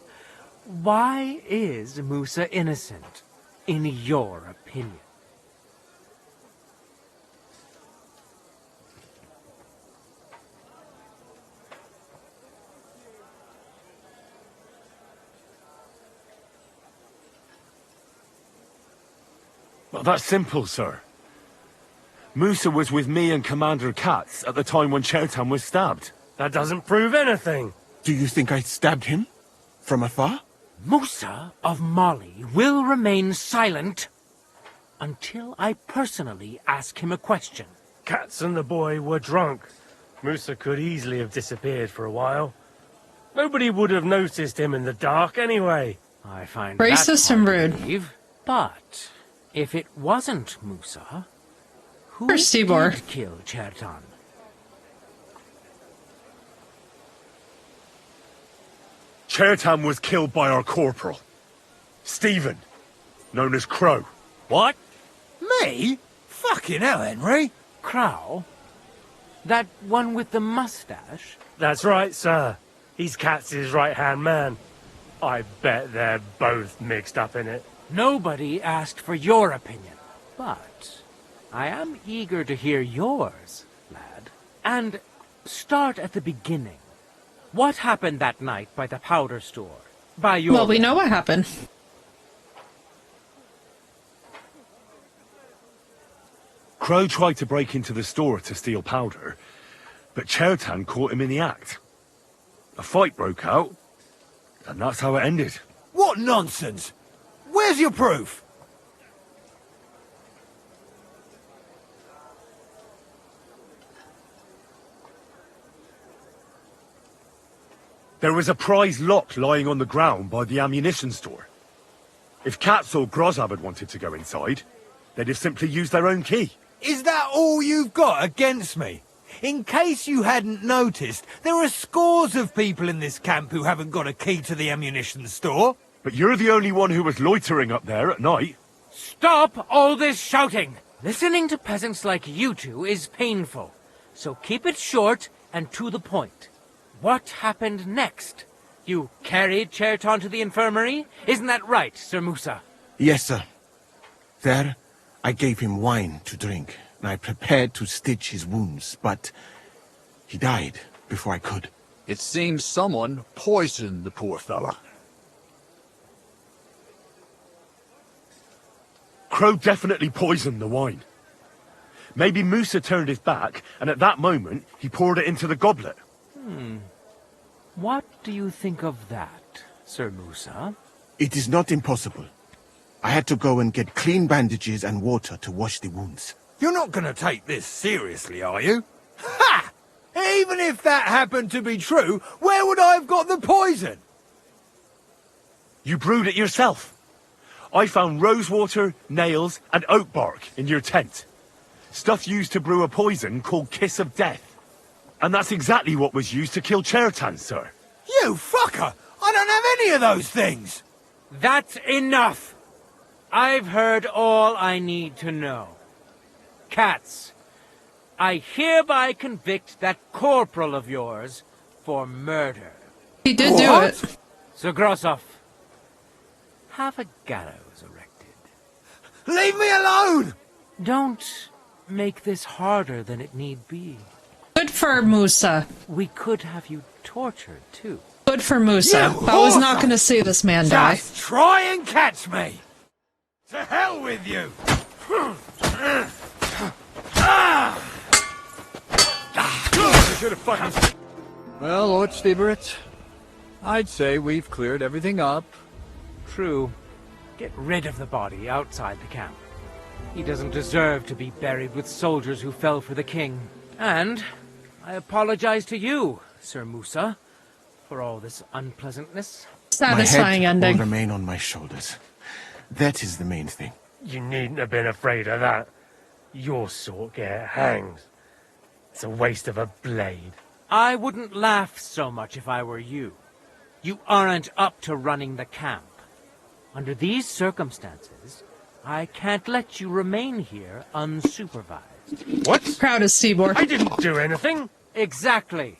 J: why is Musa innocent, in your opinion?
L: Well, that's simple, sir. Musa was with me and Commander Katz at the time when Chertan was stabbed.
M: That doesn't prove anything.
E: Do you think I stabbed him? From afar?
J: Musa of Mali will remain silent until I personally ask him a question.
M: Katz and the boy were drunk. Musa could easily have disappeared for a while. Nobody would have noticed him in the dark anyway.
J: I find
A: racist and rude.
J: But if it wasn't Musa, who
A: did
J: kill Chertan?
L: Chertan was killed by our corporal, Stephen, known as Crow.
D: What? Me? Fucking hell, Henry.
J: Crow? That one with the mustache?
M: That's right, sir. He's Katz's right-hand man. I bet they're both mixed up in it.
J: Nobody asked for your opinion, but I am eager to hear yours, lad. And start at the beginning. What happened that night by the powder store? By your...
A: Well, we know what happened.
L: Crow tried to break into the store to steal powder, but Chertan caught him in the act. A fight broke out, and that's how it ended.
D: What nonsense! Where's your proof?
L: There was a prize lock lying on the ground by the ammunition store. If Katz or Grozab had wanted to go inside, they'd have simply used their own key.
D: Is that all you've got against me? In case you hadn't noticed, there are scores of people in this camp who haven't got a key to the ammunition store.
L: But you're the only one who was loitering up there at night.
J: Stop all this shouting! Listening to peasants like you two is painful, so keep it short and to the point. What happened next? You carried Cherton to the infirmary? Isn't that right, Sir Musa?
E: Yes, sir. There, I gave him wine to drink, and I prepared to stitch his wounds, but he died before I could.
D: It seems someone poisoned the poor fella.
L: Crow definitely poisoned the wine. Maybe Musa turned his back, and at that moment, he poured it into the goblet.
J: What do you think of that, Sir Musa?
E: It is not impossible. I had to go and get clean bandages and water to wash the wounds.
C: You're not going to take this seriously, are you? Ha! Even if that happened to be true, where would I have got the poison?
L: You brewed it yourself. I found rosewater, nails, and oak bark in your tent. Stuff used to brew a poison called Kiss of Death. And that's exactly what was used to kill Chertan, sir.
C: You fucker! I don't have any of those things!
J: That's enough! I've heard all I need to know. Cats, I hereby convict that corporal of yours for murder.
A: He did do it.
J: Sir Grossoff, have a gallows erected.
C: Leave me alone!
J: Don't make this harder than it need be.
A: Good for Musa.
J: We could have you tortured, too.
A: Good for Musa. I was not going to see this man die.
C: Just try and catch me! To hell with you!
D: Well, Lord Stieberitz, I'd say we've cleared everything up.
J: True. Get rid of the body outside the camp. He doesn't deserve to be buried with soldiers who fell for the king. And I apologize to you, Sir Musa, for all this unpleasantness.
A: Satisfying
E: my head
A: ending.
E: will remain on my shoulders. That is the main thing.
M: You needn't have been afraid of that. Your sort get hanged. It's a waste of a blade.
J: I wouldn't laugh so much if I were you. You aren't up to running the camp. Under these circumstances, I can't let you remain here unsupervised.
M: What?
A: Proud as Seaboard.
M: I didn't do anything.
J: Exactly.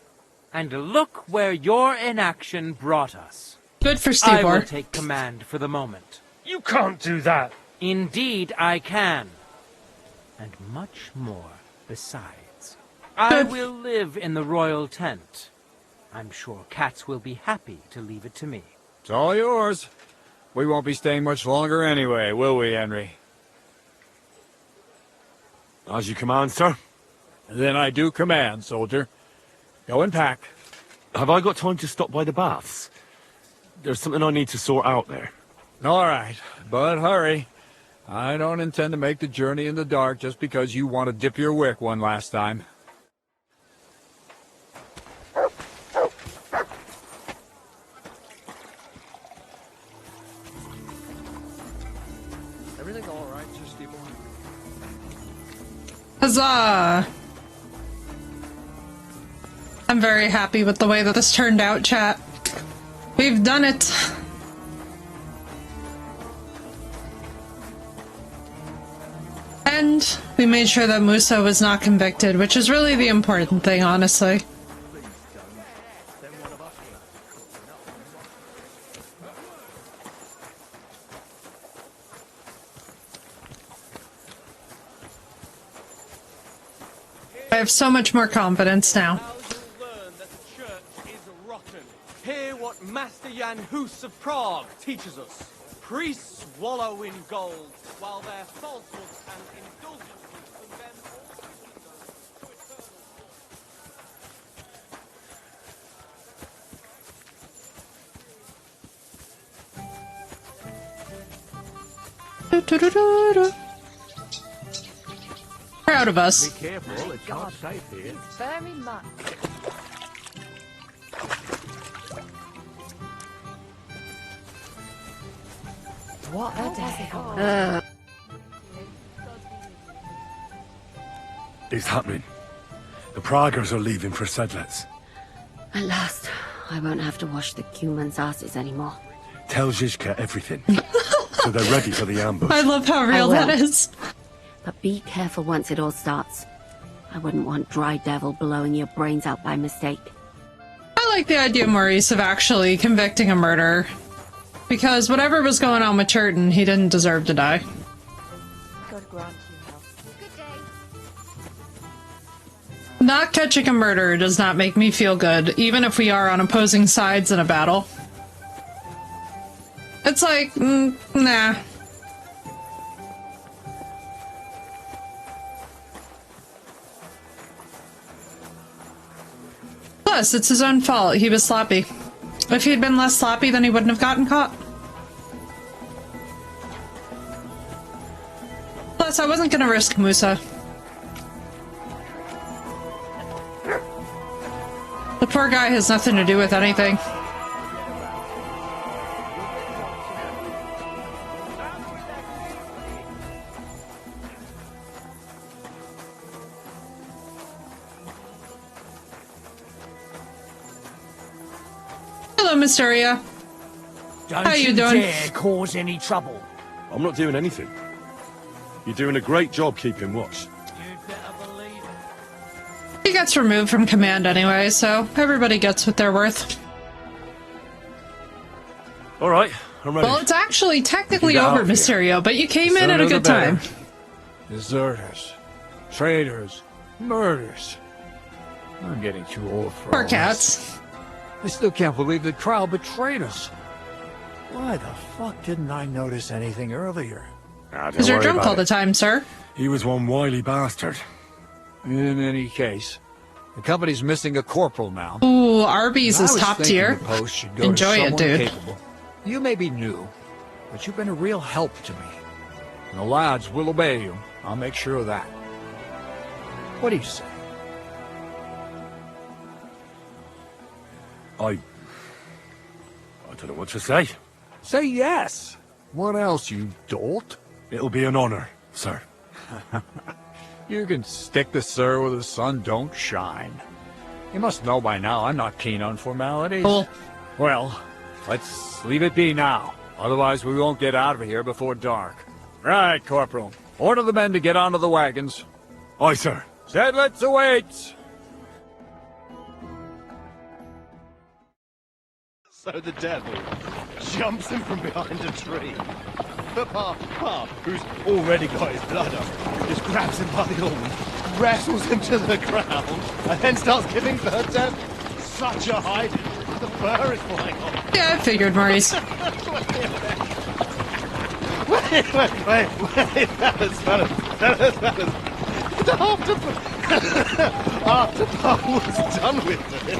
J: And look where your inaction brought us.
A: Good for
J: I will
A: Seaboard.
J: take command for the moment.
M: You can't do that.
J: Indeed, I can. And much more besides. I will live in the royal tent. I'm sure cats will be happy to leave it to me.
D: It's all yours. We won't be staying much longer anyway, will we, Henry?
L: As you command, sir.
D: Then I do command, soldier. Go and pack.
L: Have I got time to stop by the baths? There's something I need to sort out there.
D: All right, but hurry. I don't intend to make the journey in the dark just because you want to dip your wick one last time. Everything all right, Sir Steeple?
A: Huzzah! I'm very happy with the way that this turned out, chat. We've done it. And we made sure that Musa was not convicted, which is really the important thing, honestly. I have so much more confidence now.
R: Hear what Master Jan Hus of Prague teaches us. Priests wallow in gold, while their falsehoods and indulgences condemn
A: Proud of us.
M: Be careful, it's not safe here.
F: Very much.
P: What a day.
L: It's happening. The Praggers are leaving for Sedlets.
P: At last, I won't have to wash the Cuman's asses anymore.
L: Tell Zizka everything. So they're ready for the ambush.
A: I love how real that is.
P: But be careful once it all starts. I wouldn't want Dry Devil blowing your brains out by mistake.
A: I like the idea, Maurice, of actually convicting a murderer. Because whatever was going on with Churton, he didn't deserve to die.
F: God grant you health. Good day.
A: Not catching a murderer does not make me feel good, even if we are on opposing sides in a battle. It's like, nah. Plus, it's his own fault. He was sloppy. If he'd been less sloppy, then he wouldn't have gotten caught. Plus, I wasn't gonna risk Musa. The poor guy has nothing to do with anything. Hello, Mysteria. How you doing?
K: Dare cause any trouble.
L: I'm not doing anything. You're doing a great job keeping watch.
A: He gets removed from command anyway, so everybody gets what they're worth.
L: All right, I'm ready.
A: Well, it's actually technically
D: Get out
A: over,
D: of here.
A: Mysterio, but you came in at
D: Sooner
A: a
D: the
A: good
D: better.
A: time.
D: Deserters, traitors, murders. I'm getting too old for
A: Poor
D: all
A: cats.
D: this. I still can't believe the trial betrayed us. Why the fuck didn't I notice anything earlier?
A: Because you're drunk all the time, sir.
L: He was one wily bastard.
D: In any case, the company's missing a corporal now.
A: Ooh, Arby's
D: And I
A: is
D: was
A: top
D: thinking
A: tier.
D: the post should go
A: Enjoy
D: to
A: it,
D: someone
A: dude.
D: capable. You may be new, but you've been a real help to me. And the lads will obey you. I'll make sure of that. What do you say?
L: I don't know what to say.
D: Say yes. What else, you dolt?
L: It'll be an honor, sir.
D: You can stick the sir where the sun don't shine. You must know by now I'm not keen on formalities.
A: Cool.
D: Well, let's leave it be now. Otherwise we won't get out of here before dark. Right, Corporal. Order the men to get onto the wagons.
L: Aye, sir.
D: Sedlitz awaits!
H: So the devil jumps him from behind a tree. But Pa, who's already got his blood up, just grabs him by the arm, wrestles him to the ground, and then starts giving birth to such a hiding. The fur is flying off.
A: Yeah, I figured, Maurice.
H: Wait, fellas. After Pa was done with it.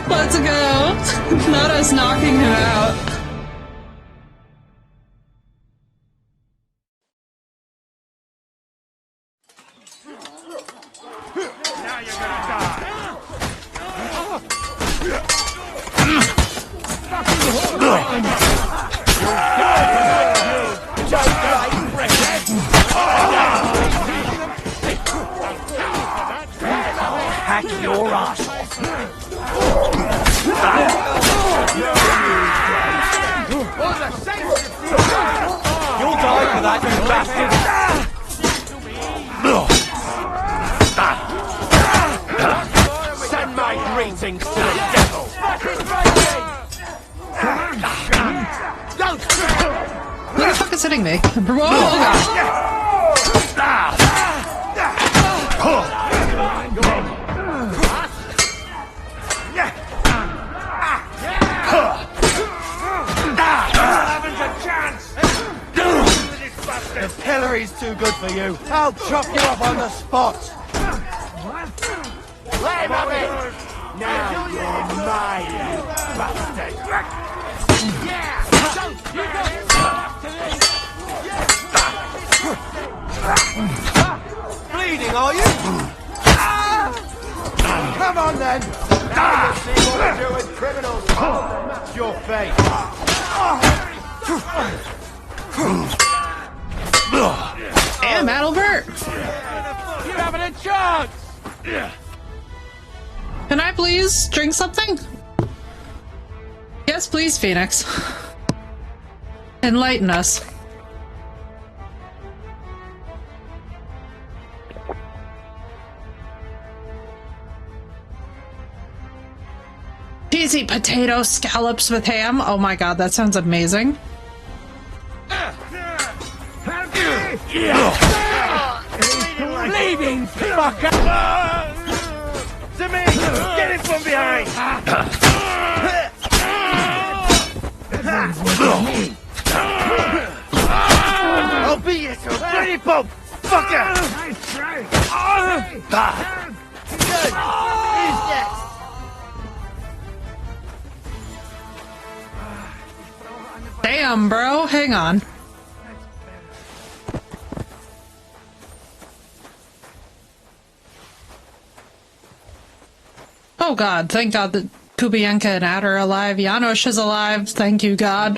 A: Let's go. Not us knocking him out.
K: Now you're gonna die. Hack your ass off. You'll die for that, you bastard! Send my greetings to the devil!
A: Who the fuck is hitting me? Whoa, oh god.
H: The pillory's too good for you. I'll chop you up on the spot. Let him have it. Now you're mine, you bastard. Bleeding, are you? Come on then. Now you'll see what I do with criminals. Match your fate.
A: Damn, Adalbert!
C: You having a chance?
A: Can I please drink something? Yes, please, Phoenix. Enlighten us. Cheesy potato scallops with ham. Oh my god, that sounds amazing.
C: Bleeding fucker!
H: To me! Get it from behind! I'll beat you to a bloody pulp! Fucker! Nice try! Good! Who's next?
A: Damn, bro. Hang on. Oh god, thank god that Kubienka and Ad are alive. Janosch is alive. Thank you, God.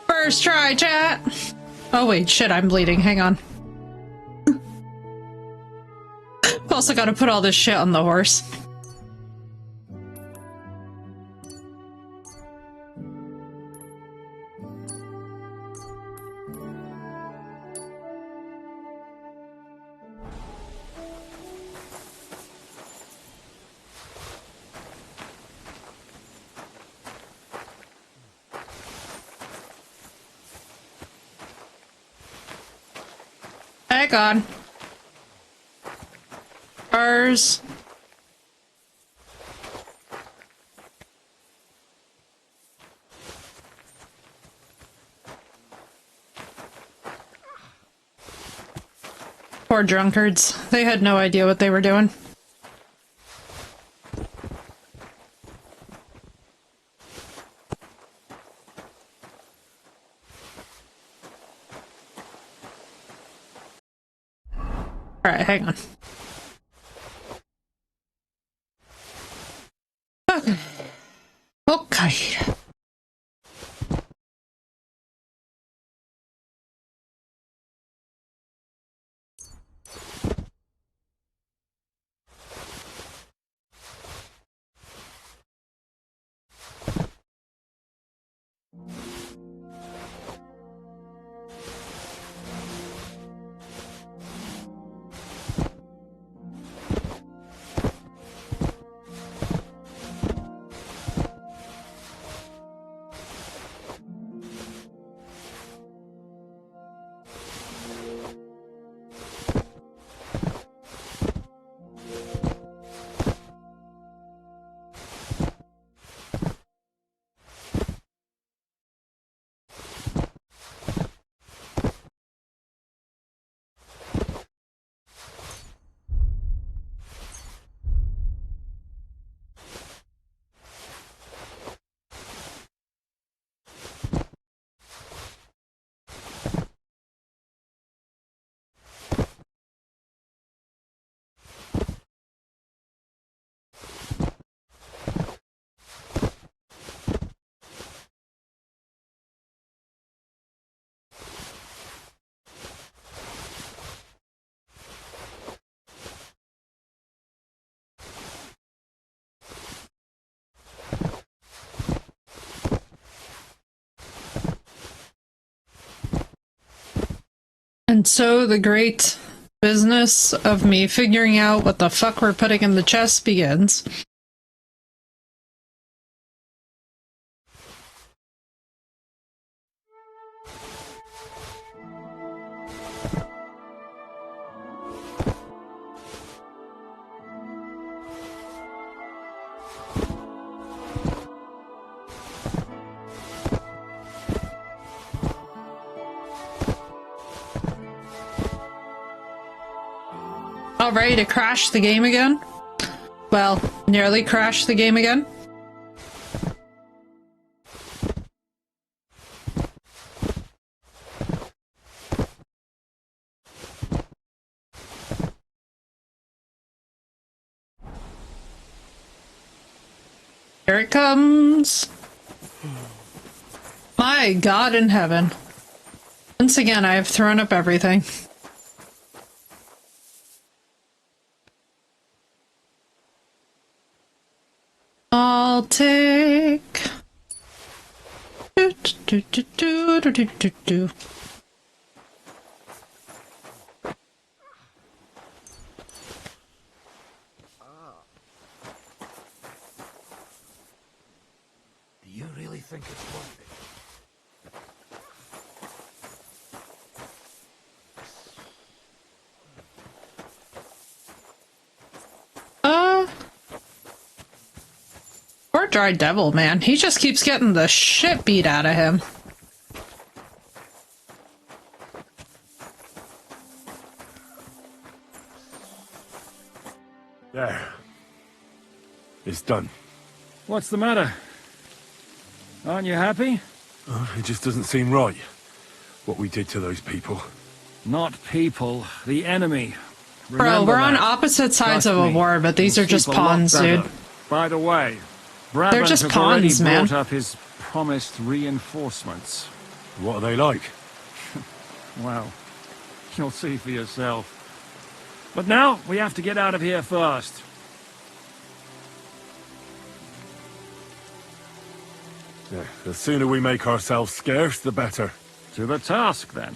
A: First try, chat! Oh wait, shit, I'm bleeding. Hang on. Also gotta put all this shit on the horse. Hang on. Ours. Poor drunkards. They had no idea what they were doing. Alright, hang on. Okay. Okay. And so the great business of me figuring out what the fuck we're putting in the chest begins. All ready to crash the game again? Well, nearly crash the game again. Here it comes. My God in heaven. Once again, I have thrown up everything. I'll take... Do, do, do, do, do, do, do, do.
D: Do you really think it's worth it?
A: Poor Dry Devil, man. He just keeps getting the shit beat out of him.
L: There. It's done.
K: What's the matter? Aren't you happy?
L: Oh, it just doesn't seem right. What we did to those people.
K: Not people, the enemy.
A: Bro,
K: Remember
A: we're on
K: that.
A: opposite sides
K: Trust
A: of a
K: me,
A: war, but these
K: you'll
A: are just
K: sleep a lot
A: pawns,
K: better.
A: dude.
K: By the way,
A: They're
K: Brabant
A: just
K: has
A: pawns,
K: already
A: man.
K: brought up his promised reinforcements.
L: What are they like?
K: Well, you'll see for yourself. But now, we have to get out of here first.
L: Yeah, the sooner we make ourselves scarce, the better.
K: To the task, then.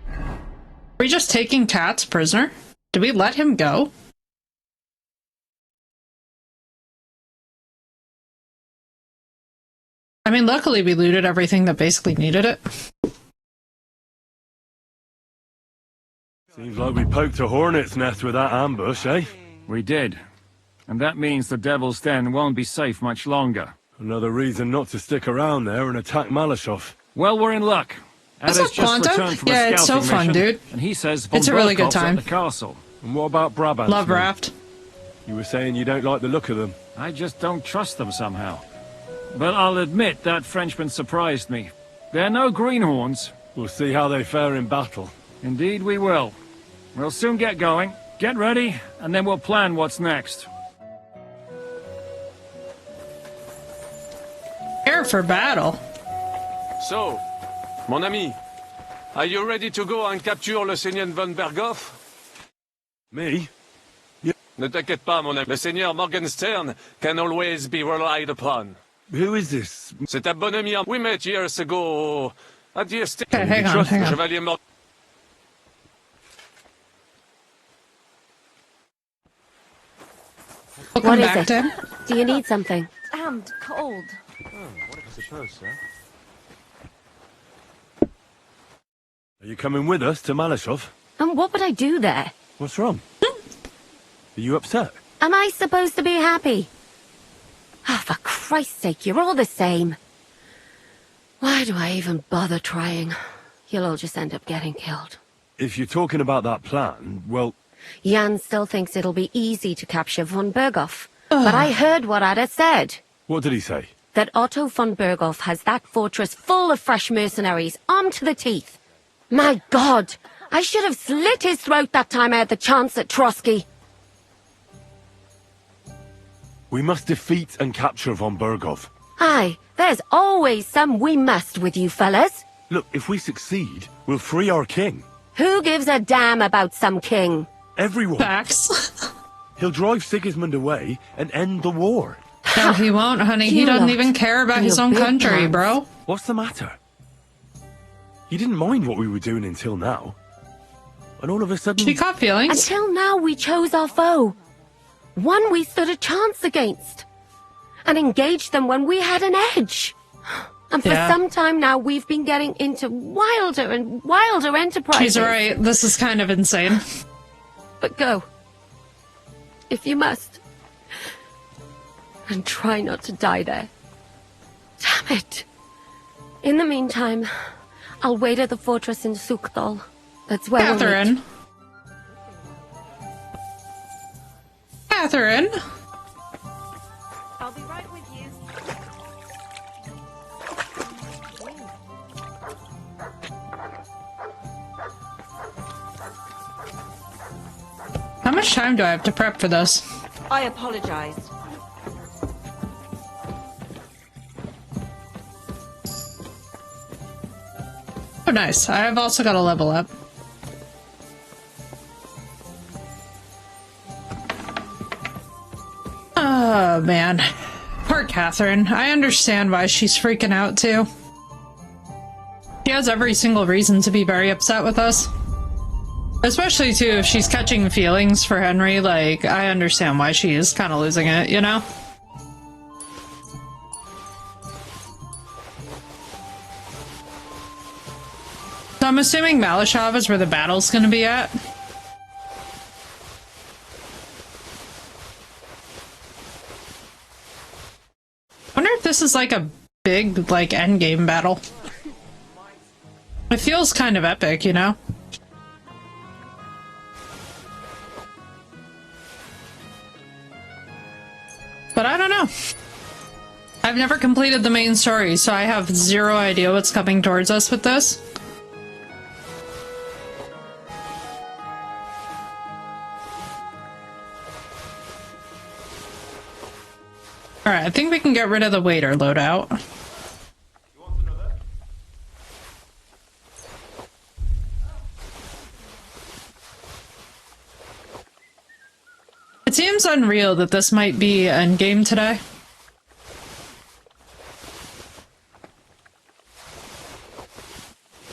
A: Are we just taking Katz prisoner? Did we let him go? I mean, luckily we looted everything that basically needed it.
L: Seems like we poked a hornet's nest with that ambush, eh?
K: We did. And that means the Devil's Den won't be safe much longer.
L: Another reason not to stick around there and attack Malashov.
K: Well, we're in luck.
A: What's
K: Ada's
A: up,
K: just
A: Quantum?
K: returned from
A: Yeah,
K: a
A: it's so
K: scouting
A: fun,
K: mission,
A: dude.
K: And he says von
A: It's a really good
K: Berkov's
A: time.
K: at the castle.
L: And what about Brabant?
A: Love Raft.
L: You were saying you don't like the look of them.
K: I just don't trust them somehow. But I'll admit that Frenchman surprised me. They're no greenhorns.
L: We'll see how they fare in battle.
K: Indeed we will. We'll soon get going. Get ready, and then we'll plan what's next.
A: Prepare for battle.
R: So, mon ami, are you ready to go and capture le Seigneur von Berghoff?
L: Me?
R: Ne t'inquiète pas, mon ami. Le Seigneur Morgenstern can always be relied upon.
L: Who is this?
R: C'est un bon ami. We met years ago at the estate.
A: Okay, hang on.
R: Chevalier Morgan.
P: What is it? Do you need something?
F: And cold.
H: What I suppose, sir.
L: Are you coming with us to Malashov?
P: And what would I do there?
L: What's wrong? Are you upset?
P: Am I supposed to be happy? Ah, for Christ's sake, you're all the same. Why do I even bother trying? You'll all just end up getting killed.
L: If you're talking about that plan, well...
P: Jan still thinks it'll be easy to capture von Berghoff. But I heard what Ada said.
L: What did he say?
P: That Otto von Berghoff has that fortress full of fresh mercenaries, armed to the teeth. My God! I should have slit his throat that time I had the chance at Trotsky.
L: We must defeat and capture von Berghoff.
P: Aye, there's always some we must with you fellas.
L: Look, if we succeed, we'll free our king.
P: Who gives a damn about some king?
L: Everyone.
A: Facts.
L: He'll drive Sigismund away and end the war.
A: No, he won't, honey. He
P: You
A: doesn't
P: lot
A: even care about
P: and
A: his
P: your
A: own
P: big
A: country,
P: plans.
A: bro.
L: What's the matter? He didn't mind what we were doing until now. And all of a sudden...
A: She caught feelings.
P: Until now we chose our foe. One we stood a chance against. And engaged them when we had an edge. And for some time now we've been getting into wilder and wilder enterprises.
A: She's right. This is kind of insane.
P: But go. If you must. And try not to die there. Damn it. In the meantime, I'll wait at the fortress in Sukdal. That's where we'll meet.
A: Catherine. Catherine.
F: I'll be right with you.
A: How much time do I have to prep for this?
F: I apologize.
A: nice. I've also got a level up. Oh, man. Poor Catherine. I understand why she's freaking out, too. She has every single reason to be very upset with us. Especially, too, if she's catching feelings for Henry. Like, I understand why she is kind of losing it, you know? So I'm assuming Malashov is where the battle's gonna be at. Wonder if this is like a big, like, endgame battle. It feels kind of epic, you know? But I don't know. I've never completed the main story, so I have zero idea what's coming towards us with this. Alright, I think we can get rid of the waiter loadout. It seems unreal that this might be endgame today.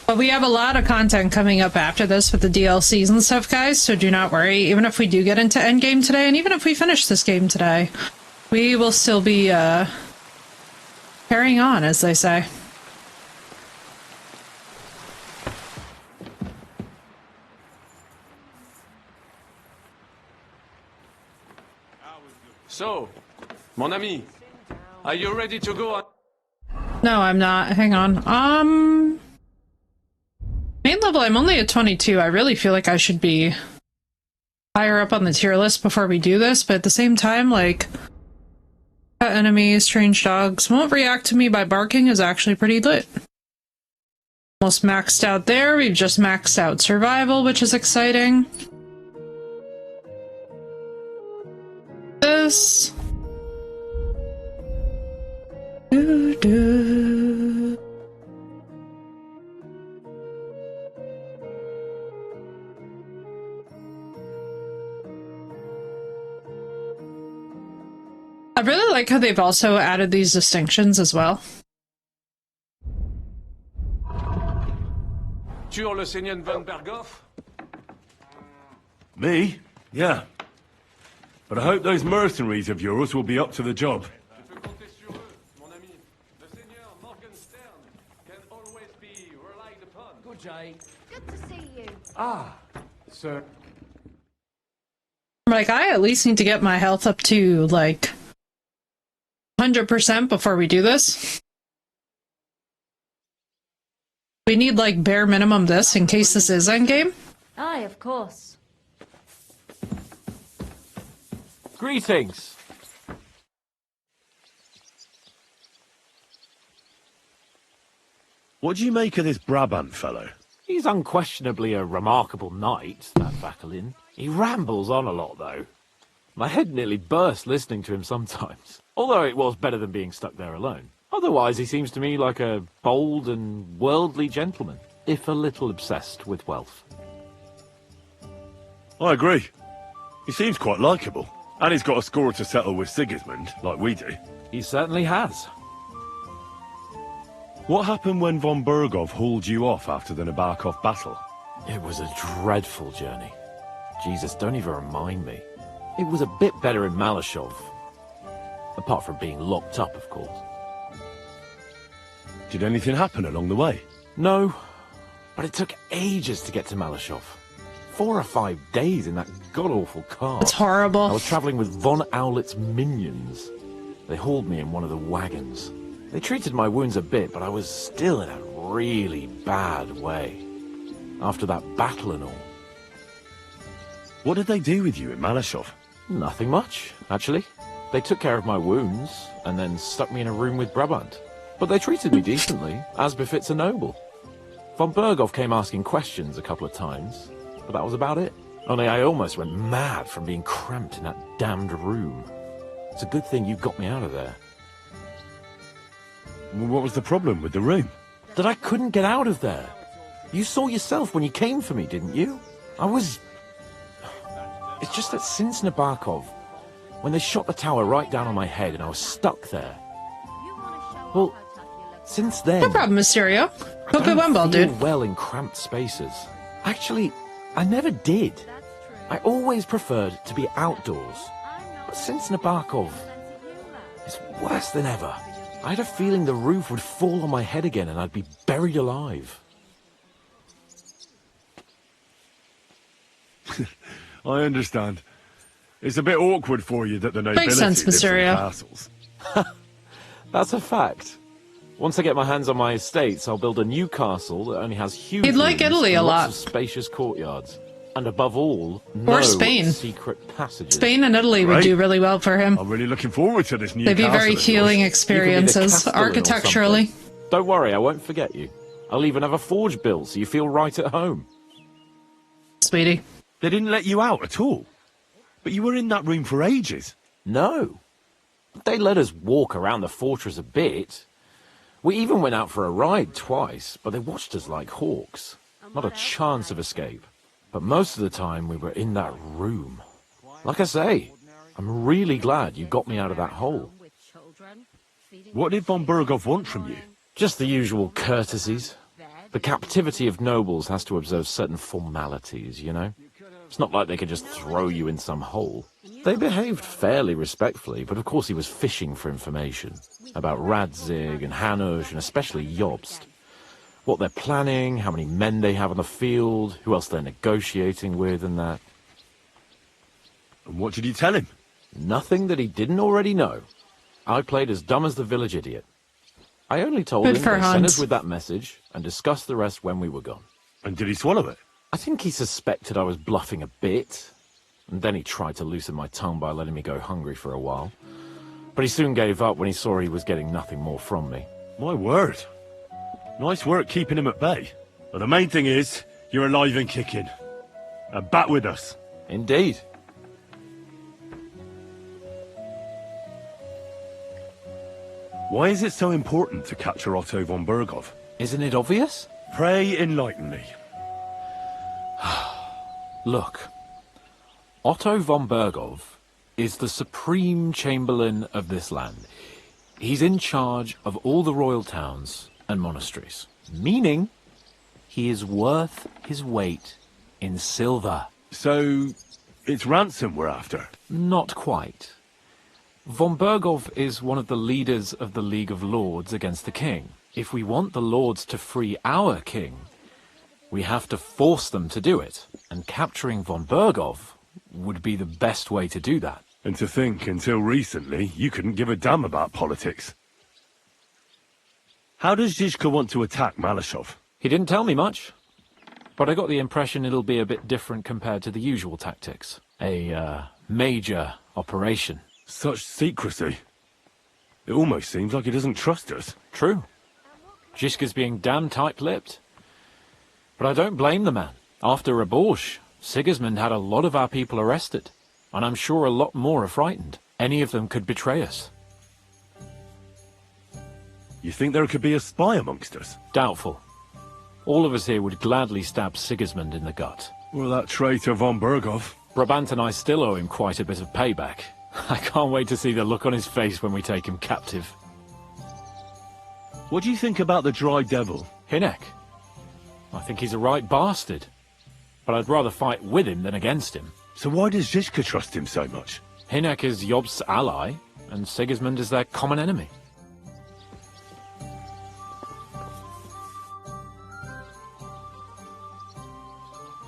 A: But we have a lot of content coming up after this with the DLCs and stuff, guys, so do not worry. Even if we do get into endgame today, and even if we finish this game today, we will still be, carrying on, as they say.
S: So, mon ami, are you ready to go on?
A: No, I'm not. Hang on. Main level, I'm only at 22. I really feel like I should be higher up on the tier list before we do this, but at the same time, like, pet enemies, strange dogs won't react to me by barking is actually pretty lit. Almost maxed out there. We've just maxed out survival, which is exciting. This. I really like how they've also added these distinctions as well.
S: Tuer le Seigneur von Berghoff?
L: Me? Yeah. But I hope those mercenaries of yours will be up to the job.
R: Good day.
F: Good to see you.
R: Ah, sir.
A: Like, I at least need to get my health up to, like, 100% before we do this. We need, like, bare minimum this in case this is endgame.
F: Aye, of course.
D: Greetings.
L: What do you make of this Brabant fellow?
I: He's unquestionably a remarkable knight, that BATTLIN. He rambles on a lot, though. My head nearly bursts listening to him sometimes. Although it was better than being stuck there alone. Otherwise, he seems to me like a bold and worldly gentleman, if a little obsessed with wealth.
L: I agree. He seems quite likeable. And he's got a score to settle with Sigismund, like we do.
I: He certainly has.
L: What happened when von Berghoff hauled you off after the Nabokov battle?
I: It was a dreadful journey. Jesus, don't even remind me. It was a bit better in Malashov. Apart from being locked up, of course.
L: Did anything happen along the way?
I: No, but it took ages to get to Malashov. 4 or 5 days in that god-awful car.
A: It's horrible.
I: I was traveling with Von Owlet's minions. They hauled me in one of the wagons. They treated my wounds a bit, but I was still in a really bad way. After that battle and all.
L: What did they do with you in Malashov?
I: Nothing much, actually. They took care of my wounds, and then stuck me in a room with Brabant. But they treated me decently, as befits a noble. Von Berghoff came asking questions a couple of times, but that was about it. Only I almost went mad from being cramped in that damned room. It's a good thing you got me out of there.
L: What was the problem with the room?
I: That I couldn't get out of there.
T: You saw yourself when you came for me, didn't you? It's just that since Nabokov, when they shot the tower right down on my head and I was stuck there. Well, since then...
A: No problem, Mysterio. Hope it went well, dude.
T: well in cramped spaces. Actually, I never did. I always preferred to be outdoors. But since Nabokov, it's worse than ever. I had a feeling the roof would fall on my head again and I'd be buried alive.
L: I understand. It's a bit awkward for you that the nobility
A: Makes sense,
L: lives in
A: Mysterio.
L: castles.
T: That's a fact. Once I get my hands on my estates, I'll build a new castle that only has huge
A: He'd like
T: rooms
A: Italy
T: and
A: a
T: lots
A: lot.
T: of spacious courtyards. And above all,
A: Or
T: no
A: Spain.
T: secret passages.
A: Spain and Italy would do really well for him.
L: I'm really looking forward to this new
A: They'd be
L: castle
A: very
L: of yours.
A: healing
T: You
A: experiences,
T: could be the castellan or
A: architecturally.
T: something. Don't worry, I won't forget you. I'll even have a forge built so you feel right at home.
A: Sweetie.
L: They didn't let you out at all. But you were in that room for ages.
T: No. They let us walk around the fortress a bit. We even went out for a ride twice, but they watched us like hawks. Not a chance of escape. But most of the time we were in that room. Like I say, I'm really glad you got me out of that hole.
L: What did von Burgov want from you?
T: Just the usual courtesies. The captivity of nobles has to observe certain formalities, you know? It's not like they could just throw you in some hole. They behaved fairly respectfully, but of course he was fishing for information. About Radzig and Hanush, and especially Jobst. What they're planning, how many men they have on the field, who else they're negotiating with and that.
L: And what did you tell him?
T: Nothing that he didn't already know. I played as dumb as the village idiot. I only told
A: Good
T: him
A: for
T: they sent
A: Hans.
T: us with that message and discussed the rest when we were gone.
L: And did he swallow it?
T: I think he suspected I was bluffing a bit, and then he tried to loosen my tongue by letting me go hungry for a while. But he soon gave up when he saw he was getting nothing more from me.
L: My word. Nice work keeping him at bay. But the main thing is, you're alive and kicking. And back with us.
T: Indeed.
L: Why is it so important to capture Otto von Burgov?
T: Isn't it obvious?
L: Pray enlighten me.
T: Look, Otto von Burgov is the supreme chamberlain of this land. He's in charge of all the royal towns and monasteries, meaning he is worth his weight in silver.
L: So, it's ransom we're after?
T: Not quite. Von Burgov is one of the leaders of the League of Lords against the king. If we want the lords to free our king, we have to force them to do it, and capturing von Burgov would be the best way to do that.
L: And to think, until recently, you couldn't give a damn about politics. How does Zizka want to attack Malashov?
T: He didn't tell me much, but I got the impression it'll be a bit different compared to the usual tactics. A major operation.
L: Such secrecy. It almost seems like he doesn't trust us.
T: True. Zizka's being damn tight-lipped. But I don't blame the man. After Raborsh, Sigismund had a lot of our people arrested, and I'm sure a lot more are frightened. Any of them could betray us.
L: You think there could be a spy amongst us?
T: Doubtful. All of us here would gladly stab Sigismund in the gut.
L: Well, that traitor von Burgov.
T: Brabant and I still owe him quite a bit of payback. I can't wait to see the look on his face when we take him captive.
L: What do you think about the Dry Devil?
T: Hinek. I think he's a right bastard. But I'd rather fight with him than against him.
L: So why does Zizka trust him so much?
T: Hinek is Jobst's ally, and Sigismund is their common enemy.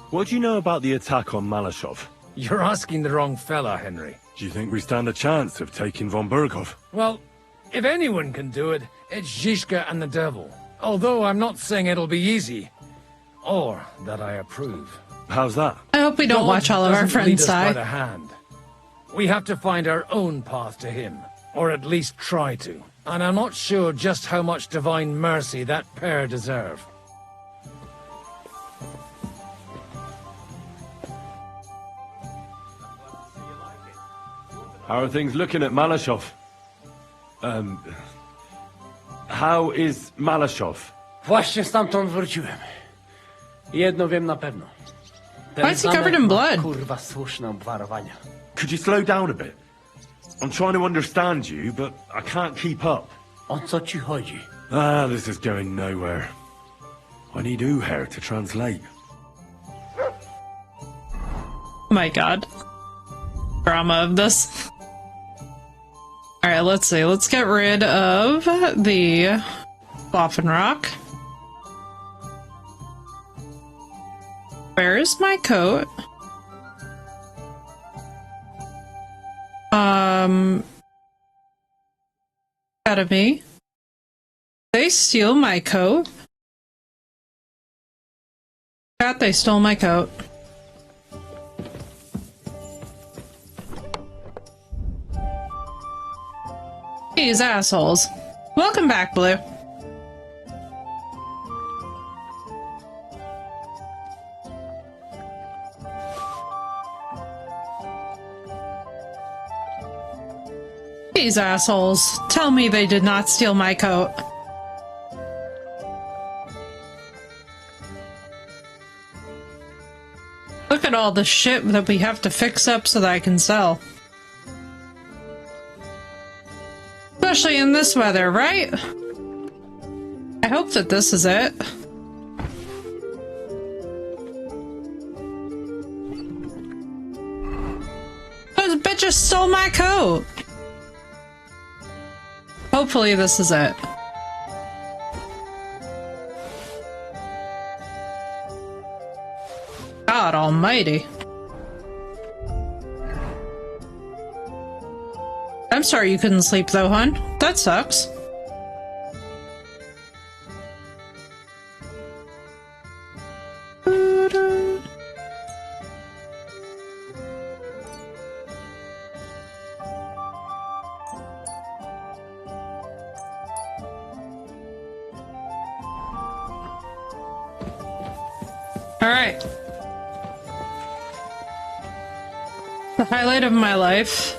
L: What do you know about the attack on Malashov?
K: You're asking the wrong fella, Henry.
L: Do you think we stand a chance of taking von Burgov?
K: Well, if anyone can do it, it's Zizka and the devil. Although I'm not saying it'll be easy. Or that I approve.
L: How's that?
A: I hope we don't
K: God
A: watch all of our
K: doesn't lead
A: friends
K: us by
A: die.
K: the hand. We have to find our own path to him. Or at least try to. And I'm not sure just how much divine mercy that pair deserve.
L: How are things looking at Malashov? How is Malashov?
U: Właśnie stamtąd wróciłem.
K: Jedno wiem na pewno.
A: Why is he covered in blood?
K: Kurwa słuszne obwarowania.
L: Could you slow down a bit? I'm trying to understand you, but I can't keep up.
K: O co ci chodzi?
L: This is going nowhere. I need Uher to translate.
A: My god. Drama of this. Alright, let's see. Let's get rid of the Boffin Rock. Where is my coat? Academy. They steal my coat? Chat, they stole my coat. These assholes. Welcome back, Blue. These assholes. Tell me they did not steal my coat. Look at all the shit that we have to fix up so that I can sell. Especially in this weather, right? I hope that this is it. Those bitches stole my coat! Hopefully this is it. God almighty. I'm sorry you couldn't sleep though, hon. That sucks. Alright. The highlight of my life.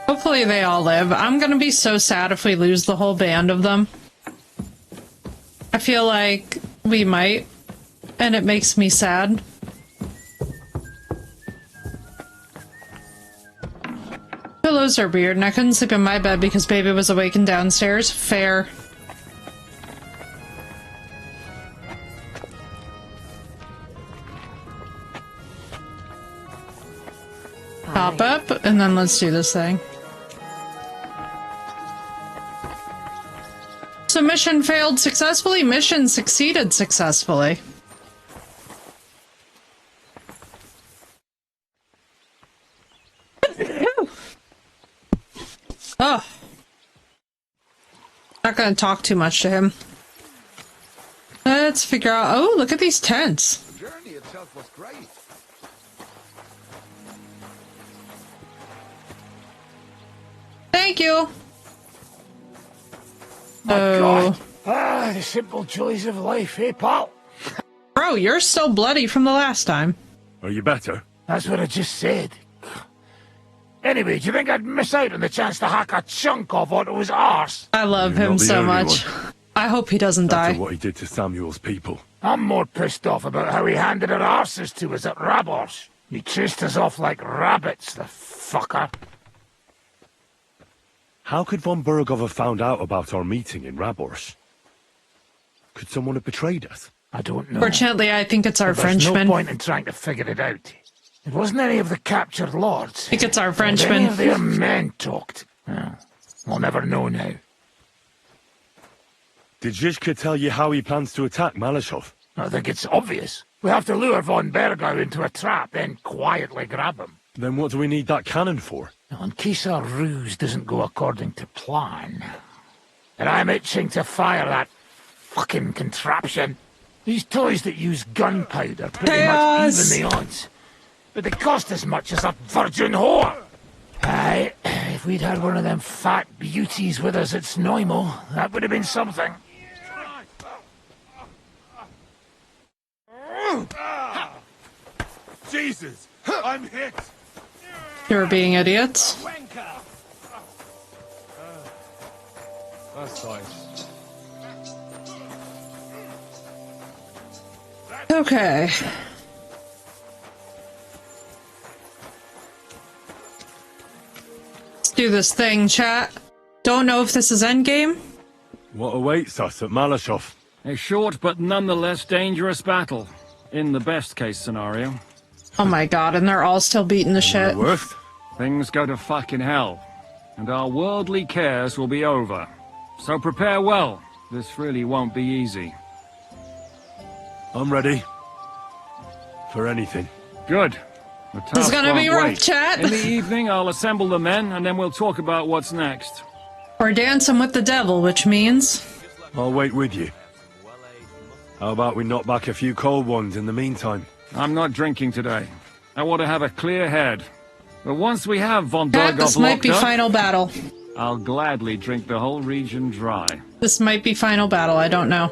A: Hopefully they all live. I'm gonna be so sad if we lose the whole band of them. I feel like we might, and it makes me sad. Pillows are weird, and I couldn't sleep in my bed because baby was awake and downstairs. Fair. Pop up, and then let's do this thing. So mission failed successfully, mission succeeded successfully. Oh. Not gonna talk too much to him. Let's figure out— oh, look at these tents.
C: The journey itself was great.
A: Thank you.
K: God. The simple joys of life, eh, pal?
A: Bro, you're still bloody from the last time.
L: Are you better?
K: That's what I just said. Anyway, do you think I'd miss out on the chance to hack a chunk off onto his arse?
A: I love
L: You're
A: him
L: not the
A: so
L: only
A: much.
L: one.
A: I hope he doesn't die.
L: After what he did to Samuel's people.
K: I'm more pissed off about how he handed our arses to us at Rabos. He chased us off like rabbits, the fucker.
L: How could von Burgov have found out about our meeting in Rabors? Could someone have betrayed us?
K: I don't know.
A: Fortunately, I think it's our
K: But there's
A: Frenchman.
K: no point in trying to figure it out. It wasn't any of the captured lords.
A: I think it's our
K: If
A: Frenchman.
K: any of their men talked. Well, we'll never know now.
L: Did Zizka tell you how he plans to attack Malashov?
K: I think it's obvious. We have to lure von Bergau into a trap, then quietly grab him.
L: Then what do we need that cannon for?
K: Now, in case our ruse doesn't go according to plan. And I'm itching to fire that fucking contraption. These toys that use gunpowder pretty much even the odds. But they cost as much as a virgin whore. Aye, if we'd had one of them fat beauties with us at Snoimo, that would have been something.
C: Jesus! I'm hit!
A: You're being idiots.
M: That's nice.
A: Okay. Let's do this thing, chat. Don't know if this is endgame.
L: What awaits us at Malashov?
K: A short but nonetheless dangerous battle. In the best case scenario.
A: Oh my god, and they're all still beating the shit.
L: The worst?
K: Things go to fucking hell. And our worldly cares will be over. So prepare well. This really won't be easy.
L: I'm ready. For anything.
K: Good.
A: This is gonna be rough, chat.
K: In the evening, I'll assemble the men, and then we'll talk about what's next.
A: We're dancing with the devil, which means...
L: I'll wait with you. How about we knock back a few cold ones in the meantime?
K: I'm not drinking today. I want to have a clear head. But once we have von Berghoff
A: This might be
K: locked up,
A: final battle.
K: I'll gladly drink the whole region dry.
A: This might be final battle, I don't know.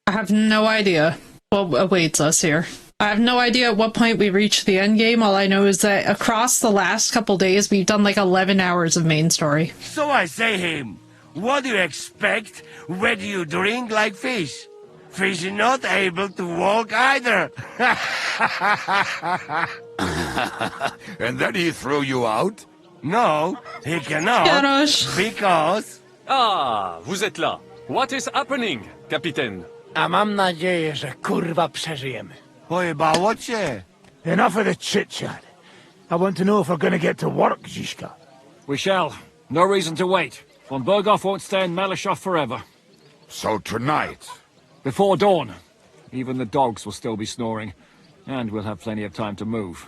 A: I have no idea what awaits us here. I have no idea at what point we reach the end game. All I know is that across the last couple days, we've done like 11 hours of main story.
Q: So I say him, what do you expect when you drink like fish? Fish are not able to walk either.
G: And then he threw you out?
Q: No, he cannot.
A: Janos.
Q: Because...
S: Ah, vous êtes là. What is happening, Capitaine?
K: A mam nadzieję, że kurwa przeżyjemy.
Q: Pojebało.
K: Enough of the chit-chat. I want to know if we're gonna get to work, Zizka. We shall. No reason to wait. Von Berghoff won't stay in Malashov forever.
G: So tonight?
K: Before dawn. Even the dogs will still be snoring. And we'll have plenty of time to move.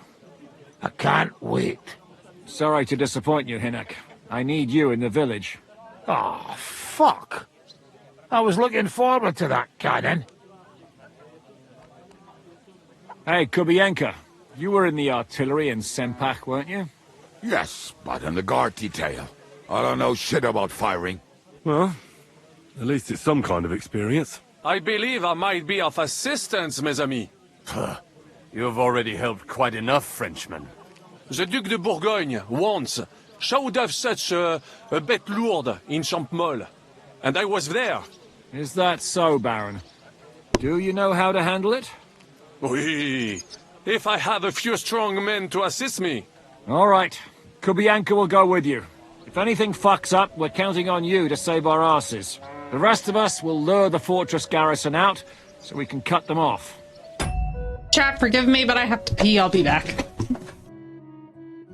K: I can't wait. Sorry to disappoint you, Hinek. I need you in the village. Oh, fuck. I was looking forward to that, Cannon. Hey, Kubienka. You were in the artillery in Sempak, weren't you?
G: Yes, but in the guard detail. I don't know shit about firing.
L: Well, at least it's some kind of experience.
S: I believe I might be of assistance, mes amis.
H: You've already helped quite enough, Frenchmen.
S: The Duc de Bourgogne, once, showed off such a bête lourde in Champmol. And I was there.
K: Is that so, Baron? Do you know how to handle it?
S: Oui. If I have a few strong men to assist me.
K: All right. Kubianka will go with you. If anything fucks up, we're counting on you to save our asses. The rest of us will lure the fortress garrison out, so we can cut them off.
A: Chat, forgive me, but I have to pee. I'll be back.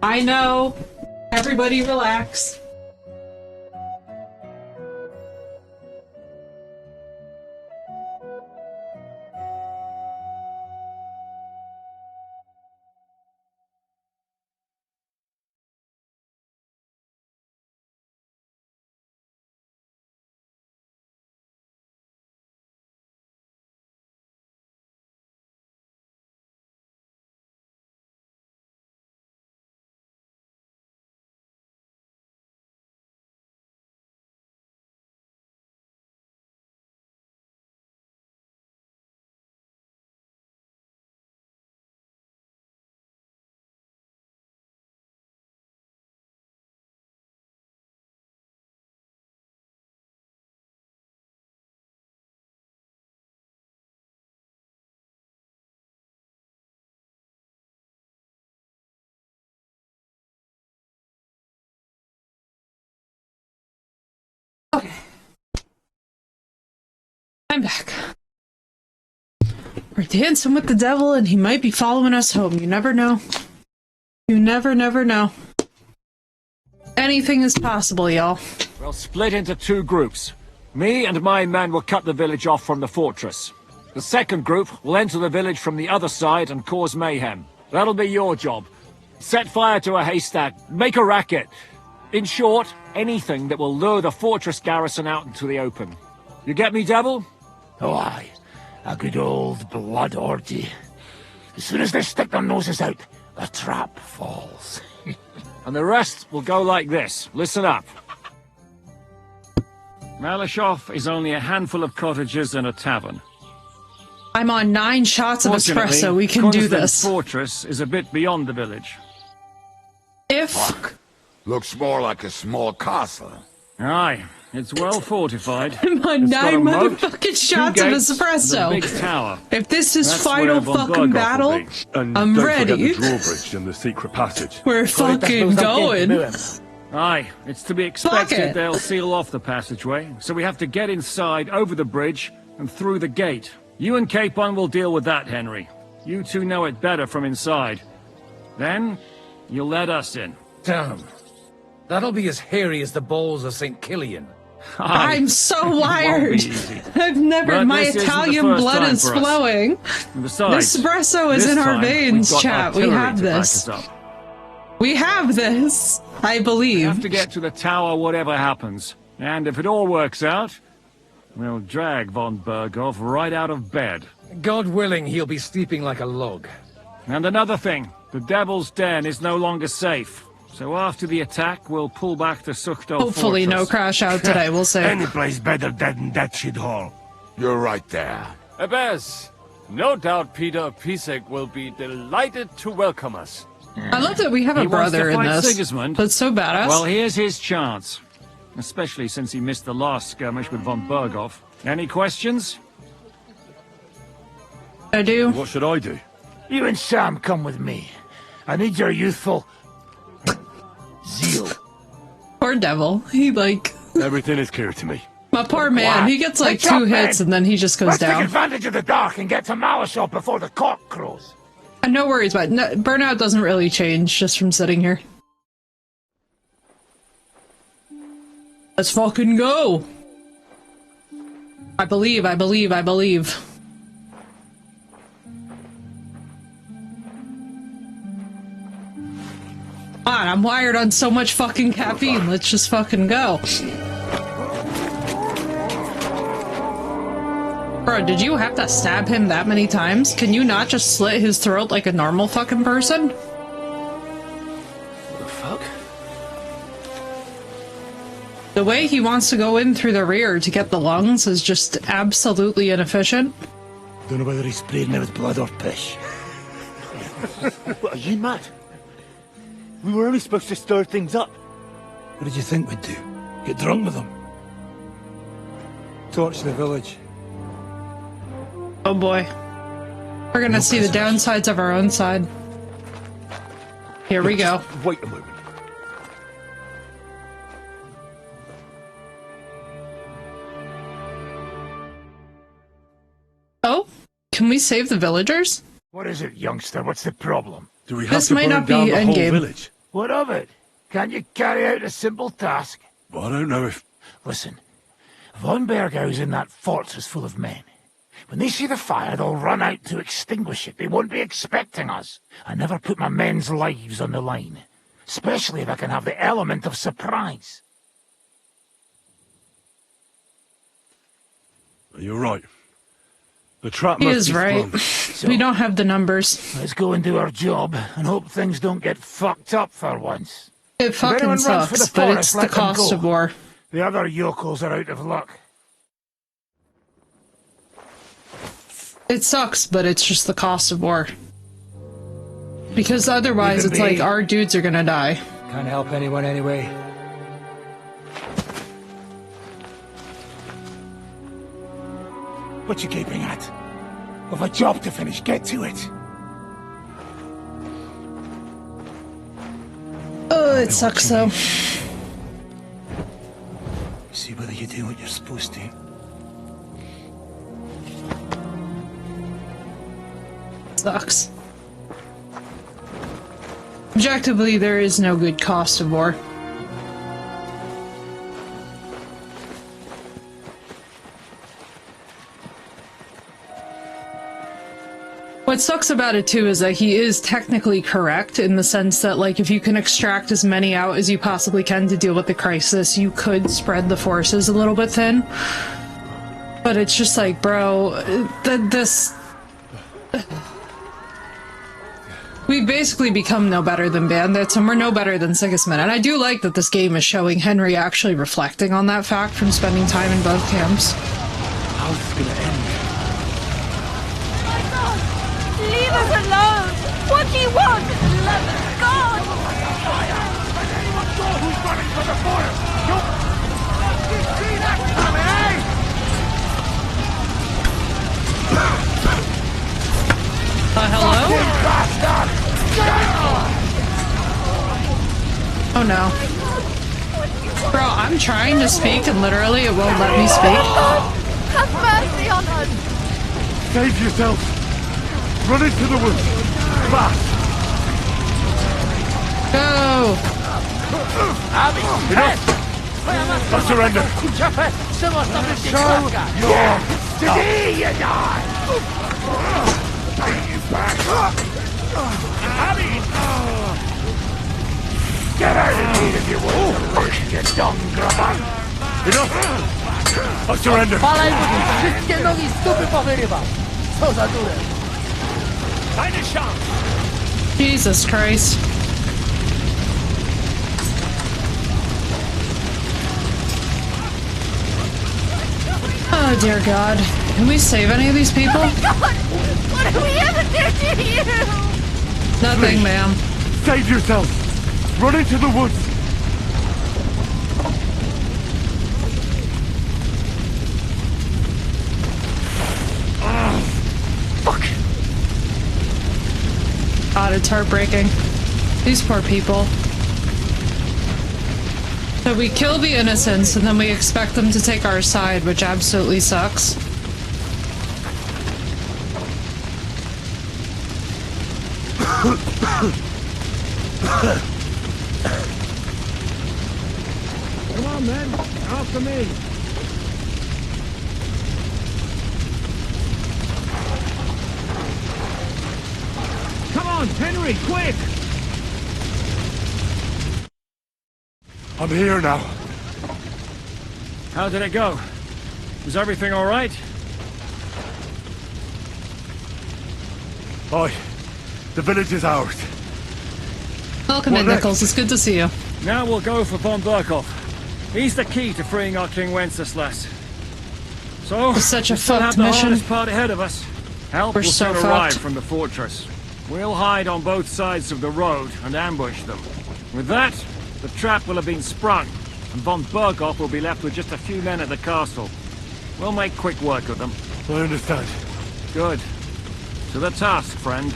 A: I know. Everybody relax. Okay. I'm back. We're dancing with the devil and he might be following us home. You never know. You never know. Anything is possible, y'all.
K: We'll split into two groups. Me and my men will cut the village off from the fortress. The second group will enter the village from the other side and cause mayhem. That'll be your job. Set fire to a haystack. Make a racket. In short, anything that will lure the fortress garrison out into the open. You get me, Devil?
U: Oh, aye. A good old blood orgy. As soon as they stick their noses out, the trap falls.
K: And the rest will go like this. Listen up. Malashov is only a handful of cottages and a tavern.
A: I'm on 9 shots of espresso. We can do this.
K: Fortress is a bit beyond the village.
A: If...
G: Fuck. Looks more like a small castle.
K: Aye, it's well fortified.
A: My
K: It's got
A: 9
K: a moat,
A: motherfucking
K: 2
A: shots of
K: gates, and a
A: espresso.
K: big tower.
A: If this is
K: That's
A: final
K: where von
A: fucking
K: Berghoff
A: battle,
K: will be.
L: And
A: I'm
L: don't
A: ready.
L: forget the drawbridge and the secret passage.
A: We're fucking going.
K: Aye, it's to be
A: Fuck
K: expected
A: it.
K: they'll seal off the passageway, so we have to get inside, over the bridge, and through the gate. You and Capon will deal with that, Henry. You two know it better from inside. Then, you'll let us in.
B: Damn. That'll be as hairy as the balls of St. Killian.
K: Aye.
A: I'm so
K: It won't be
A: wired.
K: easy.
A: I've never.
K: But
A: My
K: this isn't the
A: Italian
K: first
A: blood
K: time
A: is
K: for us.
A: flowing.
K: And besides,
A: This espresso is
K: this
A: in our
K: time, we've
A: veins,
K: got
A: chat. We
K: artillery
A: have
K: to back
A: this.
K: us up.
A: We have this. I
K: We
A: believe.
K: have to get to the tower whatever happens. And if it all works out, we'll drag von Berghoff right out of bed.
B: God willing, he'll be sleeping like a log.
K: And another thing, the Devil's Den is no longer safe. So after the attack, we'll pull back to Suchto
A: Hopefully no
K: Fortress.
A: crash out today, we'll see.
Q: Any place better than that shit hole.
G: You're right there.
M: Abbas, no doubt Peter Pisek will be delighted to welcome us.
A: I love that we have a
K: He wants
A: brother
K: to
A: in
K: fight
A: this.
K: Sigismund.
A: That's so badass.
K: Well, here's his chance. Especially since he missed the last skirmish with von Berghoff. Any questions?
A: I do.
L: What should I do?
U: You and Sam come with me. I need your youthful zeal.
A: Poor devil. He like
L: Everything is clear to me.
A: my poor man. He gets like 2 hits and then he just goes
U: Let's take
A: down.
U: advantage of the dark and get to Malashop before the cock crows.
A: And no worries about it. No, burnout doesn't really change just from sitting here. Let's fucking go. I believe. God, I'm wired on so much fucking caffeine. Let's just fucking go. Bro, did you have to stab him that many times? Can you not just slit his throat like a normal fucking person?
U: What the fuck?
A: The way he wants to go in through the rear to get the lungs is just absolutely inefficient.
U: Don't know whether he's spraying me with blood or piss.
L: What, are you mad? We were only supposed to stir things up.
U: What did you think we'd do? Get drunk with them? Torch the village.
A: Oh boy. We're gonna see the downsides of our own side. Here we go.
L: Wait a moment.
A: Oh? Can we save the villagers?
U: What is it, youngster? What's the problem?
L: Do we
A: This might not be endgame.
U: What of it? Can't you carry out a simple task?
L: Well, I don't know if...
U: Listen, von Bergau's in that fortress full of men. When they see the fire, they'll run out to extinguish it. They won't be expecting us. I never put my men's lives on the line, especially if I can have the element of surprise.
L: You're right. The trap
A: He
L: must
A: is
L: be
A: right.
L: sprung.
A: We don't have the numbers.
U: Let's go and do our job and hope things don't get fucked up for once.
A: It
U: If anyone
A: fucking
U: runs for
A: sucks,
U: the
A: but
U: forest,
A: it's the
U: let them
A: cost
U: go.
A: of war.
U: The other yokels are out of luck.
A: It sucks, but it's just the cost of war. Because otherwise,
U: Even
A: it's like
U: me.
A: our dudes are gonna die.
B: Can't help anyone anyway.
U: What you keeping at? We've a job to finish. Get to it.
A: Oh, it sucks though.
U: See whether you do what you're supposed to.
A: Sucks. Objectively, there is no good cost of war. What sucks about it too is that he is technically correct in the sense that, like, if you can extract as many out as you possibly can to deal with the crisis, you could spread the forces a little bit thin. But it's just like, bro, this... We basically become no better than bandits, and we're no better than Sigismund. And I do like that this game is showing Henry actually reflecting on that fact from spending time in both camps.
U: How's this gonna end?
F: Leave us alone! What do you want? For the love of God!
A: Hello? Oh no. Bro, I'm trying to speak and literally it won't let me speak.
N: Have mercy on us!
L: Save yourself! Run into the woods! Fast!
A: Go!
L: Abby! Enough! I surrender! Show your
U: Today you die!
L: Pay you back!
U: Abby! Get out of here if you want to live, you dumb grubber!
L: Enough! I surrender!
U: Falej, bo tu wszystkie nogi z dupy powyrywa! Co za durę! Fajny szans!
A: Jesus Christ. Oh dear God. Can we save any of these people?
N: Oh God! What have we ever did to you?
A: Nothing, ma'am.
L: Save yourself! Run into the woods!
A: Fuck. God, it's heartbreaking. These poor people. So we kill the innocents and then we expect them to take our side, which absolutely sucks.
C: Come on, men. After me. Come on, Henry, quick!
L: I'm here now.
K: How did it go? Was everything all right?
L: Aye. The village is ours.
A: Welcome in, Nichols. It's good to see you.
K: Now we'll go for von Berkhoff. He's the key to freeing our King Wenceslas. So,
A: It's such a
K: we still
A: fucked
K: have the
A: mission.
K: hardest part ahead of us. Help
A: We're
K: will
A: so
K: soon arrive
A: fucked.
K: from the fortress. We'll hide on both sides of the road and ambush them. With that, the trap will have been sprung, and von Berkhoff will be left with just a few men at the castle. We'll make quick work of them.
L: I understand.
K: Good. To the task, friend.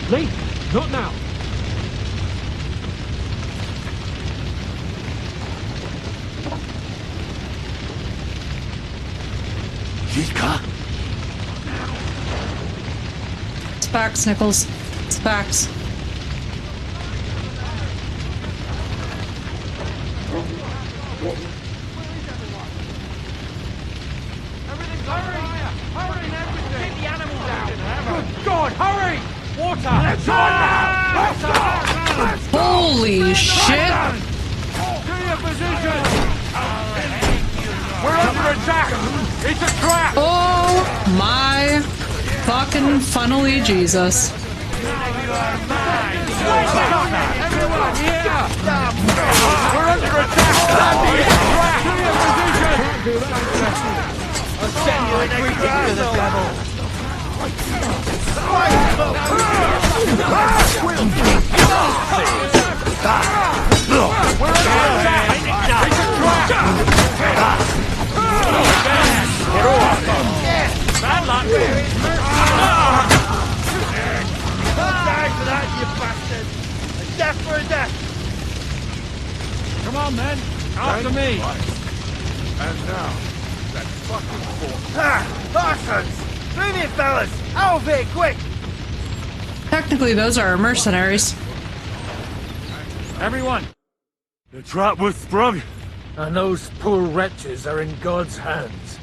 C: Link, not now.
L: Yika?
A: It's facts, Nichols. It's facts.
B: Good God, hurry! Water!
U: Let's go now!
A: Holy shit!
B: To your position! We're under attack! It's a trap!
A: Oh my fucking funnily Jesus.
B: Everyone, here! We're under attack! To your position! I'll send you everything to the devil!
U: Bad luck!
B: Die for that, you bastard! A death for a death!
K: Come on, men. After me.
C: And now, that fucking fort.
B: Ah! Bastards! Move it, fellas! Out of here, quick!
A: Technically, those are our mercenaries.
K: Everyone.
L: The trap was sprung.
B: And those poor wretches are in God's hands.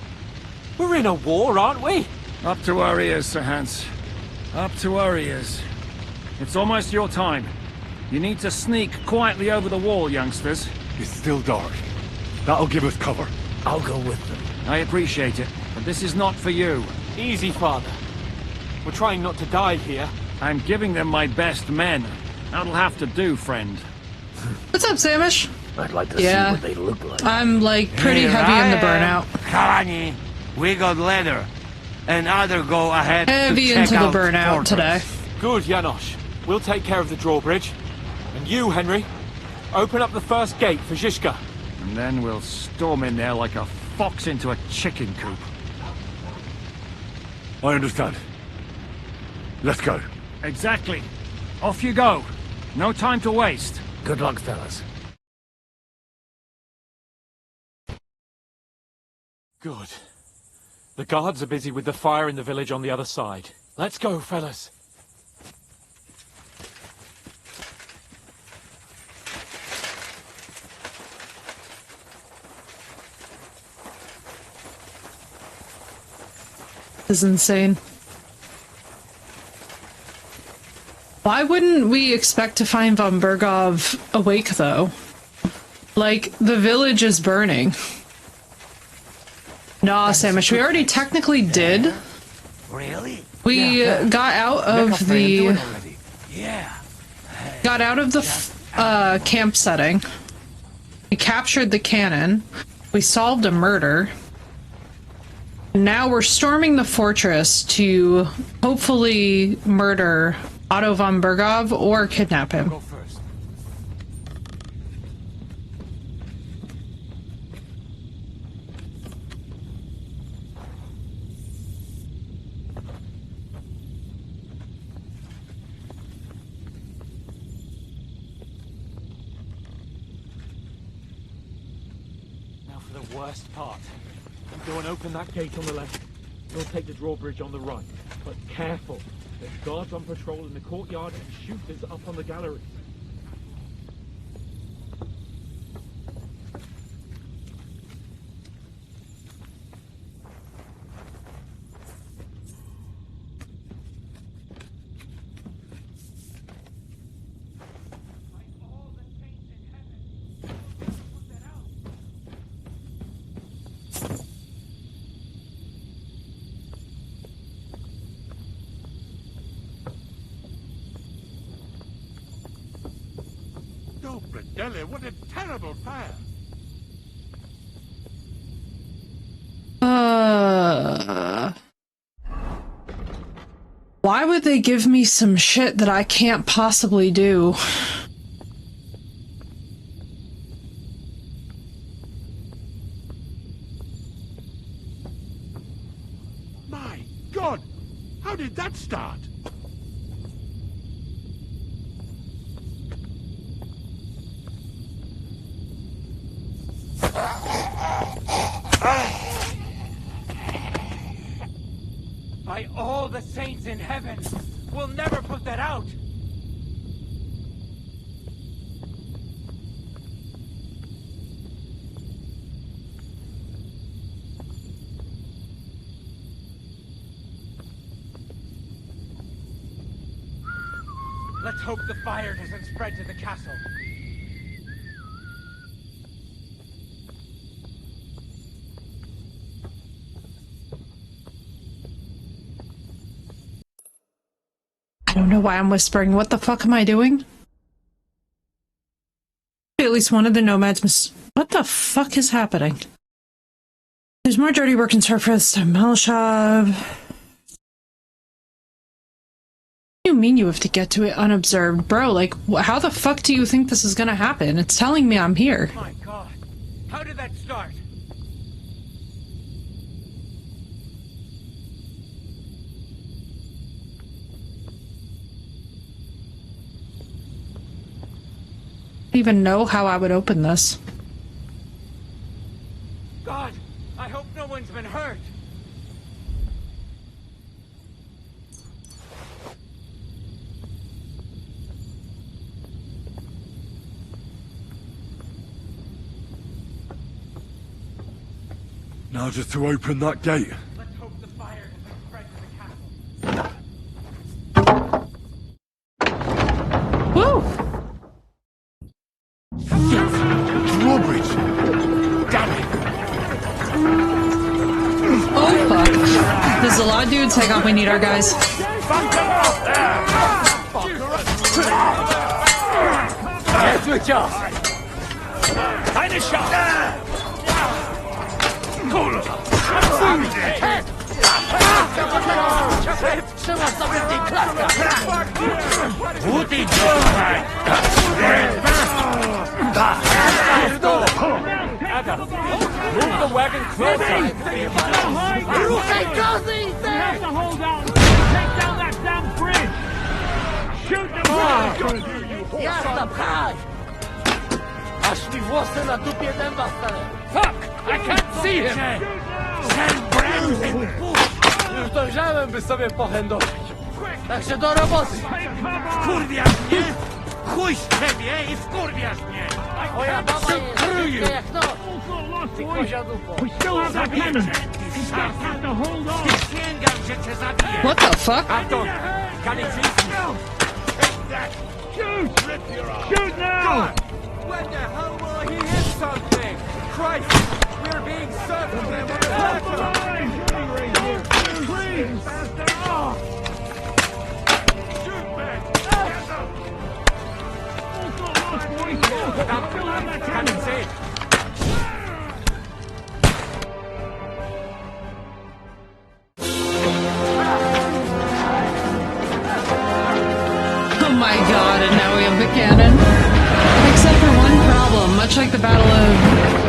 J: We're in a war, aren't we?
K: Up to our ears, Sir Hans. Up to our ears. It's almost your time. You need to sneak quietly over the wall, youngsters.
L: It's still dark. That'll give us cover.
B: I'll go with them.
K: I appreciate it, but this is not for you.
R: Easy, Father. We're trying not to die here.
K: I'm giving them my best men. That'll have to do, friend.
A: What's up, Samish?
I: I'd like to see what they look like.
A: I'm like pretty
Q: Here
A: heavy
Q: I
A: in the
Q: am.
A: burnout.
Q: Kalani, we got leather. And other go ahead
A: Heavy
Q: to check
A: into the
Q: out
A: burnout
Q: fortress.
A: today.
D: Good, Janosch. We'll take care of the drawbridge. And you, Henry, open up the first gate for Zizka.
K: And then we'll storm in there like a fox into a chicken coop.
L: I understand. Let's go.
K: Exactly. Off you go. No time to waste.
I: Good luck, fellas.
D: Good. The guards are busy with the fire in the village on the other side. Let's go, fellas.
A: This is insane. Why wouldn't we expect to find von Bergov awake, though? Like, the village is burning. Nah, Samish, we already technically did.
U: Really?
A: We got out of the...
U: Yeah.
A: Got out of the camp setting. We captured the cannon. We solved a murder. Now we're storming the fortress to hopefully murder Otto von Bergov or kidnap him.
D: Now for the worst part. Go and open that gate on the left. We'll take the drawbridge on the right. But careful. There's guards on patrol in the courtyard and shooters up on the gallery.
G: What a terrible fire!
A: Why would they give me some shit that I can't possibly do?
G: My God! How did that start?
J: By all the saints in heaven, we'll never put that out! Let's hope the fire doesn't spread to the castle.
A: I don't know why I'm whispering. What the fuck am I doing? At least one of the nomads What the fuck is happening? There's more dirty work in surface. Melshab. What do you mean you have to get to it unobserved? Bro, like, how the fuck do you think this is gonna happen? It's telling me I'm here.
J: My God, how did that start?
A: I don't even know how I would open this.
J: God, I hope no one's been hurt.
L: Now just to open that gate.
J: Let's hope the fire doesn't spread to the castle.
A: Woo!
G: Drawbridge! Damn it!
A: Oh fuck. There's a lot of dudes. Hang on, we need our guys.
G: Fuck them up there!
R: switch off.
K: Keine Chance. Cool.
R: Trzeba sobie tej klatka.
K: Uti dżumaj.
I: Move the wagon closer.
R: Ruszaj kozy!
I: You have to hold out and take down that damn bridge. Shoot them down.
R: Jasna, pchaj! Aż mi włosy na dupie dęba stale.
I: Fuck! I can't see him.
R: Już dojrzałem, by sobie pohędować. Także do roboty.
K: Wkurwiasz mnie? Chuj z ciebie i wkurwiasz mnie.
R: Moja baba jest szybka jak noc. Ty kozia dupo.
K: Przysięgam, że cię zabiję.
A: What the fuck?
I: Achtung! Kann ich schießen?
K: Shoot!
I: Shoot now!
R: When the hell will he hit something? Christ! We're being served with them.
I: Please!
K: Shoot, man!
I: Kann ich sehen?
A: Oh my god, and now we have the cannon. Except for one problem, much like the Battle of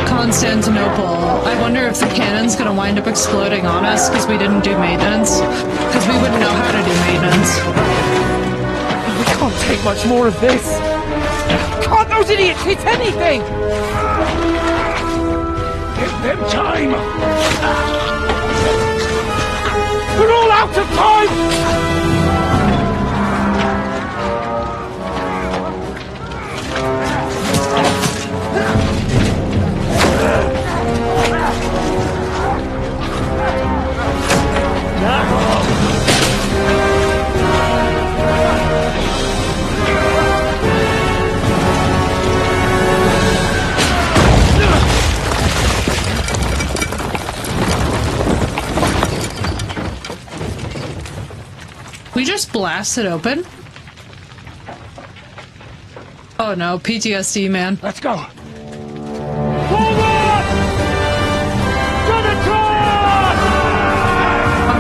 A: Constantinople, I wonder if the cannon's gonna wind up exploding on us because we didn't do maintenance. Because we wouldn't know how to do maintenance.
R: We can't take much more of this. Can't those idiots hit anything?
K: Give them time! We're all out of time!
A: We just blasted open? Oh no, PTSD, man.
K: Let's go!
A: Oh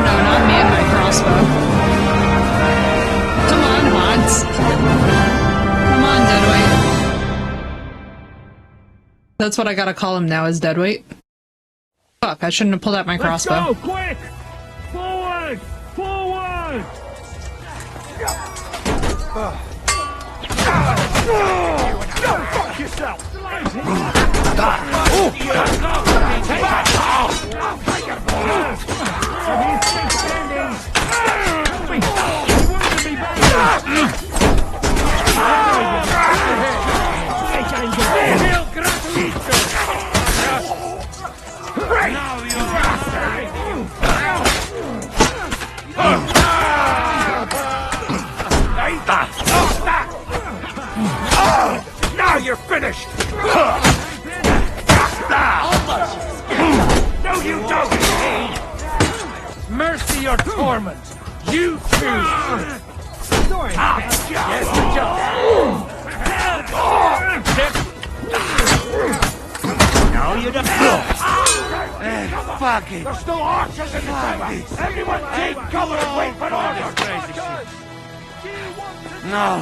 A: no, not me and my crossbow. Come on, Hans. Come on, Deadweight. That's what I gotta call him now, is Deadweight. Fuck, I shouldn't have pulled out my crossbow.
I: Let's go, quick! Forward! Forward!
K: Fuck yourself! Now you're finished! No, you don't! Mercy or torment! You choose! Yes, now you don't. Fuck it! There's still archers in the chamber! Everyone take cover and wait for orders! No.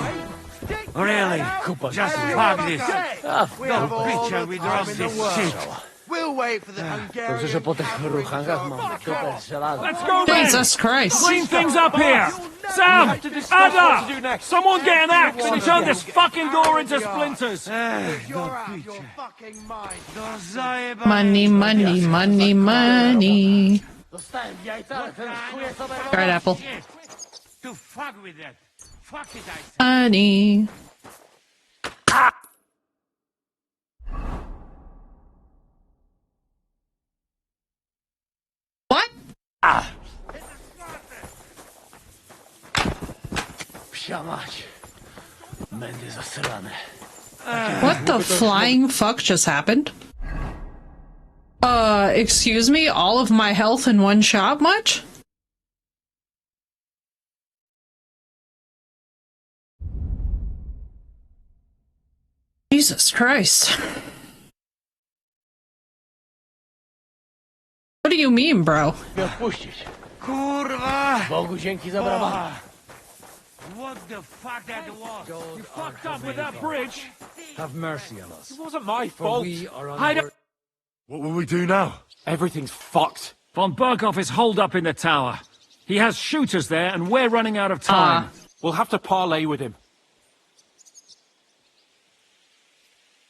K: Really? Just fuck this. Don't bitch and we drop this shit.
B: We'll wait for the Hungarian.
R: Dobrze, że po tych ruchangach mam dupę strzelane.
I: Let's go, man!
A: Jesus Christ.
I: Clean things up here! Sam! Ada! Someone get an axe and turn this fucking door into splinters!
B: You're out of your fucking mind.
A: Money, money, money, money.
R: Dostałem w jajca, ale ten chuje sobie...
A: Alright, Apple.
K: To fuck with that. Fuck it, I said.
A: Money. What?
R: Psia mać. Będę zasrane.
A: What the flying fuck just happened? Excuse me? All of my health in one shot much? Jesus Christ. What do you mean, bro?
K: Kurwa! Bogu dzięki za brawa.
D: What the fuck that was?
K: You fucked up with that bridge.
D: Have mercy on us. It wasn't my fault.
L: What will we do now?
I: Everything's fucked. Von Berghoff is holed up in the tower. He has shooters there, and we're running out of time.
T: We'll have to parley with him.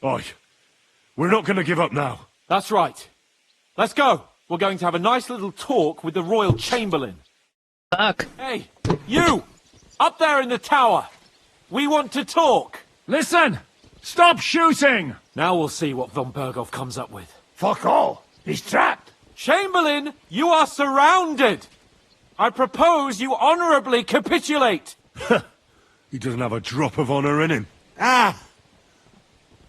L: Oi, we're not going to give up now.
T: That's right. Let's go. We're going to have a nice little talk with the Royal Chamberlain.
A: Fuck.
T: Hey, you! Up there in the tower! We want to talk!
I: Listen! Stop shooting!
T: Now we'll see what von Berghoff comes up with.
U: Fuck all! He's trapped!
T: Chamberlain, you are surrounded! I propose you honourably capitulate!
L: He doesn't have a drop of honour in him.
O: Ah!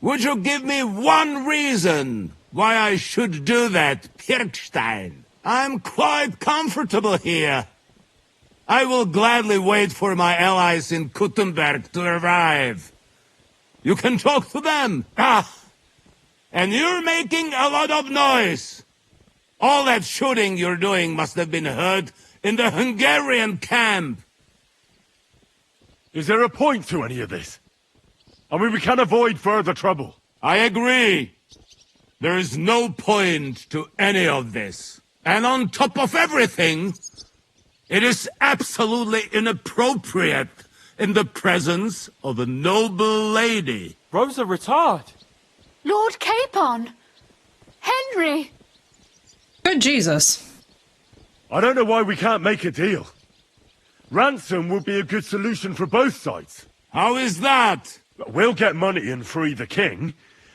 O: Would you give me one reason why I should do that, Pirkstein? I'm quite comfortable here. I will gladly wait for my allies in Kuttenberg to arrive. You can talk to them. Ah! And you're making a lot of noise. All that shooting you're doing must have been heard in the Hungarian camp.
L: Is there a point to any of this? I mean, we can avoid further trouble.
O: I agree. There is no point to any of this. And on top of everything, it is absolutely inappropriate in the presence of a noble lady.
T: Rosa Retard.
N: Lord Capon! Henry!
A: Good Jesus.
L: I don't know why we can't make a deal. Ransom would be a good solution for both sides.
O: How is that?
L: We'll get money and free the king,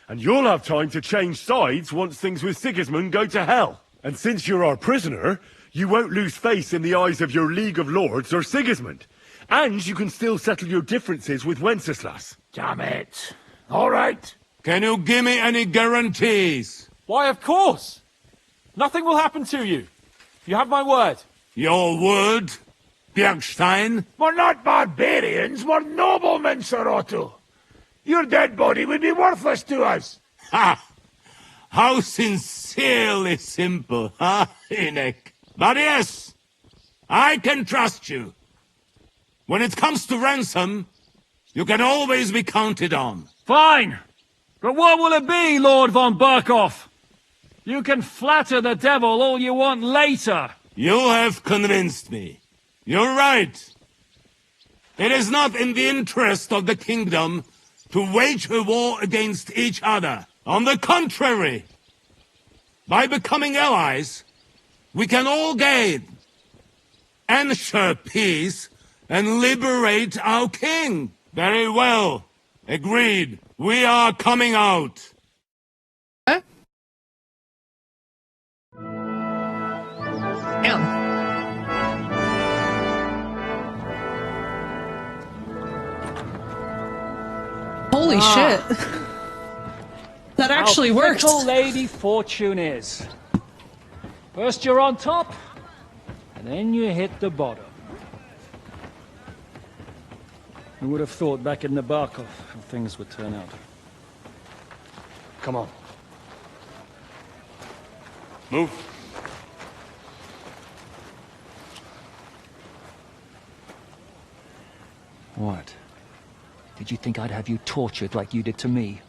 L: and you'll have time to change sides once things with Sigismund go to hell. And since you're our prisoner, you won't lose face in the eyes of your League of Lords or Sigismund. And you can still settle your differences with Wenceslas.
U: Damn it. All right.
O: Can you give me any guarantees?
T: Why, of course. Nothing will happen to you. You have my word.
O: Your word, Bjergstein?
U: We're not barbarians, we're noblemen, Sir Otto. Your dead body would be worthless to us.
O: Ha! How sincerely simple, huh, Enoch? But yes, I can trust you. When it comes to ransom, you can always be counted on.
I: Fine. But what will it be, Lord von Berghoff? You can flatter the devil all you want later.
O: You have convinced me. You're right. It is not in the interest of the kingdom to wage a war against each other. On the contrary, by becoming allies, we can all gain, ensure peace, and liberate our king. Very well. Agreed. We are coming out.
A: Holy shit. That actually worked.
I: How fickle Lady Fortune is. First you're on top, and then you hit the bottom. Who would have thought back in the Barkov how things would turn out?
L: Come on. Move.
V: What? Did you think I'd have you tortured like you did to me?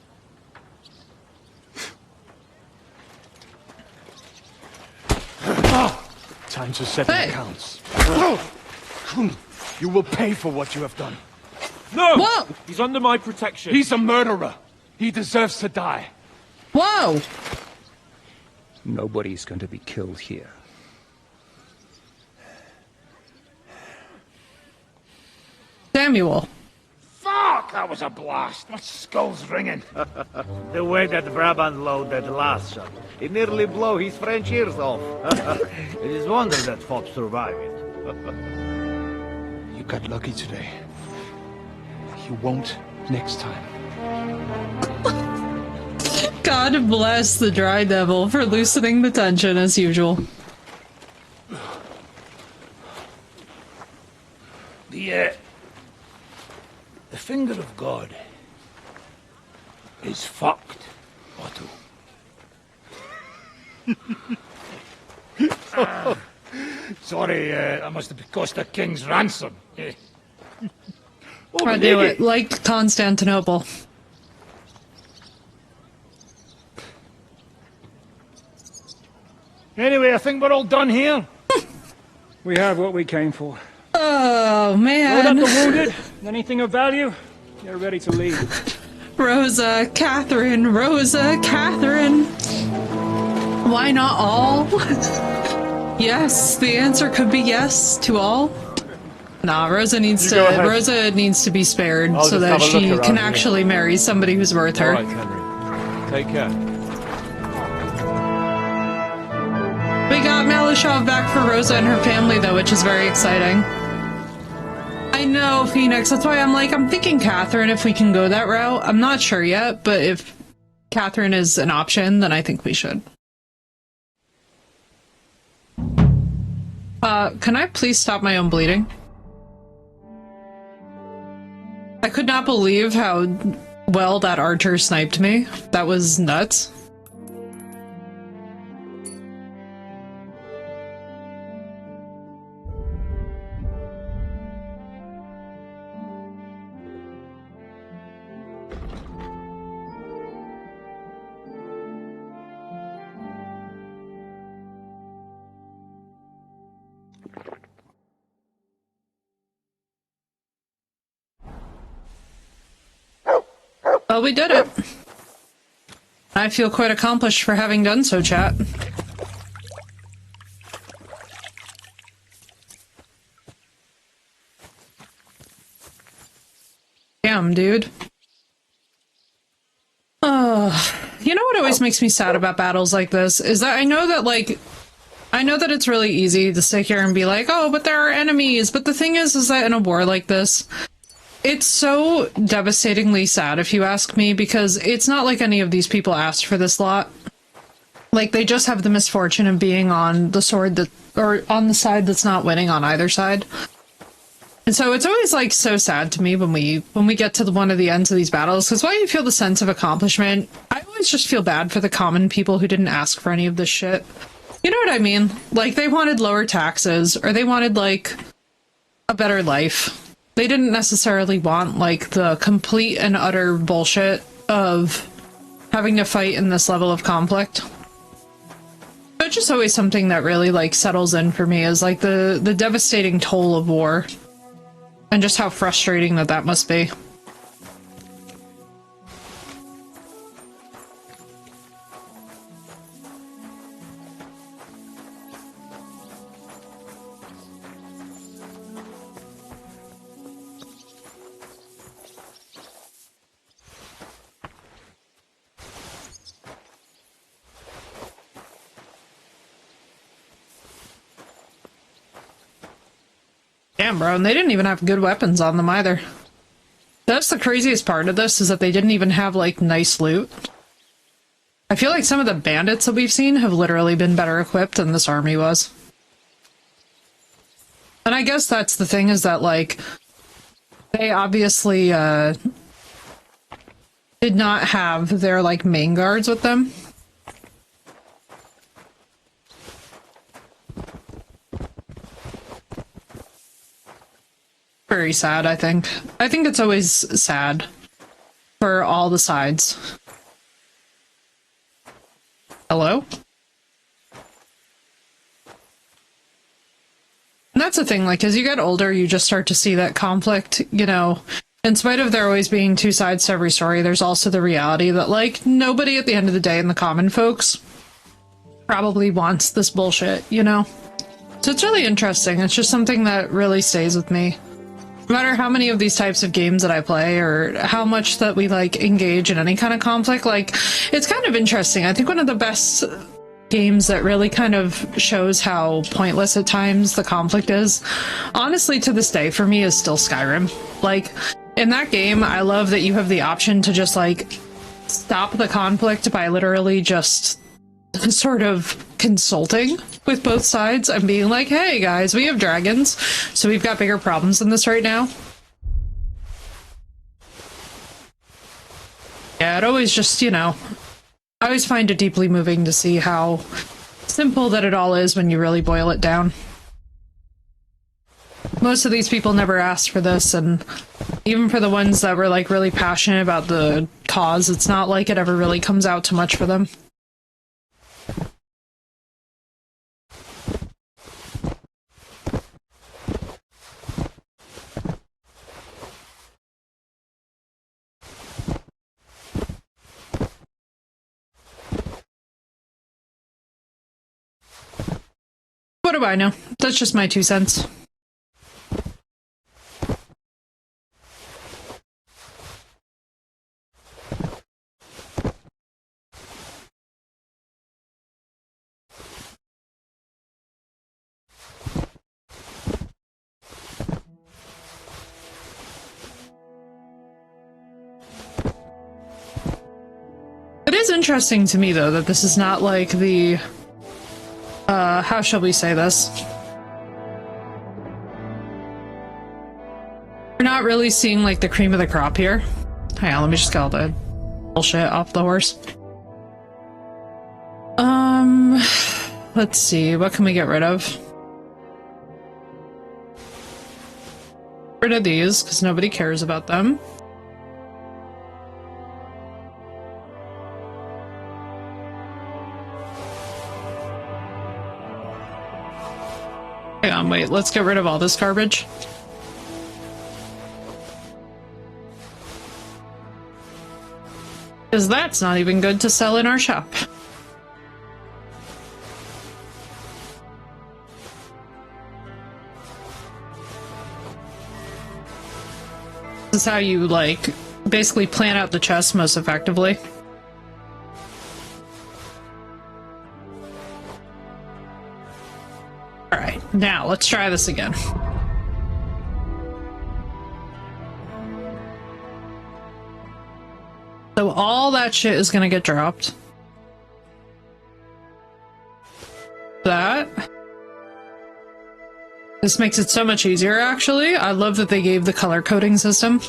H: Time to settle accounts. You will pay for what you have done.
T: No!
A: Whoa!
T: He's under my protection.
H: He's a murderer. He deserves to die.
A: Whoa!
V: Nobody's going to be killed here.
A: Samuel.
U: Fuck! That was a blast. My skull's ringing.
K: The way that Brabant load that last shot, it nearly blow his French ears off. It is wonder that Fox survived it.
H: You got lucky today. You won't next time.
A: God bless the Dry Devil for loosening the tension as usual.
U: The finger of God.
K: is fucked, Otto. Sorry, that must have cost a king's ransom.
A: I do it like Constantinople.
K: Anyway, I think we're all done here. We have what we came for.
A: Oh, man.
K: Load up the wounded. Anything of value, you're ready to leave.
A: Rosa, Catherine, Rosa, Catherine. Why not all? Yes, the answer could be yes to all. Nah, Rosa needs to be spared so that she can actually marry somebody who's worth her.
T: All right, Henry. Take care.
A: We got Malishov back for Rosa and her family, though, which is very exciting. I know, Phoenix. That's why I'm thinking Catherine, if we can go that route. I'm not sure yet, but if Catherine is an option, then I think we should. Can I please stop my own bleeding? I could not believe how well that archer sniped me. That was nuts. Well, we did it. I feel quite accomplished for having done so, chat. Damn, dude. You know what always makes me sad about battles like this is that I know that it's really easy to sit here and be like, oh, but there are enemies. But the thing is that in a war like this, it's so devastatingly sad, if you ask me, because it's not like any of these people asked for this lot. Like, they just have the misfortune of being on the or on the side that's not winning on either side. And so it's always, like, so sad to me when we get to one of the ends of these battles, because while you feel the sense of accomplishment, I always just feel bad for the common people who didn't ask for any of this shit. You know what I mean? Like, they wanted lower taxes, or they wanted, like, a better life. They didn't necessarily want, like, the complete and utter bullshit of having to fight in this level of conflict. But just always something that really, like, settles in for me is, like, the devastating toll of war. And just how frustrating that must be. Damn, bro, and they didn't even have good weapons on them either. That's the craziest part of this, is that they didn't even have, like, nice loot. I feel like some of the bandits that we've seen have literally been better equipped than this army was. And I guess that's the thing, is that, like, they obviously, did not have their, like, main guards with them. Very sad, I think. I think it's always sad for all the sides. Hello? And that's the thing, like, as you get older, you just start to see that conflict, you know, in spite of there always being two sides to every story, there's also the reality that, like, nobody at the end of the day in the common folks probably wants this bullshit, you know? So it's really interesting. It's just something that really stays with me. No matter how many of these types of games that I play, or how much that we, like, engage in any kind of conflict, like, it's kind of interesting. I think one of the best games that really kind of shows how pointless at times the conflict is, honestly, to this day, for me, is still Skyrim. Like, in that game, I love that you have the option to just, like, stop the conflict by literally just sort of consulting with both sides and being like, hey guys, we have dragons, so we've got bigger problems than this right now. Yeah, it always just, you know, I always find it deeply moving to see how simple that it all is when you really boil it down. Most of these people never asked for this, and even for the ones that were like really passionate about the cause, it's not like it ever really comes out too much for them. What do I know? That's just my 2 cents. It is interesting to me, though, that this is not like the... how shall we say this? We're not really seeing, like, the cream of the crop here. Hang on, let me just get all the bullshit off the horse. Let's see, what can we get rid of? Rid of these, because nobody cares about them. Hang on, wait, let's get rid of all this garbage. Because that's not even good to sell in our shop. This is how you, like, basically plan out the chest most effectively. Alright, now let's try this again. So all that shit is gonna get dropped. That. This makes it so much easier, actually. I love that they gave the color coding system.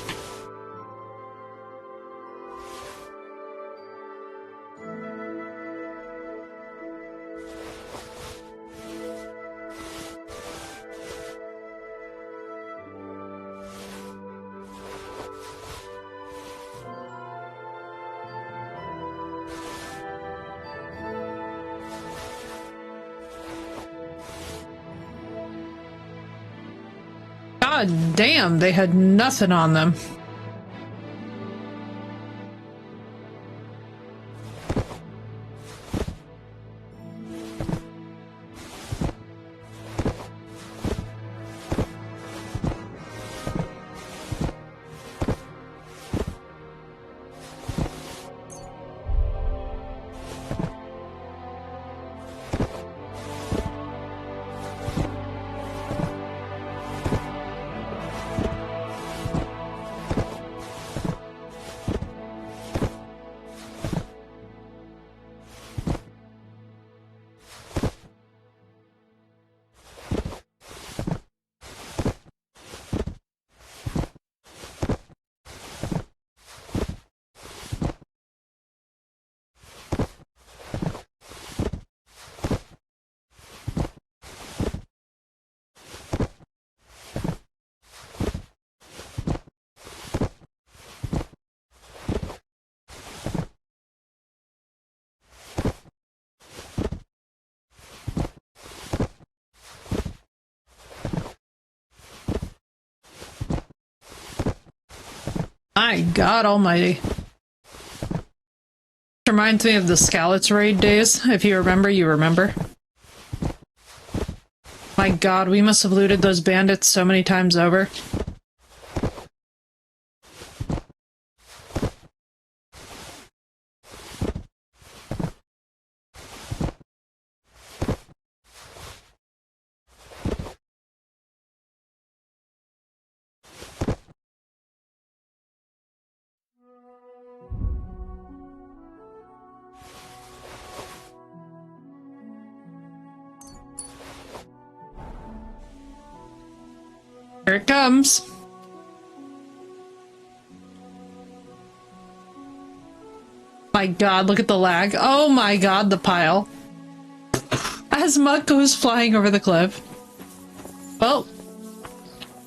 A: God damn, they had nothing on them. My God almighty. Reminds me of the Scallots raid days. If you remember, you remember. My God, we must have looted those bandits so many times over. Here it comes. My god, look at the lag. Oh my god, the pile. As Mutt goes flying over the cliff. Well,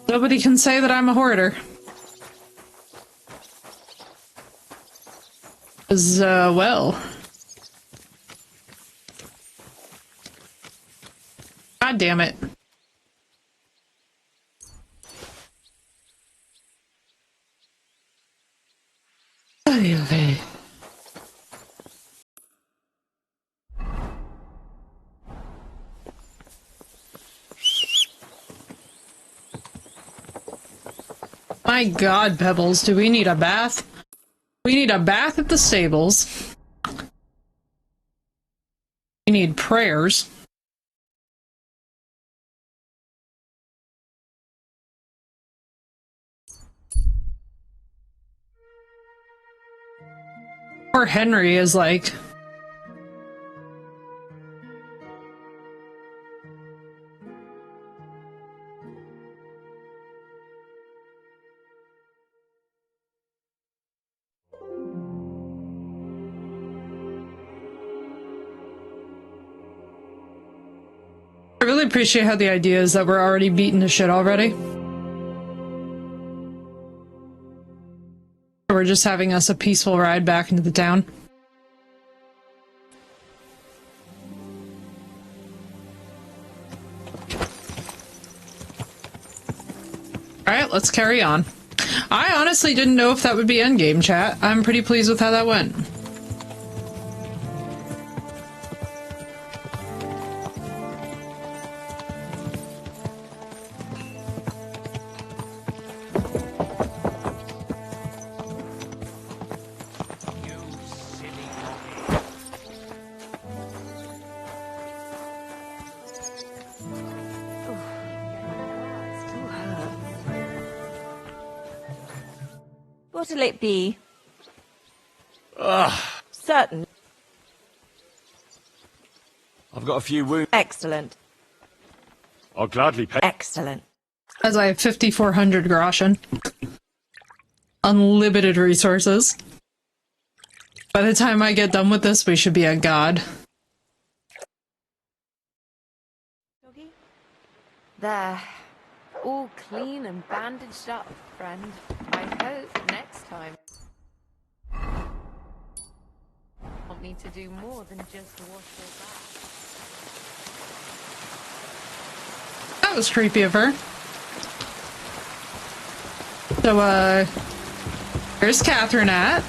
A: nobody can say that I'm a hoarder. Well. God damn it. Okay. My god, Pebbles, do we need a bath? We need a bath at the stables. We need prayers. Poor Henry is like... I really appreciate how the idea is that we're already beaten to shit already. We're just having us a peaceful ride back into the town. Alright, let's carry on. I honestly didn't know if that would be endgame, chat. I'm pretty pleased with how that went.
E: What'll it be?
S: Ugh.
E: Certain.
S: I've got a few wounds.
E: Excellent.
S: I'll gladly pay.
E: Excellent.
A: As I have 5,400 groschen. Unlimited resources. By the time I get done with this, we should be a god.
F: There. All clean and bandaged up, friend. I hope next time. Want me to do more than just wash your back.
A: That was creepy of her. So, here's Catherine at.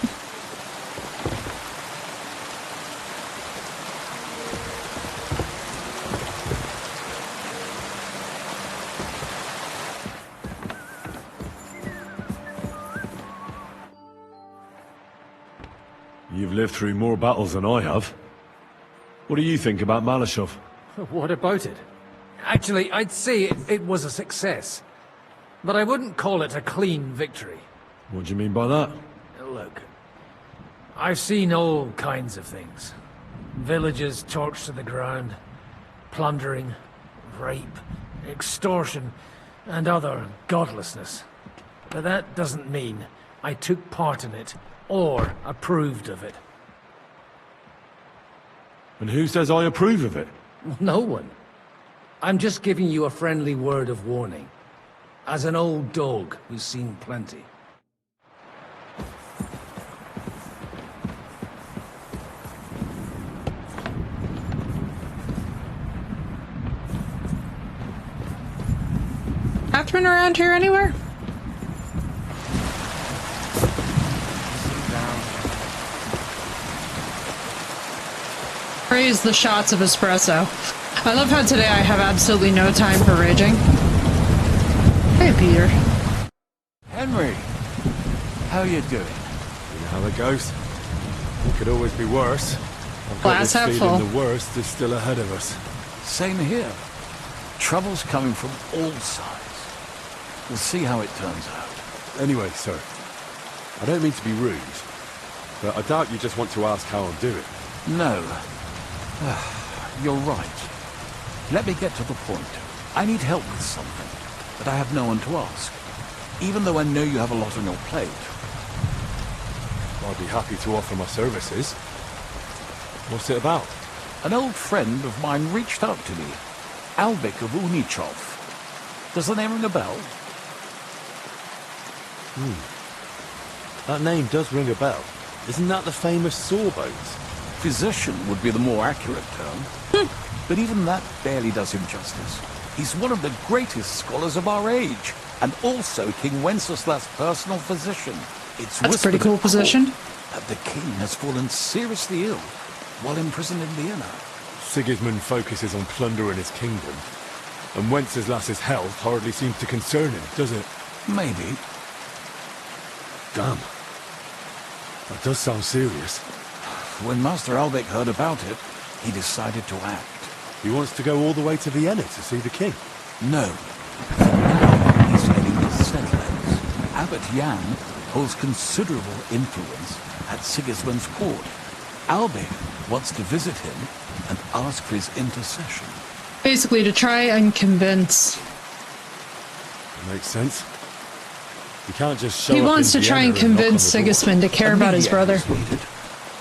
L: You've lived through more battles than I have. What do you think about Malashov?
P: What about it? Actually, I'd say it was a success. But I wouldn't call it a clean victory.
L: What do you mean by that?
P: Look, I've seen all kinds of things. Villages torched to the ground, plundering, rape, extortion, and other godlessness. But that doesn't mean I took part in it or approved of it.
L: And who says I approve of it?
P: No one. I'm just giving you a friendly word of warning. As an old dog who's seen plenty.
A: Catherine around here anywhere? Praise the shots of espresso. I love how today I have absolutely no time for raging. Hey, Peter.
G: Henry, how you doing?
L: You know how it goes. It could always be worse. I've got
A: Glass
L: this
A: half
L: feeling
A: full.
L: the worst is still ahead of us.
G: Same here. Trouble's coming from all sides. We'll see how it turns out.
L: Anyway, sir, I don't mean to be rude, but I doubt you just want to ask how I'm doing.
G: No. You're right. Let me get to the point. I need help with something, but I have no one to ask. Even though I know you have a lot on your plate.
L: I'd be happy to offer my services. What's it about?
G: An old friend of mine reached out to me. Albik of Unichov. Does the name ring a bell?
L: That name does ring a bell. Isn't that the famous sawbones?
G: Physician would be the more accurate term. But even that barely does him justice. He's one of the greatest scholars of our age, and also King Wenceslas' personal physician.
A: That's a pretty cool position.
G: That the king has fallen seriously ill while imprisoned in Vienna.
L: Sigismund focuses on plundering his kingdom, and Wenceslas's health hardly seems to concern him, does it?
G: Maybe.
L: Damn. That does sound serious.
G: When Master Albik heard about it, he decided to act.
L: He wants to go all the way to Vienna to see the king?
G: No. Now he's heading to Sedlec. Abbot Jan holds considerable influence at Sigismund's court. Albik wants to visit him and ask for his intercession.
A: Basically, to try and convince.
L: Makes sense. You can't just show
A: He
L: up
A: wants
L: in
A: to try
L: Vienna
A: and convince
L: knock on the door.
A: Sigismund to care about his brother.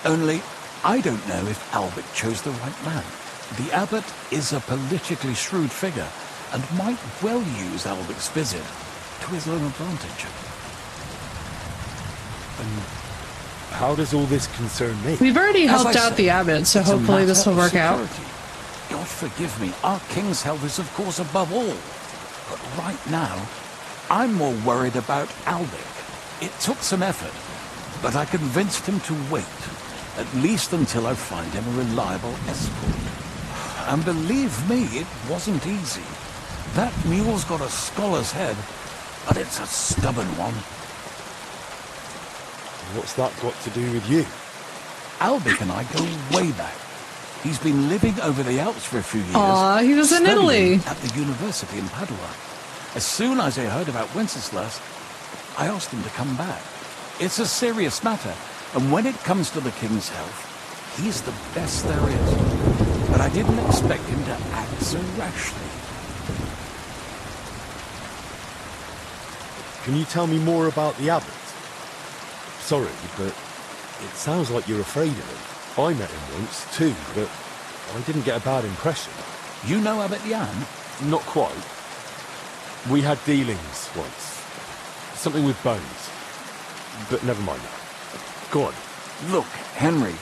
G: Only, I don't know if Albik chose the right man. The abbot is a politically shrewd figure, and might well use Albik's visit to his own advantage.
L: And how does all this concern me?
A: We've already
G: As
A: helped
G: I
A: out
G: said,
A: the abbot, so
G: it's a
A: hopefully this will
G: matter
A: work
G: of
A: out.
G: security. God forgive me, our king's health is of course above all. But right now, I'm more worried about Albik. It took some effort, but I convinced him to wait, at least until I find him a reliable escort. And believe me, it wasn't easy. That mule's got a scholar's head, but it's a stubborn one.
L: What's that got to do with you?
G: Albik and I go way back. He's been living over the Alps for a few years.
A: Aw, he was in
G: studying
A: Italy.
G: at the university in Padua. As soon as I heard about Wenceslas, I asked him to come back. It's a serious matter, and when it comes to the king's health, he's the best there is. But I didn't expect him to act so rashly.
L: Can you tell me more about the abbot? Sorry, but it sounds like you're afraid of him. I met him once, too, but I didn't get a bad impression.
G: You know Abbot Jan?
L: Not quite. We had dealings once. Something with bones. But never mind that. Go on.
G: Look, Henry,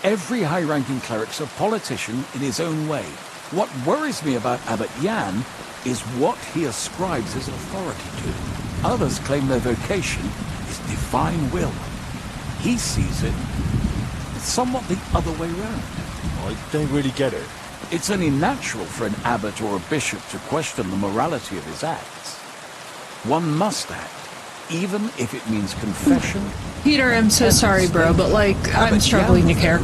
G: every high-ranking cleric's a politician in his own way. What worries me about Abbot Jan is what he ascribes his authority to. Others claim their vocation is divine will. He sees it somewhat the other way round.
L: I don't really get it.
G: It's only natural for an abbot or a bishop to question the morality of his acts. One must act, even if it means confession.
A: Peter, I'm so sorry, bro, but like, I'm struggling to care.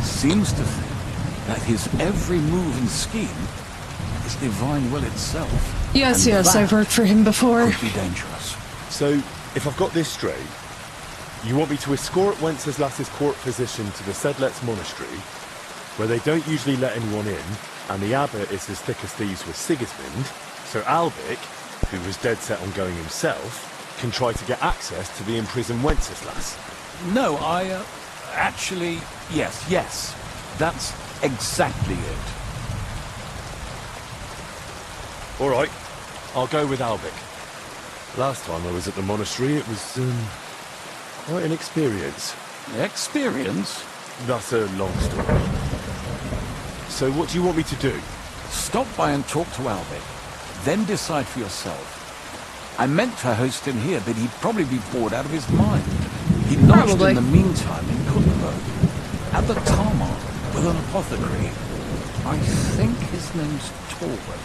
G: Seems to think that his every move and scheme is divine will itself.
A: Yes,
G: and
A: yes,
G: that
A: I've worked for him before.
G: could be dangerous.
L: So, if I've got this straight, you want me to escort Wenceslas's court physician to the Sedlec monastery, where they don't usually let anyone in, and the abbot is as thick as thieves with Sigismund, so Albik, who was dead set on going himself, can try to get access to the imprisoned Wenceslas.
G: No, actually, yes. That's exactly it.
L: All right, I'll go with Albik. Last time I was at the monastery, it was, quite an experience.
G: Experience?
L: That's a long story. So what do you want me to do?
G: Stop by and talk to Albik, then decide for yourself. I meant to host him here, but he'd probably be bored out of his mind. He lodged in the meantime in Kuttenberg, at the Tarmac, with an apothecary. I think his name's Talbot.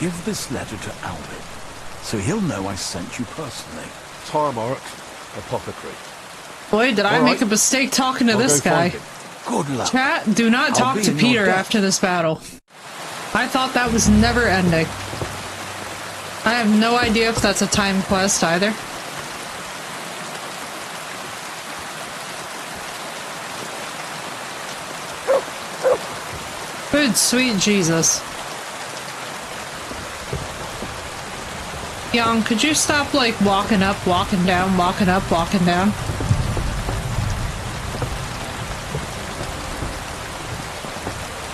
G: Give this letter to Albik, so he'll know I sent you personally.
L: Tarmac, apothecary.
A: Boy, did I make a mistake talking to this guy.
G: Good luck.
A: Chat, do not talk to Peter after this battle. I thought that was never ending. I have no idea if that's a time quest either. Good sweet Jesus. Young, could you stop like walking up, walking down, walking up, walking down?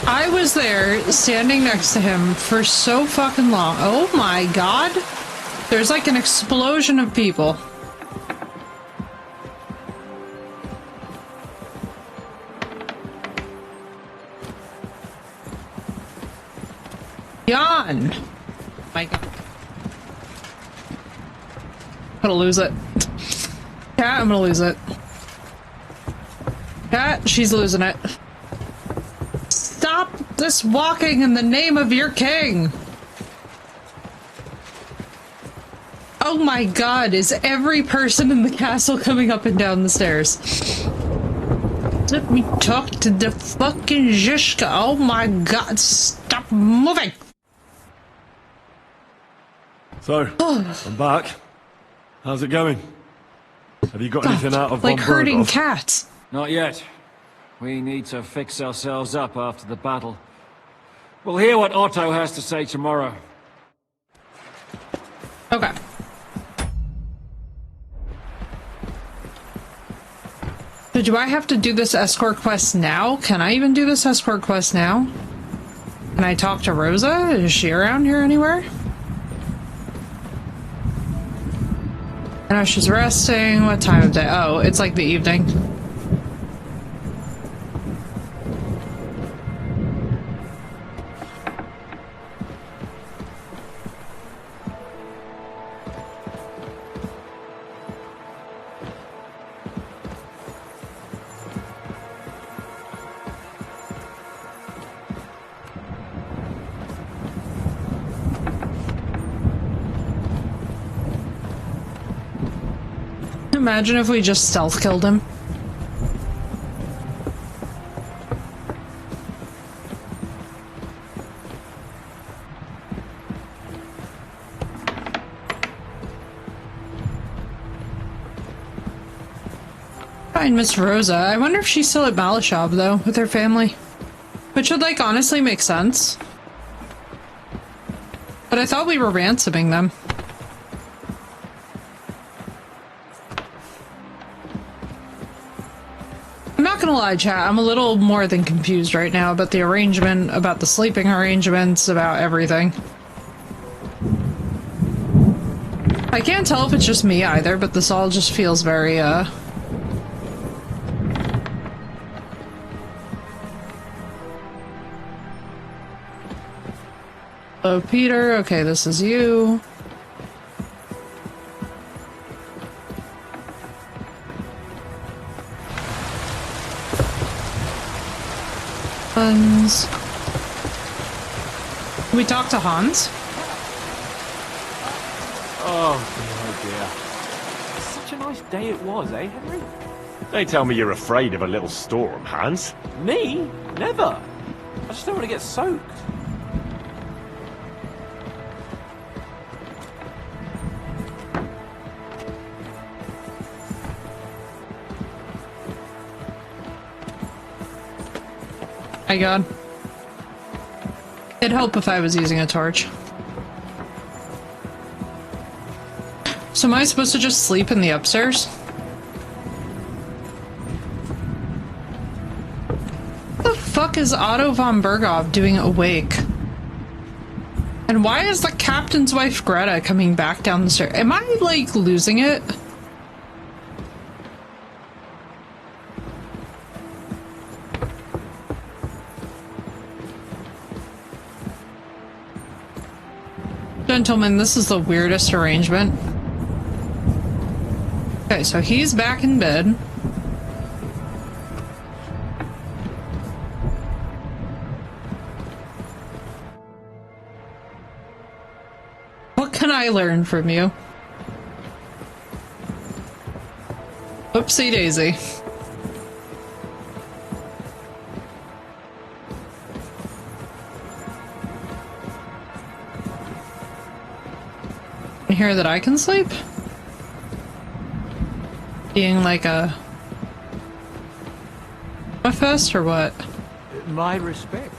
A: I was there standing next to him for so fucking long. Oh my god. There's like an explosion of people. Yawn. My god. I'm gonna lose it. Cat, I'm gonna lose it. Cat, she's losing it. Stop this walking in the name of your king! Oh my god, is every person in the castle coming up and down the stairs? Let me talk to the fucking Zhishka. Oh my god, stop moving!
L: So, I'm back. How's it going? Have you got anything out of
A: like
L: Von
A: herding
L: Berghoff?
A: cats.
K: Not yet. We need to fix ourselves up after the battle. We'll hear what Otto has to say tomorrow.
A: Okay. So do I have to do this escort quest now? Can I even do this escort quest now? Can I talk to Rosa? Is she around here anywhere? I know she's resting. What time of day? Oh, it's like the evening. Imagine if we just stealth killed him. Find Miss Rosa. I wonder if she's still at Malashov though, with her family. Which would like honestly make sense. But I thought we were ransoming them. I'm not gonna lie, chat, I'm a little more than confused right now about the arrangement, about the sleeping arrangements, about everything. I can't tell if it's just me either, but this all just feels very, Hello, Peter. Okay, this is you. Hans. We talked to Hans?
T: Oh dear. Such a nice day it was, eh, Henry?
C: Don't tell me you're afraid of a little storm, Hans.
T: Me? Never. I just don't want to get soaked.
A: My god. It'd help if I was using a torch. So am I supposed to just sleep in the upstairs? What the fuck is Otto von Berghoff doing awake? And why is the captain's wife Greta coming back down the stairs? Am I like losing it? Gentlemen, this is the weirdest arrangement. Okay, so he's back in bed. What can I learn from you? Oopsie daisy. Here that I can sleep? Being like a fest or what?
D: My respects.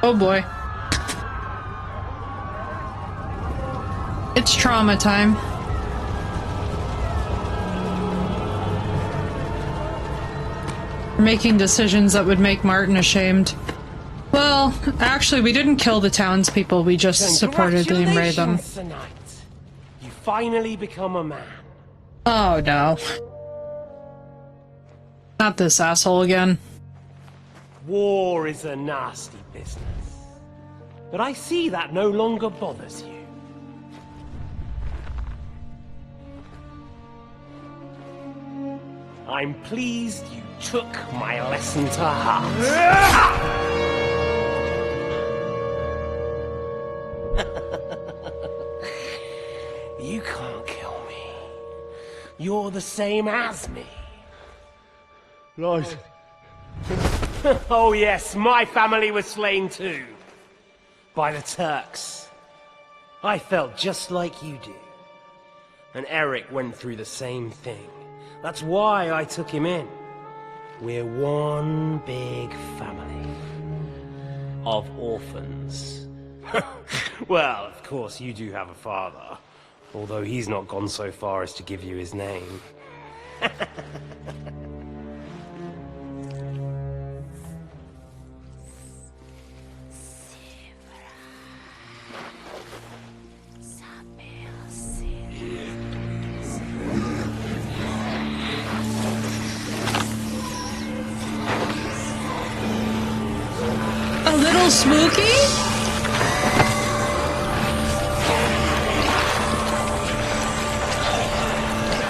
A: Oh boy. It's trauma time. We're making decisions that would make Martin ashamed. Well, actually, we didn't kill the townspeople, we just supported them and raided them.
R: Sir Knight. You finally become a man.
A: Oh no. Not this asshole again.
R: War is a nasty business. But I see that no longer bothers you. I'm pleased you took my lesson to heart. You can't kill me. You're the same as me.
H: Right.
R: Oh yes, my family was slain too. By the Turks. I felt just like you do. And Eric went through the same thing. That's why I took him in. We're one big family. Of orphans. Well, of course you do have a father. Although he's not gone so far as to give you his name.
A: A little spooky?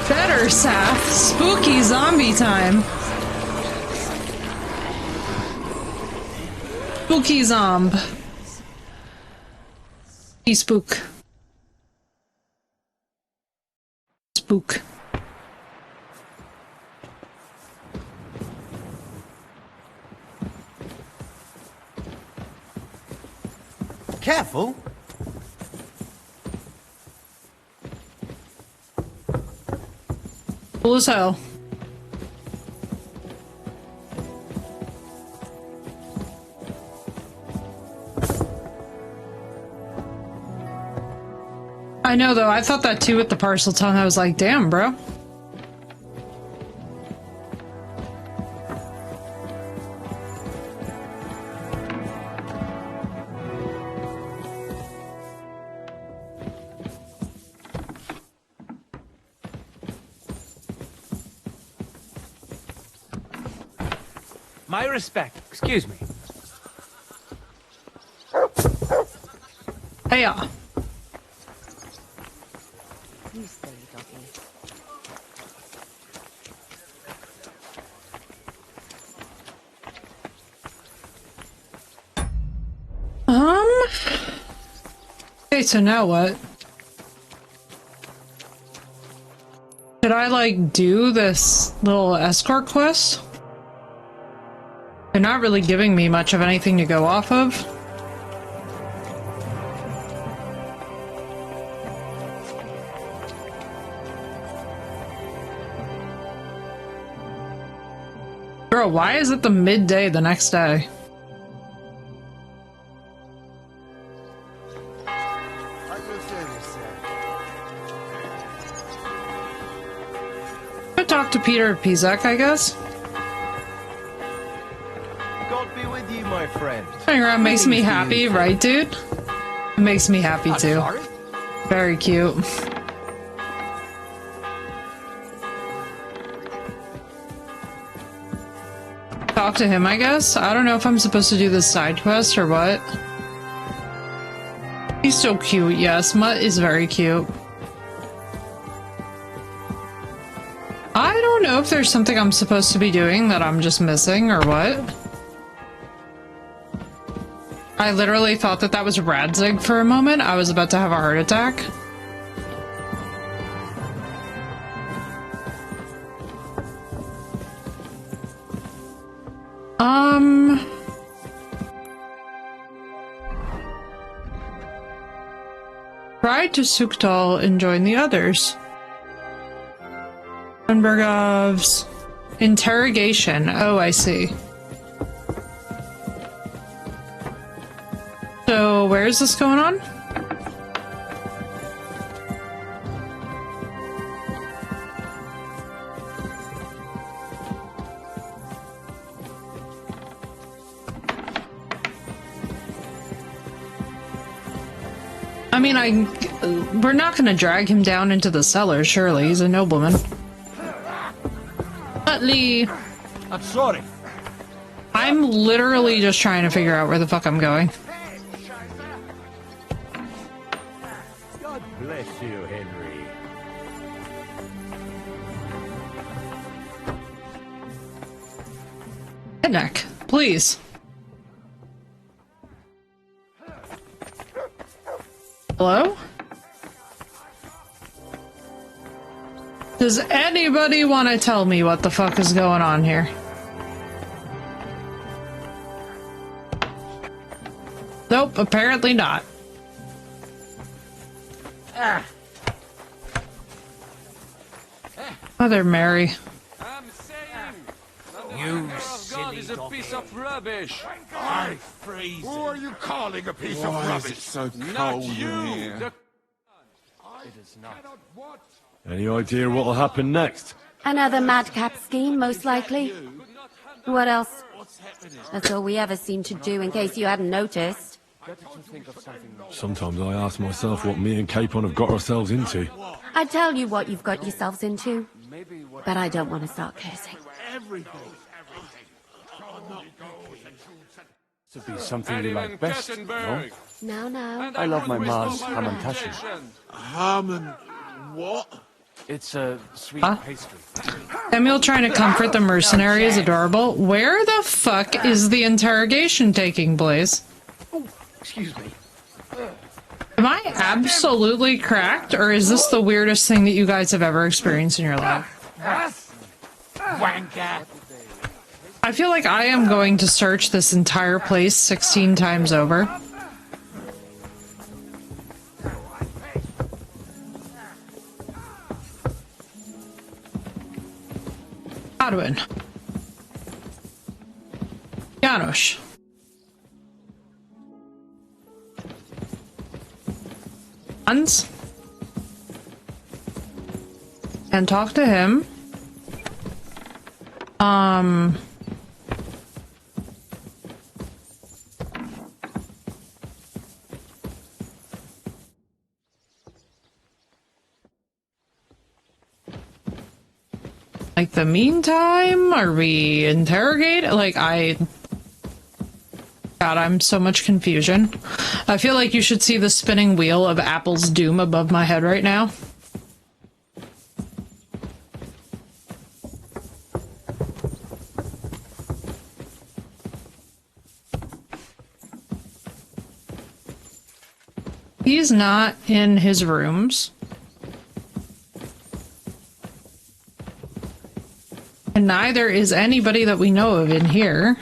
A: Better, Saf. Spooky zombie time. Spooky zomb. Spook. Spook.
M: Careful.
A: Cool as hell. I know though, I thought that too with the parcel tongue. I was like, damn, bro.
J: My respect. Excuse me.
A: Hey-ya.
F: You stay, doggy.
A: Okay, so now what? Should I, like, do this little escort quest? They're not really giving me much of anything to go off of. Bro, why is it the midday the next day? I talk to Peter Pizek, I guess.
M: God be with you, my friend.
A: Hang around makes me happy, right, dude? It makes me happy too.
M: Sorry?
A: Very cute. Talk to him, I guess? I don't know if I'm supposed to do this side quest or what. He's so cute, yes. Mutt is very cute. I don't know if there's something I'm supposed to be doing that I'm just missing or what. I literally thought that that was Radzig for a moment. I was about to have a heart attack. Ride to Suktal and join the others. Unbergov's interrogation. Oh, I see. Where is this going on? I mean, we're not going to drag him down into the cellar, surely. He's a nobleman. Utley.
K: I'm sorry.
A: I'm literally just trying to figure out where the fuck I'm going.
C: God bless you, Henry.
A: Headneck, please. Hello? Does anybody want to tell me what the fuck is going on here? Nope, apparently not. Mother Mary.
S: You silly is a piece of rubbish.
G: I freeze. Who are you calling a piece of
L: Why
G: rubbish?
L: is it so
S: Not
L: cold
S: you.
L: in here?
S: It is not.
C: Any idea what'll happen next?
B: Another madcap scheme, most likely. What else? That's all we ever seem to do, in case you hadn't noticed.
C: Sometimes I ask myself what me and Capon have got ourselves into.
B: I tell you what you've got yourselves into, but I don't want to start cursing.
S: To be something you like best, no?
B: No.
S: I love my Mars ham and tashi.
G: Ham and what?
S: It's a sweet pastry.
A: Samuel trying to comfort the mercenary is adorable. Where the fuck is the interrogation taking place?
K: Excuse me.
A: Am I absolutely cracked, or is this the weirdest thing that you guys have ever experienced in your life?
U: Wanker.
A: I feel like I am going to search this entire place 16 times over. Godwin. Janusz. Hans. And talk to him. Like, the meantime, are we interrogated? Like, God, I'm so much confusion. I feel like you should see the spinning wheel of Apple's doom above my head right now. He's not in his rooms. And neither is anybody that we know of in here.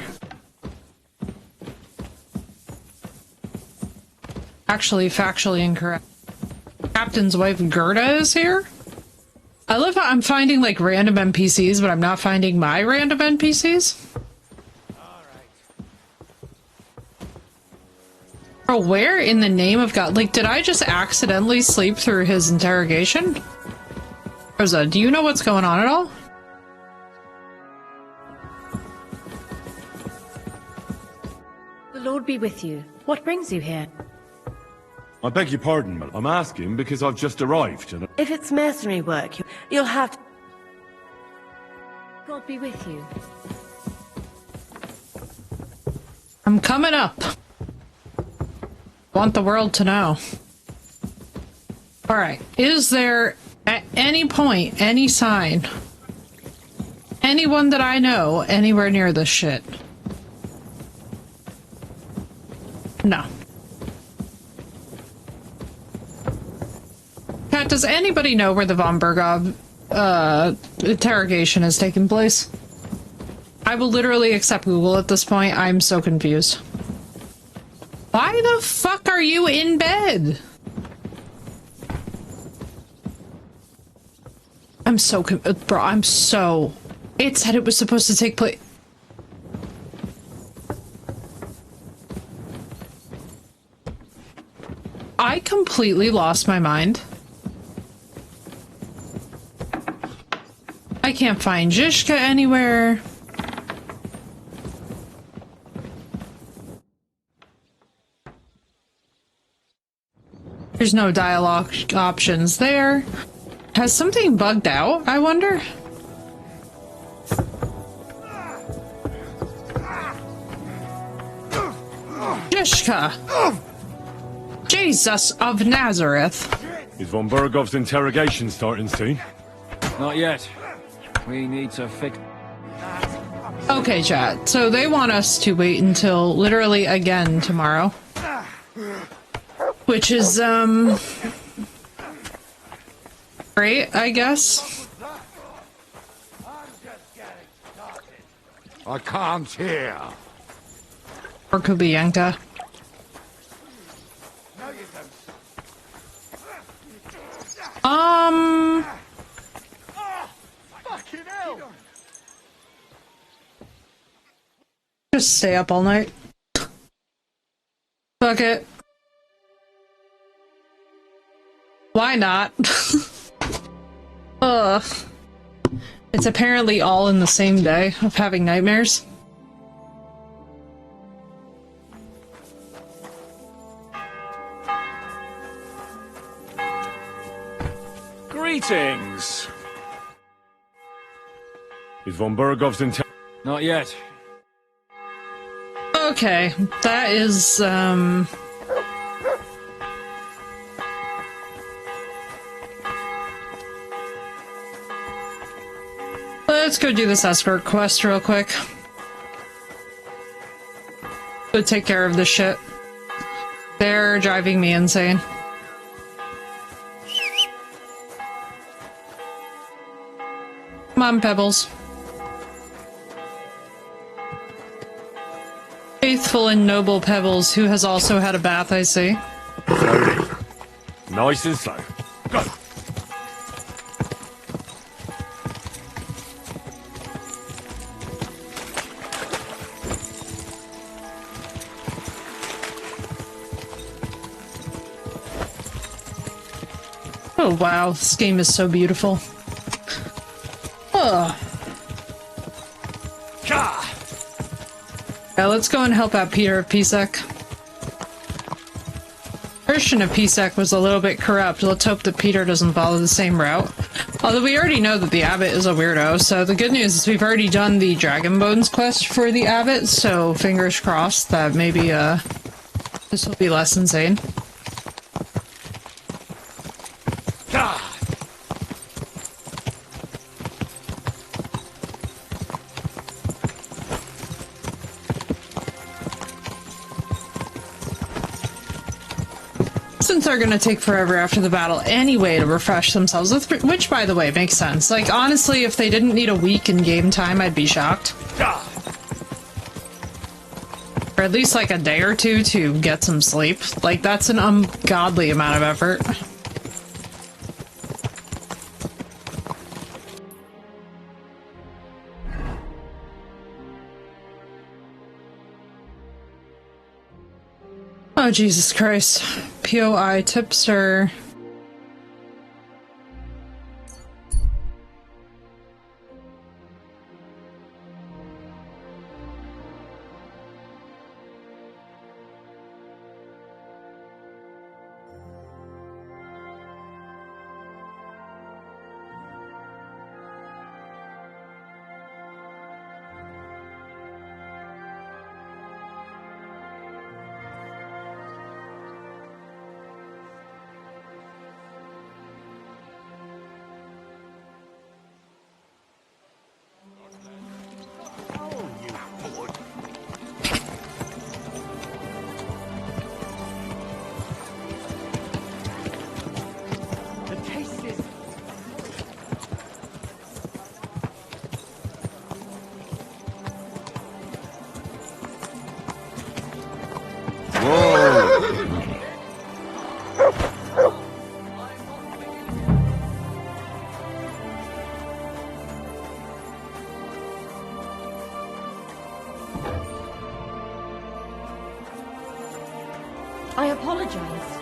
A: Actually, factually incorrect. Captain's wife Gerda is here? I love how I'm finding, like, random NPCs, but I'm not finding my random NPCs. Bro, where in the name of God? Like, did I just accidentally sleep through his interrogation? Rosa, do you know what's going on at all?
Q: The Lord be with you. What brings you here?
C: I beg your pardon, I'm asking because I've just arrived and...
Q: If it's mercenary work, you'll have to... God be with you.
A: I'm coming up. Want the world to know. Alright, is there at any point any sign, anyone that I know anywhere near this shit? No. Kat, does anybody know where the von Bergov interrogation is taking place? I will literally accept Google at this point. I'm so confused. Why the fuck are you in bed? I'm so bro, I'm so... It said it was supposed to take place... I completely lost my mind? I can't find Zizka anywhere. There's no dialogue options there. Has something bugged out, I wonder? Zizka! Jesus of Nazareth.
C: Is von Bergov's interrogation starting soon?
V: Not yet. We need to fix...
A: Okay, chat. So they want us to wait until literally again tomorrow. Which is, great, I guess.
U: I can't hear.
A: Or Kubienka. Just stay up all night. Fuck it. Why not? Ugh. It's apparently all in the same day of having nightmares.
S: Greetings.
C: Is von Bergov's
V: Not yet.
A: Okay, that is, let's go do this escort quest real quick. Go take care of this shit. They're driving me insane. Come on, Pebbles. Faithful and noble Pebbles, who has also had a bath, I see.
C: Slowly. Nice and slow. Go!
A: Oh wow, this game is so beautiful. Ugh. Yeah, let's go and help out Peter of Pisek. Christian of Pisek was a little bit corrupt. Let's hope that Peter doesn't follow the same route. Although we already know that the abbot is a weirdo, so the good news is we've already done the Dragon Bones quest for the abbot, so fingers crossed that maybe this will be less insane. Since they're gonna take forever after the battle anyway to refresh themselves, which, by the way, makes sense. Like, honestly, if they didn't need a week in game time, I'd be shocked. Or at least, like, a day or two to get some sleep. Like, that's an ungodly amount of effort. Oh, Jesus Christ. POI tipster.
Q: I apologize.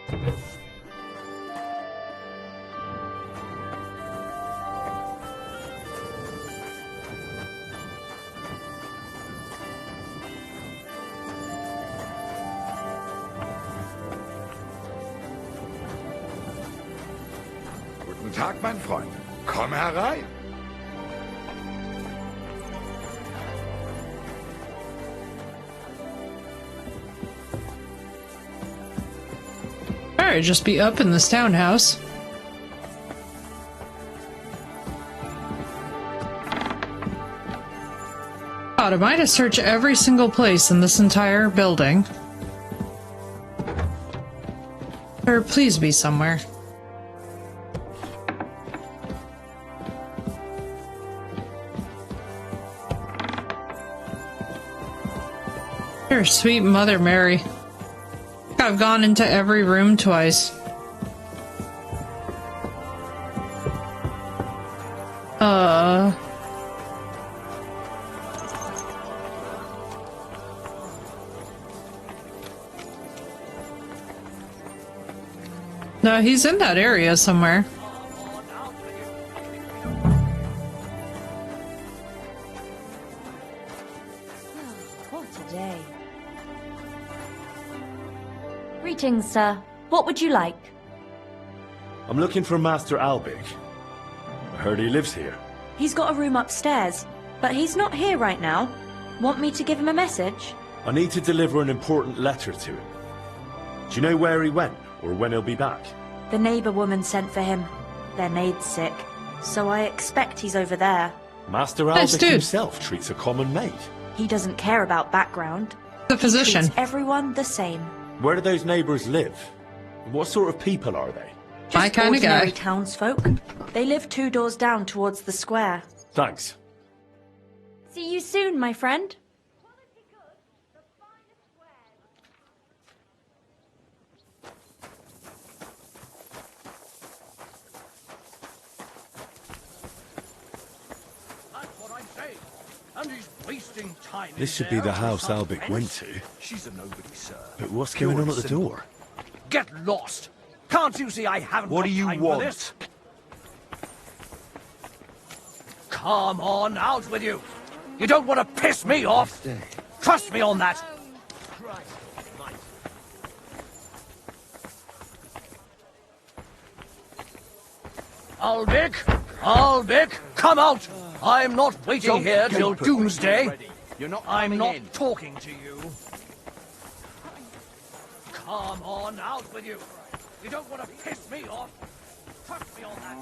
N: Guten Tag, mein Freund. Komm herein.
A: Alright, just be up in this townhouse. God, am I to search every single place in this entire building? Or please be somewhere. Dear sweet Mother Mary. I've gone into every room twice. No, he's in that area somewhere.
E: What a day. Greetings, sir. What would you like?
L: I'm looking for Master Albic. I heard he lives here.
E: He's got a room upstairs, but he's not here right now. Want me to give him a message?
L: I need to deliver an important letter to him. Do you know where he went, or when he'll be back?
E: The neighbour woman sent for him. Their maid's sick, so I expect he's over there.
L: Master Albic himself treats a common maid.
E: He doesn't care about background.
A: The physician.
E: He treats everyone the same.
L: Where do those neighbours live? What sort of people are they?
A: My kind of guy.
E: Ordinary townsfolk. They live 2 doors down towards the square.
L: Thanks.
E: See you soon, my friend.
L: This should be the house Albic went to.
K: She's a nobody, sir.
L: But what's going on at the door?
K: Get lost! Can't you see I haven't
L: What
K: got
L: do you
K: time
L: want?
K: for this? Come on, out with you! You don't want to piss me off! Trust me on that! Albic! Albic! Come out! I'm not waiting here till doomsday! I'm not talking to you. Come on, out with you! You don't want to piss me off! Trust me on that!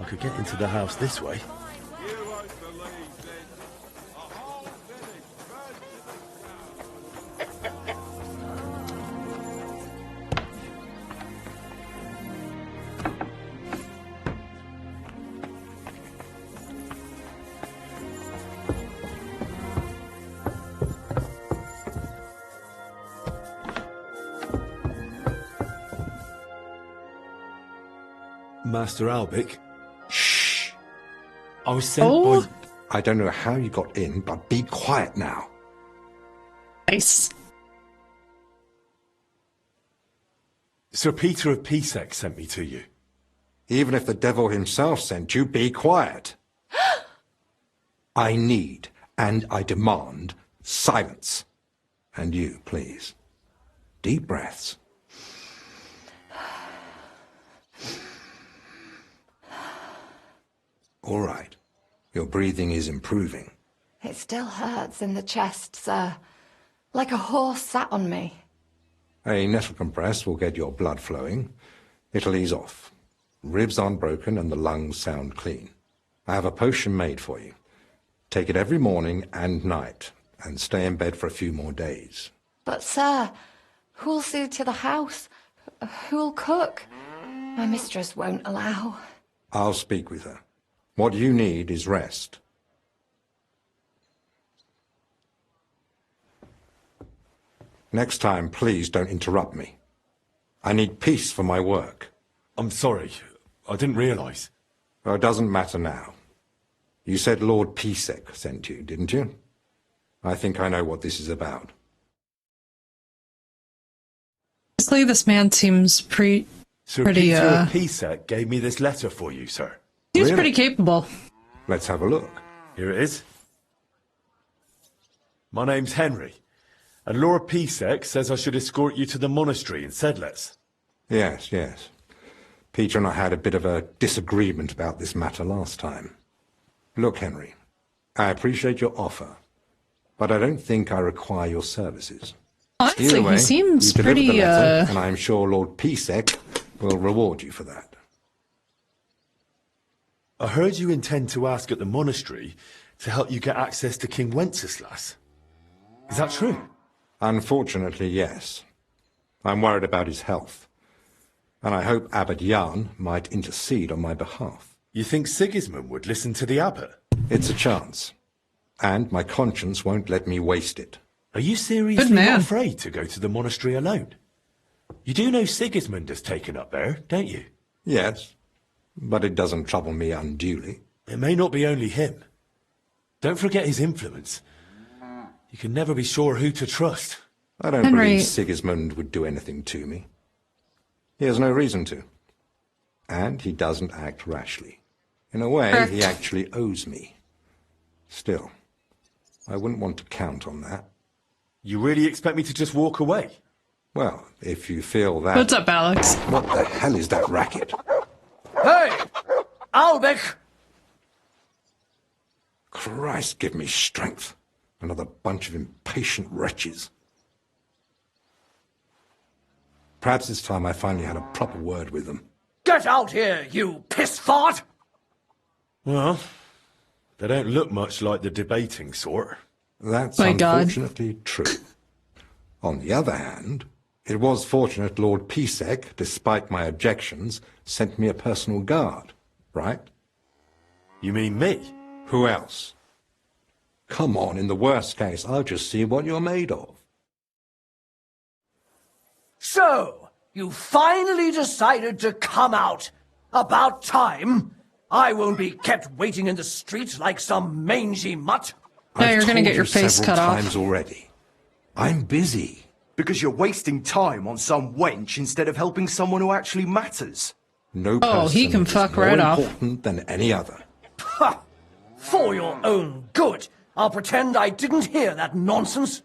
L: I could get into the house this way. Master Albic?
O: Shh! I was sent by... I don't know how you got in, but be quiet now.
A: Nice.
L: Sir Peter of Pisek sent me to you.
O: Even if the devil himself sent you, be quiet. I need, and I demand, silence. And you, please. Deep breaths. All right. Your breathing is improving.
F: It still hurts in the chest, sir. Like a horse sat on me.
O: A nettle compress will get your blood flowing. It'll ease off. Ribs aren't broken and the lungs sound clean. I have a potion made for you. Take it every morning and night, and stay in bed for a few more days.
F: But, sir, who'll see to the house? Who'll cook? My mistress won't allow.
O: I'll speak with her. What you need is rest. Next time, please don't interrupt me. I need peace for my work.
C: I'm sorry. I didn't realize.
O: Well, it doesn't matter now. You said Lord Pisek sent you, didn't you? I think I know what this is about.
A: Honestly, this man seems pretty,
C: Sir Peter of Pisek gave me this letter for you, sir.
A: Seems pretty capable.
O: Let's have a look.
C: Here it is. My name's Henry, and Lord Pisek says I should escort you to the monastery in Sedlitz.
O: Yes, yes. Peter and I had a bit of a disagreement about this matter last time. Look, Henry, I appreciate your offer, but I don't think I require your services.
A: Honestly,
O: Either way,
A: he seems
O: you delivered
A: pretty,
O: the letter, and I'm sure Lord Pisek will reward you for that.
C: I heard you intend to ask at the monastery to help you get access to King Wenceslas. Is that true?
O: Unfortunately, yes. I'm worried about his health, and I hope Abbot Jan might intercede on my behalf.
C: You think Sigismund would listen to the abbot?
O: It's a chance, and my conscience won't let me waste it.
C: Are you seriously not afraid to go to the monastery alone? You do know Sigismund has taken up there, don't you?
O: Yes, but it doesn't trouble me unduly.
C: It may not be only him. Don't forget his influence. You can never be sure who to trust.
O: I don't believe Sigismund would do anything to me. He has no reason to. And he doesn't act rashly. In a way, he actually owes me. Still, I wouldn't want to count on that.
C: You really expect me to just walk away?
O: Well, if you feel that...
A: What's up, Alex?
O: What the hell is that racket?
K: Hey! Albik!
O: Christ, give me strength. Another bunch of impatient wretches. Perhaps this time I finally had a proper word with them.
K: Get out here, you piss fart!
C: Well, they don't look much like the debating sort.
O: That's unfortunately true. On the other hand, it was fortunate Lord Pisek, despite my objections, sent me a personal guard, right?
C: You mean me?
O: Who else? Come on, in the worst case, I'll just see what you're made of.
K: So, you finally decided to come out. About time. I won't be kept waiting in the street like some mangy mutt.
A: No, you're gonna get your face cut off.
O: Times already. I'm busy.
I: Because you're wasting time on some wench instead of helping someone who actually matters.
O: No
A: person he can fuck right off.
O: More important than any other.
K: Ha! For your own good, I'll pretend I didn't hear that nonsense.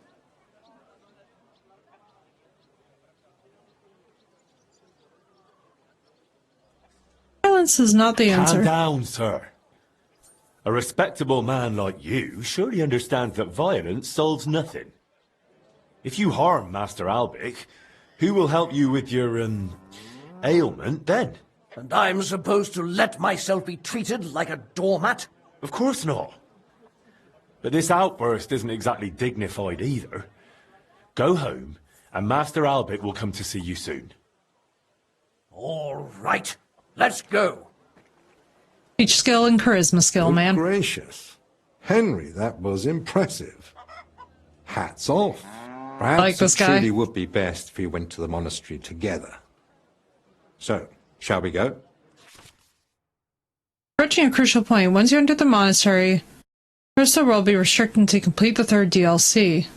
A: Violence is not the answer.
C: Calm down, sir. A respectable man like you surely understands that violence solves nothing. If you harm Master Albik, who will help you with your, ailment then?
K: And I'm supposed to let myself be treated like a doormat?
C: Of course not. But this outburst isn't exactly dignified either. Go home, and Master Albik will come to see you soon.
K: All right, let's go.
A: Speech skill and charisma skill, man.
O: Gracious. Henry, that was impressive. Hats off. Perhaps
A: like this guy.
O: It truly would be best if we went to the monastery together. So, shall we go?
A: Approaching a crucial point. Once you enter the monastery, Crystal will be restricted to complete the third DLC.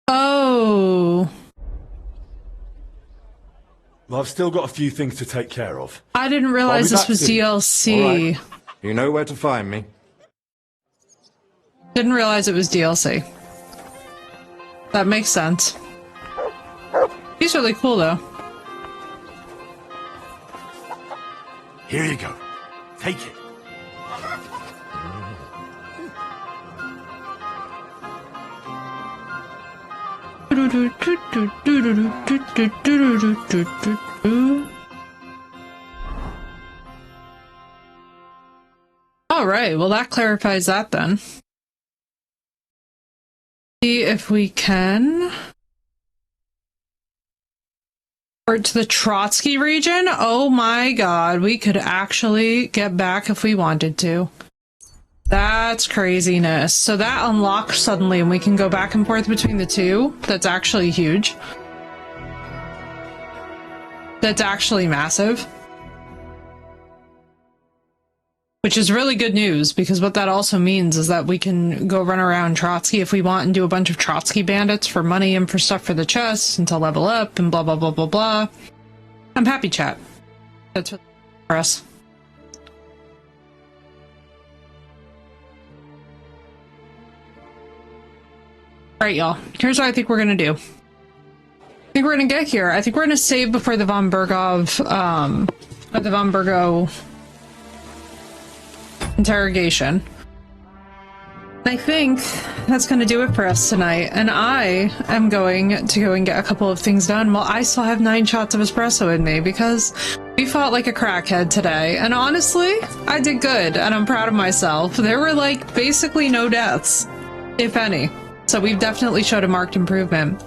A: Oh.
C: Well, I've still got a few things to take care of.
A: I didn't realize this was DLC.
O: All right. You know where to find me.
A: Didn't realize it was DLC. That makes sense. He's really cool, though.
C: Here you go. Take it.
A: All right, well that clarifies that then. See if we can to the Trotsky region. Oh my god, we could actually get back if we wanted to. That's craziness. So that unlocks suddenly and we can go back and forth between the two. That's actually huge. That's actually massive. Which is really good news, because what that also means is that we can go run around Trotsky if we want and do a bunch of Trotsky bandits for money and for stuff for the chests and to level up and blah, blah, blah, blah, blah. I'm happy, chat. That's for us. Alright, y'all. Here's what I think we're gonna do. I think we're gonna get here. I think we're gonna save before the von Burgo interrogation. I think that's going to do it for us tonight, and I am going to go and get a couple of things done while I still have 9 shots of espresso in me, because we fought like a crackhead today, and honestly, I did good, and I'm proud of myself. There were like basically no deaths, if any. So we've definitely showed a marked improvement.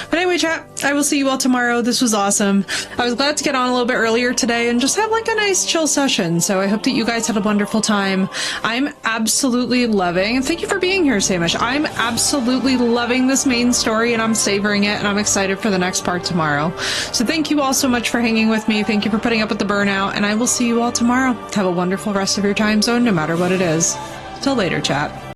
A: But anyway, chat, I will see you all tomorrow. This was awesome. I was glad to get on a little bit earlier today and just have like a nice chill session. So I hope that you guys had a wonderful time. I'm absolutely loving, and thank you for being here, Samish. I'm absolutely loving this main story, and I'm savoring it, and I'm excited for the next part tomorrow. So thank you all so much for hanging with me. Thank you for putting up with the burnout, and I will see you all tomorrow. Have a wonderful rest of your time zone, no matter what it is. Till later, chat.